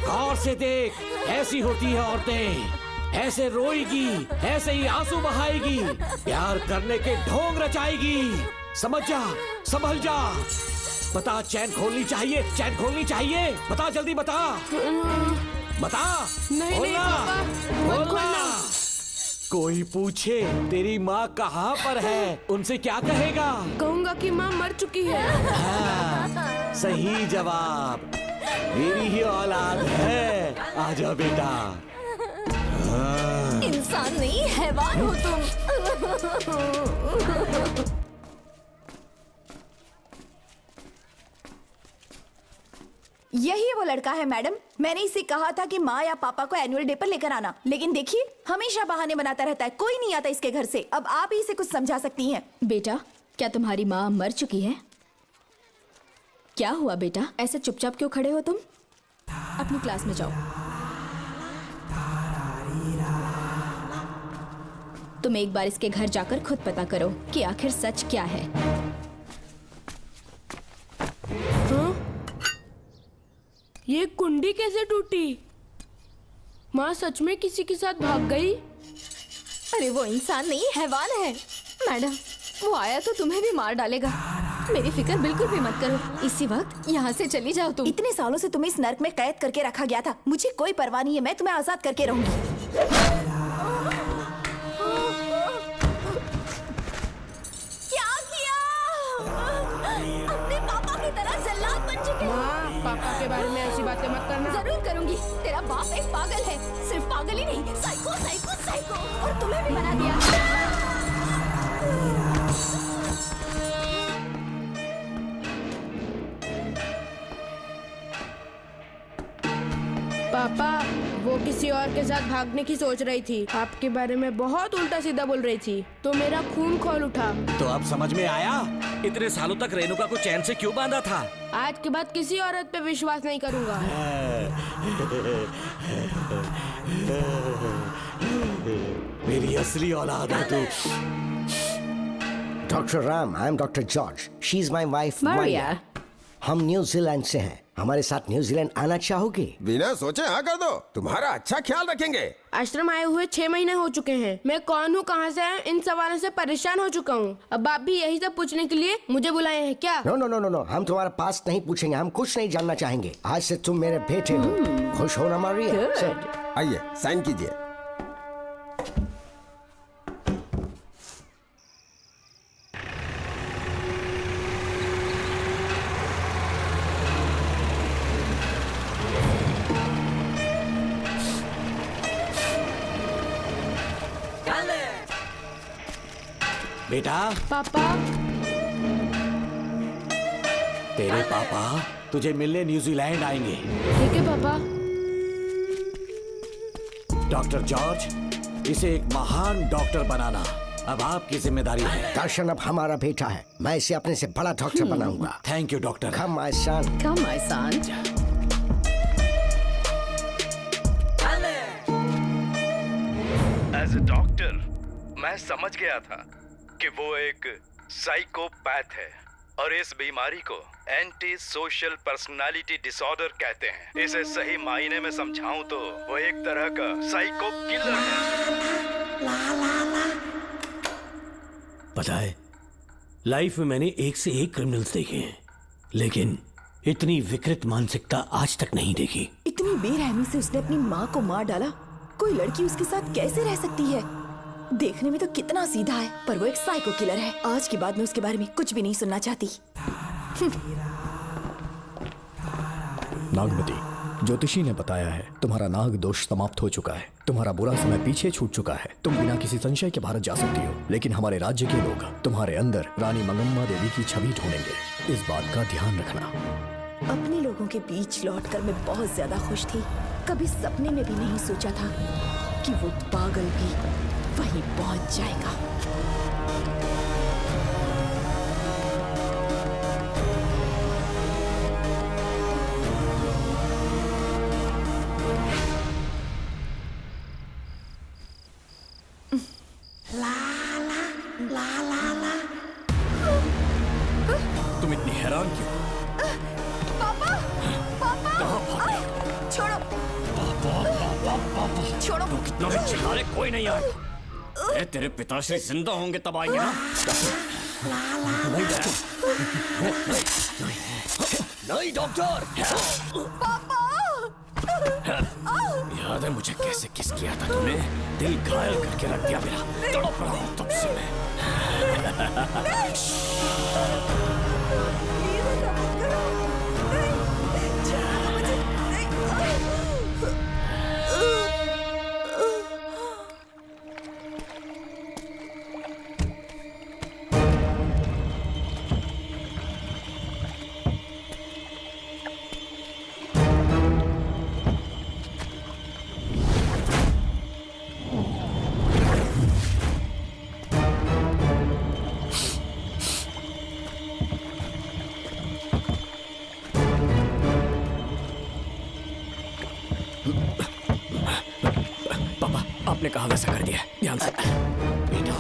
[SPEAKER 11] गौर से देख, ऐसी होती है औरतें। ऐसे रोएगी, ऐसे ही आंसू बहाएगी, प्यार करने के ढोंग रचाएगी। समझ जा, संभल जा। बता, चैन खोलनी चाहिए, चैन खोलनी चाहिए। बता, जल्दी बता, बता।
[SPEAKER 18] नहीं नहीं पापा, मत खोलना।
[SPEAKER 11] कोई पूछे तेरी माँ कहाँ पर है, उनसे क्या कहेगा?
[SPEAKER 18] कहूँगा कि माँ मर चुकी है।
[SPEAKER 11] हाँ, सही जवाब। मेरी ही औलाद है। आजा बेटा। हाँ।
[SPEAKER 3] इंसान नहीं, हैवान हो तुम। यही वो लड़का है मैडम। मैंने इसे कहा था कि माँ या पापा को एनुअल डे पर लेकर आना, लेकिन देखिए हमेशा बहाने बनाता रहता है। कोई नहीं आता इसके घर से। अब आप ही इसे कुछ समझा सकती हैं।
[SPEAKER 12] बेटा, क्या तुम्हारी माँ मर चुकी है? क्या हुआ बेटा, ऐसे चुपचाप क्यों खड़े हो तुम? अपनी क्लास में जाओ। तुम एक बार इसके घर जाकर खुद पता करो कि आखिर सच क्या है।
[SPEAKER 18] ये कुंडी कैसे टूटी? माँ सच में किसी के साथ भाग गई?
[SPEAKER 12] अरे वो इंसान नहीं, हैवान है। मैडम, वो आया तो तुम्हें भी मार डालेगा। मेरी फिक्र बिल्कुल भी मत करो। इसी वक्त यहाँ से चली जाओ तुम।
[SPEAKER 3] इतने सालों से तुम्हें इस नर्क में कैद करके रखा गया था। मुझे कोई परवाह नहीं है, मैं तुम्हें आजाद करके रहूंगी।
[SPEAKER 18] पापा के बारे में ऐसी बातें मत करना।
[SPEAKER 12] जरूर करूंगी। तेरा बाप एक पागल है, सिर्फ पागल ही नहीं, साइको साइको साइको। और तुम्हें भी बना दिया।
[SPEAKER 18] पापा, वो किसी और के साथ भागने की सोच रही थी, आपके बारे में बहुत उल्टा सीधा बोल रही थी, तो मेरा खून खौल उठा।
[SPEAKER 11] तो अब समझ में आया इतने सालों तक रेणुका को चैन से क्यों बांधा था।
[SPEAKER 18] आज के बाद किसी औरत पे विश्वास नहीं करूंगा।
[SPEAKER 11] मेरी असली औलाद है तू।
[SPEAKER 6] Dr. Ram, I am Dr. George. She's my wife,
[SPEAKER 7] Maria.
[SPEAKER 6] हम न्यूजीलैंड से हैं। हमारे साथ न्यूजीलैंड आना चाहोगे?
[SPEAKER 19] बिना सोचे हाँ कर दो, तुम्हारा अच्छा ख्याल रखेंगे।
[SPEAKER 18] आश्रम आए हुए 6 महीने हो चुके हैं। मैं कौन हूँ, कहाँ से इन सवालों से परेशान हो चुका हूँ। अब आप भी यही सब पूछने के लिए मुझे बुलाए हैं क्या?
[SPEAKER 6] No no no no no, हम तुम्हारा पास नहीं पूछेंगे, हम कुछ नहीं जानना चाहेंगे। आज से तुम मेरे बेटे हो। खुश हो ना मारिया?
[SPEAKER 19] आइए साइन कीजिए।
[SPEAKER 11] बेटा।
[SPEAKER 18] पापा।
[SPEAKER 11] तेरे पापा तुझे मिलने न्यूजीलैंड आएंगे।
[SPEAKER 18] ठीक है पापा।
[SPEAKER 11] डॉक्टर जॉर्ज, इसे एक महान डॉक्टर बनाना अब आपकी जिम्मेदारी है।
[SPEAKER 6] दर्शन अब हमारा बेटा है, मैं इसे अपने से बड़ा डॉक्टर बनाऊंगा।
[SPEAKER 11] Thank you doctor.
[SPEAKER 6] Come my son.
[SPEAKER 7] Come my son.
[SPEAKER 17] As a doctor मैं समझ गया था कि वो एक साइकोपैथ है और इस बीमारी को एंटी सोशल पर्सनालिटी डिसऑर्डर कहते हैं। इसे सही मायने में समझाऊं तो वो एक तरह का साइको किलर है।
[SPEAKER 8] पता है, लाइफ में मैंने एक से एक क्रिमिनल्स देखे हैं, लेकिन इतनी विकृत मानसिकता आज तक नहीं देखी।
[SPEAKER 3] इतनी बेरहमी से उसने अपनी माँ को मार डाला। कोई लड़की उसके साथ कैसे रह सकती है? देखने में तो कितना सीधा है, पर वो एक साइको किलर है। आज के बाद मैं उसके बारे में कुछ भी नहीं सुनना चाहती।
[SPEAKER 9] नागमती, ज्योतिषी ने बताया है तुम्हारा नाग दोष समाप्त हो चुका है, तुम्हारा बुरा समय पीछे छूट चुका है, तुम बिना किसी संशय के भारत जा सकती हो। लेकिन हमारे राज्य के लोग तुम्हारे अंदर रानी मंगम्मा देवी की छवि ढूंढेंगे, इस बात का ध्यान रखना।
[SPEAKER 3] अपने लोगों के बीच लौटकर मैं बहुत ज्यादा खुश थी। कभी सपने में भी नहीं सोचा था कि वो पागल भी वहीं पहुंच जाएगा।
[SPEAKER 9] तुम इतनी हैरान क्यों?
[SPEAKER 3] पापा, पापा, छोड़ो, छोड़ो।
[SPEAKER 8] तू कितना भी चिल्ला ले, कोई नहीं आएगा। तेरे पिताश्री जिंदा होंगे तब आएंगे ना।
[SPEAKER 11] नहीं डॉक्टर।
[SPEAKER 3] पापा,
[SPEAKER 8] याद है मुझे कैसे किस किया था तूने? दिल घायल करके रख दिया मेरा। तड़प रहा हूं तब से मैं।
[SPEAKER 2] आपने कहा वैसा कर दिया, ध्यान से।
[SPEAKER 11] बेटा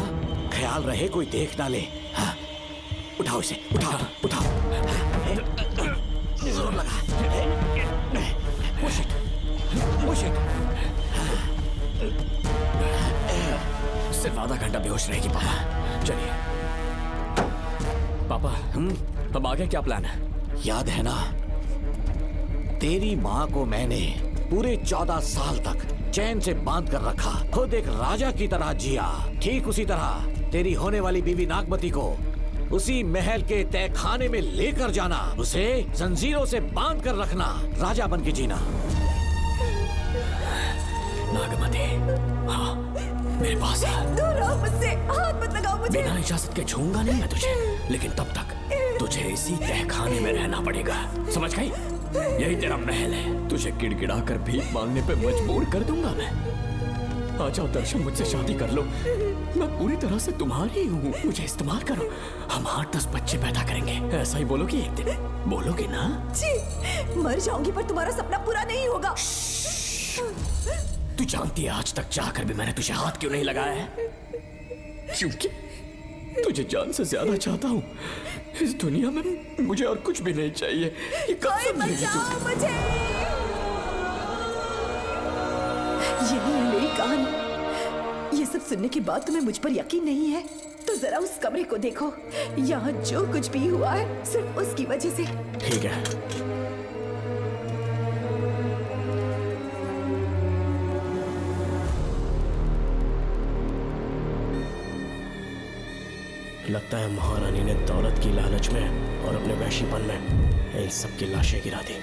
[SPEAKER 11] ख्याल रहे कोई देख ना ले। हाँ। उठाओ इसे, उठाओ उठाओ। जोर लगा। Push it, push it।
[SPEAKER 2] सिर्फ आधा घंटा बेहोश रहेगी पापा। चलिए पापा, अब आगे क्या प्लान है?
[SPEAKER 11] याद है ना, तेरी माँ को मैंने पूरे 14 साल तक चैन से बांध कर रखा, खुद एक राजा की तरह जिया। ठीक उसी तरह तेरी होने वाली बीवी नागमती को उसी महल के तहखाने में लेकर जाना, उसे जंजीरों से बांध कर रखना, राजा बन के जीना।
[SPEAKER 2] नागमती, हाँ मेरे पास है।
[SPEAKER 3] दूर रहो मुझसे, हाथ मत लगाओ मुझे।
[SPEAKER 2] बिना इजाजत के छूऊंगा नहीं मैं तुझे, लेकिन तब तक तुझे इसी तहखाने में रहना पड़ेगा, समझ गई? यही तेरा महल है, तुझे गिड़गिड़ा कर भीख मांगने पे मजबूर कर दूंगा मैं। आ जाओ दर्शन, मुझसे शादी कर लो, मैं पूरी तरह से तुम्हारी हूँ, मुझे इस्तेमाल करो। हम 8-10 बच्चे पैदा करेंगे, ऐसा ही बोलोगी एक दिन? बोलोगी ना?
[SPEAKER 3] जी, मर जाऊंगी पर तुम्हारा सपना पूरा नहीं होगा।
[SPEAKER 2] तू जानती है आज तक चाहकर भी मैंने तुझे हाथ क्यों नहीं लगाया है? क्योंकि तुझे जान से ज्यादा चाहता हूँ।
[SPEAKER 20] इस दुनिया में मुझे और कुछ भी नहीं चाहिए। ये कब
[SPEAKER 3] कोई
[SPEAKER 20] समझेगी तू?
[SPEAKER 3] बचाओ मुझे। यही है मेरी कहानी। ये सब सुनने के बाद तुम्हें मुझ पर यकीन नहीं है तो जरा उस कमरे को देखो। यहाँ जो कुछ भी हुआ है सिर्फ उसकी वजह से।
[SPEAKER 2] ठीक है, लगता है महारानी ने दौलत की लालच में और अपने वैशीपन में इन सब की लाशें गिरा दी।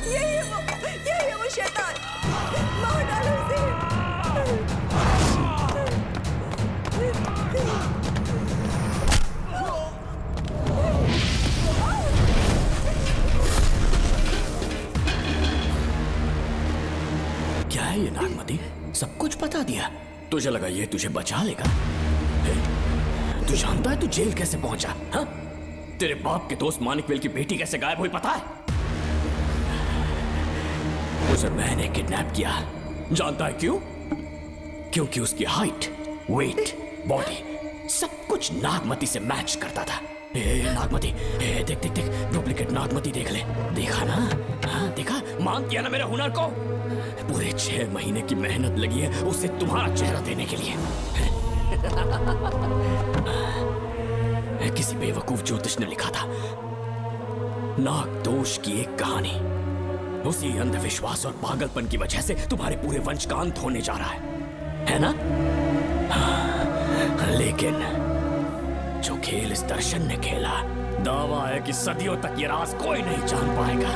[SPEAKER 3] यही है वो शैतान। मार डालो उसे।
[SPEAKER 2] क्या है ये नागमती? सब कुछ बता दिया। तुझे लगा ये तुझे बचा लेगा? तू जानता है तू जेल कैसे पहुंचा? हाँ? तेरे बाप के दोस्त मानिकवेल की बेटी कैसे गायब हुई पता है? उसे मैंने किडनैप किया। जानता है क्यों? क्योंकि उसकी हाइट, वेट, बॉडी सब कुछ नागमती से मैच करता था। नागमती, देख देख देख, डुप्लीकेट नागमती देख ले। देखा ना? हाँ, देखा? मान किया ना मेरे हुनर को? पूरे 6 महीने की मेहनत लगी है उसे तुम्हारा चेहरा देने के लिए। किसी बेवकूफ ज्योतिष ने लिखा था नागदोष की एक कहानी। उसी अंधविश्वास और पागलपन की वजह से तुम्हारे पूरे वंश का अंत होने जा रहा है ना? हाँ, लेकिन जो खेल इस दर्शन ने खेला, दावा है कि सदियों तक ये राज कोई नहीं जान पाएगा।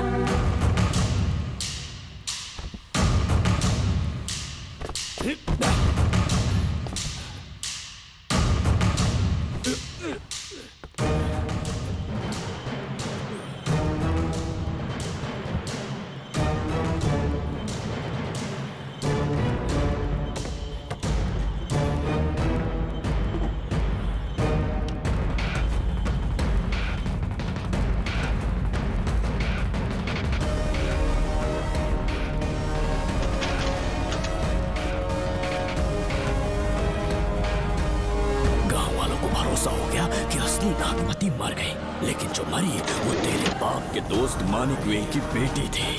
[SPEAKER 2] हो गया कि असली नागमती मर गई, लेकिन जो मरी वो तेरे बाप के दोस्त मानिकवेल की बेटी थी।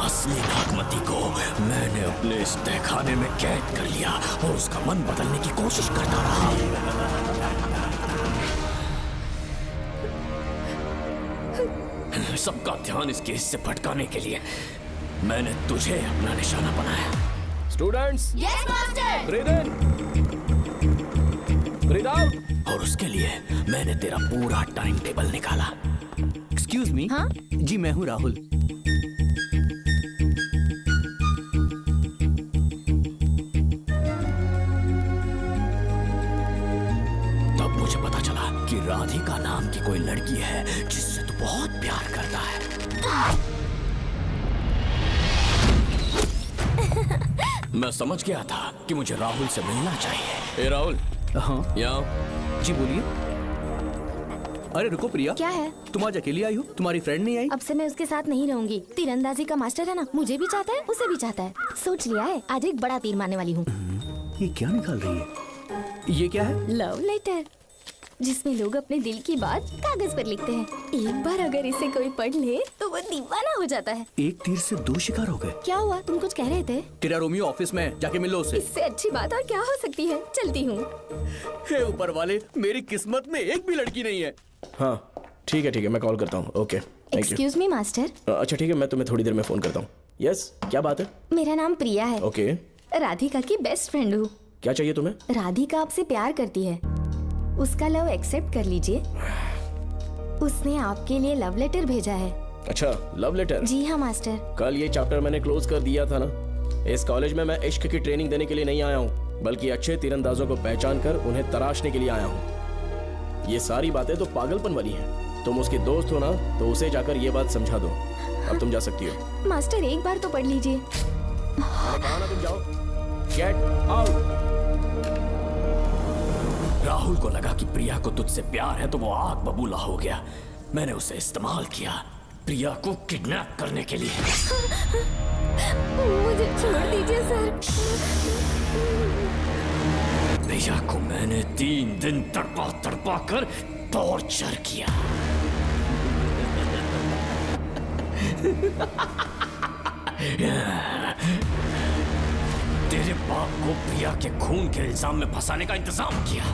[SPEAKER 2] असली नागमती को मैंने अपने इस तहखाने में कैद कर लिया और उसका मन बदलने की कोशिश करता रहा। सबका ध्यान इस केस से भटकाने के लिए मैंने तुझे अपना निशाना बनाया।
[SPEAKER 20] Students,
[SPEAKER 12] yes master.
[SPEAKER 20] ब्रीथ इन, ब्रीथ आउट।
[SPEAKER 2] और उसके लिए मैंने तेरा पूरा टाइम टेबल निकाला।
[SPEAKER 9] Excuse me.
[SPEAKER 12] हाँ?
[SPEAKER 9] जी मैं हूँ राहुल।
[SPEAKER 2] तब मुझे पता चला कि राधिका नाम की कोई लड़की है जिससे तू बहुत प्यार करता है। मैं समझ गया था कि मुझे राहुल से मिलना चाहिए। राहुल,
[SPEAKER 9] हाँ
[SPEAKER 2] यहाँ
[SPEAKER 9] जी बोलिए। अरे रुको प्रिया,
[SPEAKER 12] क्या है?
[SPEAKER 9] तुम आज अकेली आई हो, तुम्हारी फ्रेंड नहीं आई?
[SPEAKER 12] अब से मैं उसके साथ नहीं रहूंगी। तीरंदाजी का मास्टर है ना, मुझे भी चाहता है, उसे भी चाहता है। सोच लिया है, आज एक बड़ा तीर मारने वाली हूँ।
[SPEAKER 9] ये क्या निकाल रही है? ये क्या है?
[SPEAKER 12] लव लेटर, जिसमें लोग अपने दिल की बात कागज पर लिखते हैं। एक बार अगर इसे कोई पढ़ ले तो वो दीवाना हो जाता है।
[SPEAKER 9] एक तीर से 2 शिकार हो गए।
[SPEAKER 12] क्या हुआ? तुम कुछ कह रहे थे?
[SPEAKER 9] तेरा रोमियो ऑफिस में, जाके मिल लो उससे।
[SPEAKER 12] इससे अच्छी बात और क्या हो सकती है। चलती हूँ।
[SPEAKER 9] हे ऊपर वाले, मेरी किस्मत में एक भी लड़की नहीं है।
[SPEAKER 2] हाँ ठीक है, मैं कॉल करता हूँ। Okay, thank you.
[SPEAKER 12] Excuse me master.
[SPEAKER 2] अच्छा ठीक है, मैं तुम्हें थोड़ी देर में फोन करता हूँ। यस, क्या बात है?
[SPEAKER 12] मेरा नाम प्रिया है।
[SPEAKER 2] ओके।
[SPEAKER 12] राधिका की बेस्ट फ्रेंड हूँ।
[SPEAKER 2] क्या चाहिए तुम्हें?
[SPEAKER 12] राधिका आपसे प्यार करती है, उसका लव एक्सेप्ट कर लीजिए। उसने आपके लिए लव लेटर भेजा है।
[SPEAKER 2] अच्छा, लव लेटर?
[SPEAKER 12] जी हाँ मास्टर।
[SPEAKER 2] कल ये चैप्टर मैंने क्लोज कर दिया था ना। इस कॉलेज में मैं इश्क की ट्रेनिंग देने के लिए नहीं आया हूँ, बल्कि अच्छे तीरंदाजों को पहचान कर उन्हें तराशने के लिए आया हूँ। ये सारी बातें तो पागलपन वाली हैं। तुम उसके दोस्त हो ना, तो उसे जाकर ये बात समझा दो। अब तुम जा सकती हो।
[SPEAKER 12] मास्टर एक बार तो पढ़ लीजिए।
[SPEAKER 2] कहा ना तुम जाओ। Get out. राहुल को लगा कि प्रिया को तुझसे प्यार है तो वो आग बबूला हो गया। मैंने उसे इस्तेमाल किया प्रिया को किडनैप करने के लिए।
[SPEAKER 12] मुझे छोड़ दीजिए सर।
[SPEAKER 2] प्रिया को मैंने 3 दिन तड़पा कर टॉर्चर किया। तेरे बाप को प्रिया के खून के इल्जाम में फंसाने का इंतजाम किया।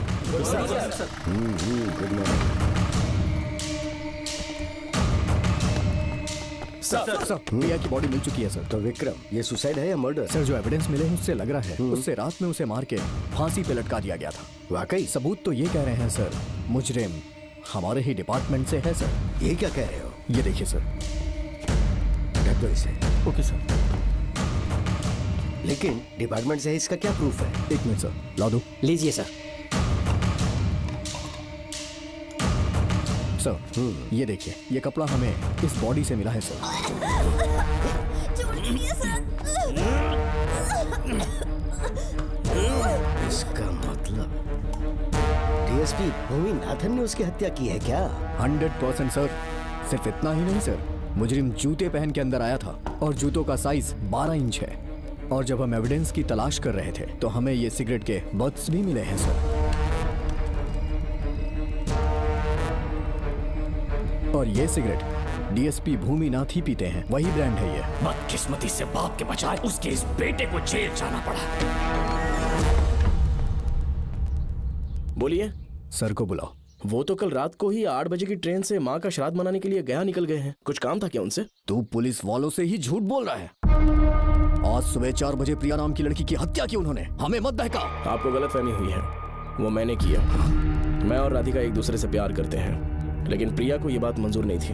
[SPEAKER 5] सर, प्रिया की बॉडी मिल चुकी है सर।
[SPEAKER 6] तो विक्रम, ये सुसाइड है या मर्डर?
[SPEAKER 5] सर, जो एविडेंस मिले हैं उससे लग रहा है उससे रात में उसे मार के फांसी पे लटका दिया गया था।
[SPEAKER 6] वाकई?
[SPEAKER 5] सबूत तो ये कह रहे हैं सर, मुजरिम हमारे ही डिपार्टमेंट से है सर।
[SPEAKER 6] ये क्या कह रहे हो?
[SPEAKER 5] ये देखिए सर।
[SPEAKER 6] रख दो इसे।
[SPEAKER 5] Okay sir.
[SPEAKER 6] लेकिन डिपार्टमेंट से है, इसका क्या प्रूफ है?
[SPEAKER 5] 1 मिनट सर, ला दो।
[SPEAKER 14] लीजिए सर।
[SPEAKER 5] सर, ये देखिए, ये कपड़ा हमें इस बॉडी से मिला है सर।
[SPEAKER 6] इसका मतलब डीएसपी भूमिनाथन ने उसकी हत्या की है क्या?
[SPEAKER 5] 100% सर। सिर्फ इतना ही नहीं सर, मुजरिम जूते पहन के अंदर आया था और जूतों का साइज 12 इंच है। और जब हम एविडेंस की तलाश कर रहे थे तो हमें ये सिगरेट के बट्स भी मिले हैं सर। और ये सिगरेट डीएसपी भूमिनाथ ही पीते हैं, वही ब्रांड है ये।
[SPEAKER 2] बदकिस्मती से बाप के बजाय उसके इस बेटे को जेल जाना पड़ा। बोलिए।
[SPEAKER 5] सर को बुलाओ।
[SPEAKER 2] वो तो कल रात को ही 8 बजे की ट्रेन से माँ का श्राद्ध मनाने के लिए गया निकल गए हैं। कुछ काम था क्या उनसे?
[SPEAKER 5] तू पुलिस वालों से ही झूठ बोल रहा है। आज सुबह 4 बजे प्रिया नाम की लड़की की हत्या की उन्होंने। हमें मत बहका।
[SPEAKER 2] आपको गलतफहमी हुई है, वो मैंने किया। मैं और राधिका एक दूसरे से प्यार करते हैं, लेकिन प्रिया को ये बात मंजूर नहीं थी।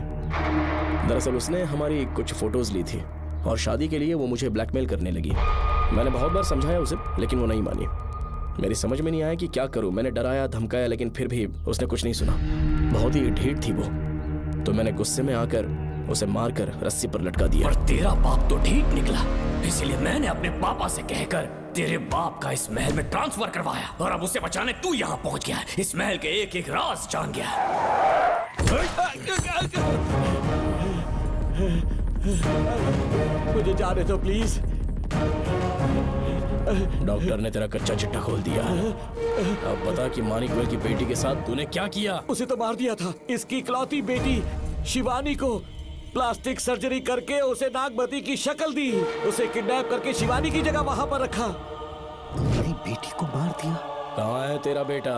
[SPEAKER 2] दरअसल उसने हमारी कुछ फोटोज ली थी और शादी के लिए वो मुझे ब्लैकमेल करने लगी। मैंने बहुत बार समझाया उसे, लेकिन वो नहीं मानी। मेरी समझ में नहीं आया कि क्या करूं। मैंने डराया धमकाया, लेकिन फिर भी उसने कुछ नहीं सुना। बहुत ही ढीठ थी वो, तो मैंने गुस्से में आकर उसे मारकर रस्सी पर लटका दिया। और तेरा बाप तो ढीठ निकला, इसीलिए मैंने अपने पापा से कहकर तेरे बाप का इस महल में ट्रांसफर करवाया। और अब उसे बचाने तू यहाँ पहुंच गया है। इस महल के एक एक राज जान गया है।
[SPEAKER 11] मुझे जाने दो प्लीज।
[SPEAKER 2] डॉक्टर ने तेरा कच्चा चिट्ठा खोल दिया। अब बता कि मानिकवेल की बेटी के साथ तूने क्या किया?
[SPEAKER 11] उसे तो मार दिया था। इसकी इकलौती बेटी शिवानी को प्लास्टिक सर्जरी करके उसे नागमती की शक्ल दी। उसे किडनैप करके शिवानी की जगह वहां पर रखा।
[SPEAKER 6] मेरी बेटी को मार दिया?
[SPEAKER 2] कहाँ है तेरा बेटा?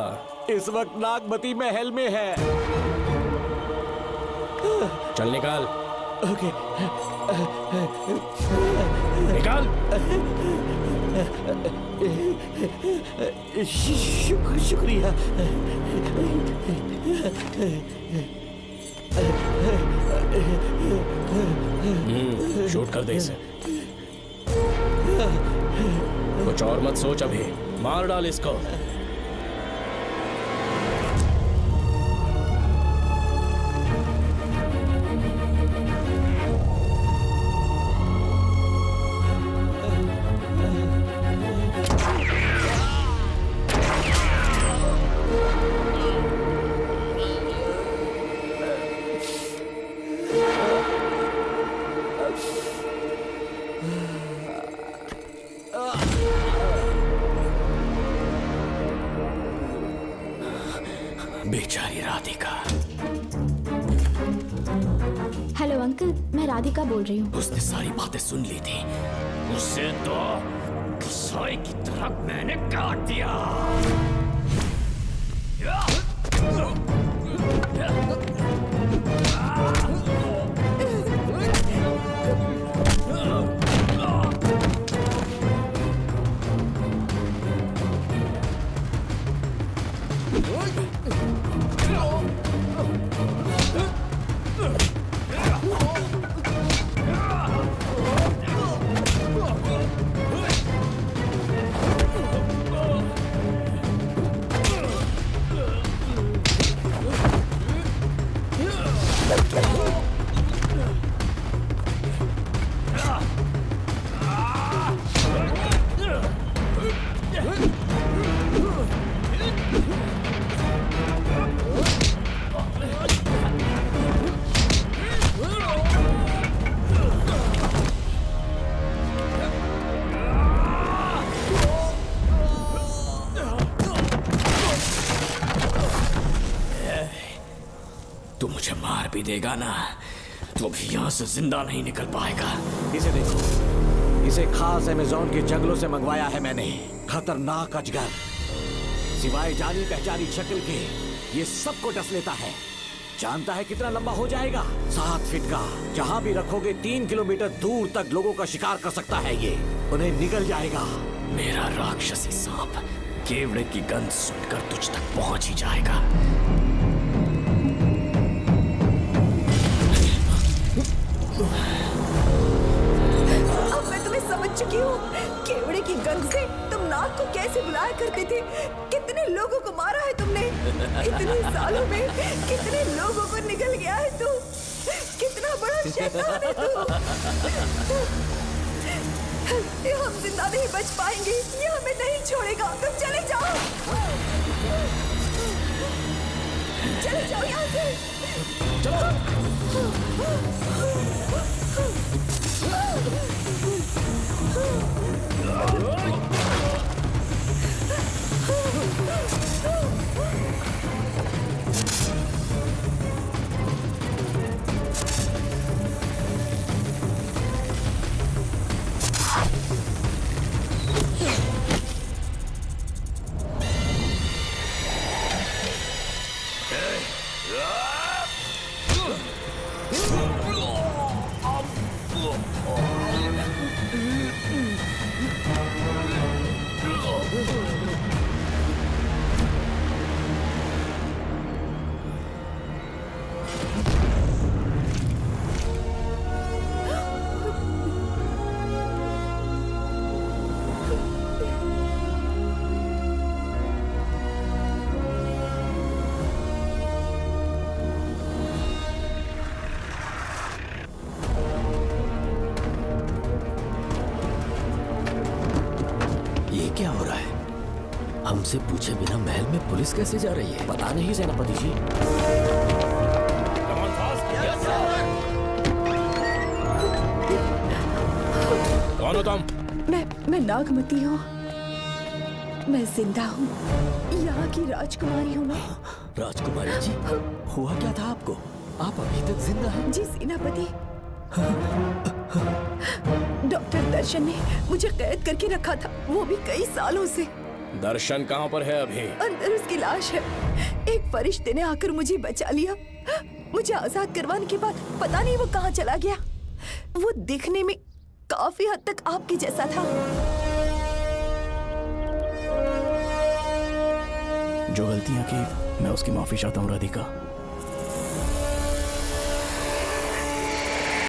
[SPEAKER 11] इस वक्त नागमती महल में है।
[SPEAKER 2] चल निकाल।
[SPEAKER 11] ओके।
[SPEAKER 2] निकाल।
[SPEAKER 11] शुक्रिया।
[SPEAKER 2] शूट कर दे इसे। कुछ और मत सोच, अभी मार डाल इसको। बेचारी राधिका।
[SPEAKER 12] हेलो अंकल, मैं राधिका बोल रही हूँ।
[SPEAKER 2] उसने सारी बातें सुन ली थी। उसे तो कसाई की तरह मैंने काट दिया। भी देगा ना तो भी यहाँ से जिंदा नहीं निकल पाएगा।
[SPEAKER 11] इसे देखो, इसे खास अमेज़न के जंगलों से मंगवाया है मैंने। खतरनाक अजगर, सिवाय जानी पहचानी शक्ल के ये सबको डस लेता है। जानता है कितना लंबा हो जाएगा? 7 फीट का। जहाँ भी रखोगे 3 किलोमीटर दूर तक लोगों का शिकार कर सकता है ये। उन्हें निकल जाएगा।
[SPEAKER 2] मेरा राक्षसी सांप केवड़े की गंध सुनकर तुझ तक पहुंच ही जाएगा।
[SPEAKER 3] अब मैं तुम्हें समझ चुकी हूँ। केवड़े की गंध से तुम नाग को कैसे बुलाया करते थे। कितने लोगों को मारा है तुमने। इतने सालों में कितने लोगों को निकल गया है तू। कितना बड़ा शैतान है तू। हम जिंदा नहीं बच पाएंगे। ये हमें नहीं छोड़ेगा। तुम चले जाओ, चले जाओ यहाँ से।
[SPEAKER 1] क्या हो रहा है? हमसे पूछे बिना महल में पुलिस कैसे जा रही है?
[SPEAKER 11] पता नहीं सेनापति जी।
[SPEAKER 3] कौन हो तुम? मैं नागमती हूँ। मैं जिंदा हूँ। यहाँ की राजकुमारी हूँ मैं।
[SPEAKER 1] राजकुमारी जी, हुआ क्या था आपको? आप अभी तक जिंदा हैं?
[SPEAKER 3] जी सेनापति। डॉक्टर दर्शन ने मुझे कैद करके रखा था, वो भी कई सालों से।
[SPEAKER 2] दर्शन कहाँ पर है अभी?
[SPEAKER 3] अंदर उसकी लाश है। एक फरिश्ते ने आकर मुझे बचा लिया। मुझे आजाद करवाने के बाद पता नहीं वो कहाँ चला गया। वो दिखने में काफी हद तक आपके जैसा था।
[SPEAKER 2] जो गलतियां की मैं उसकी माफी चाहता हूँ राधिका।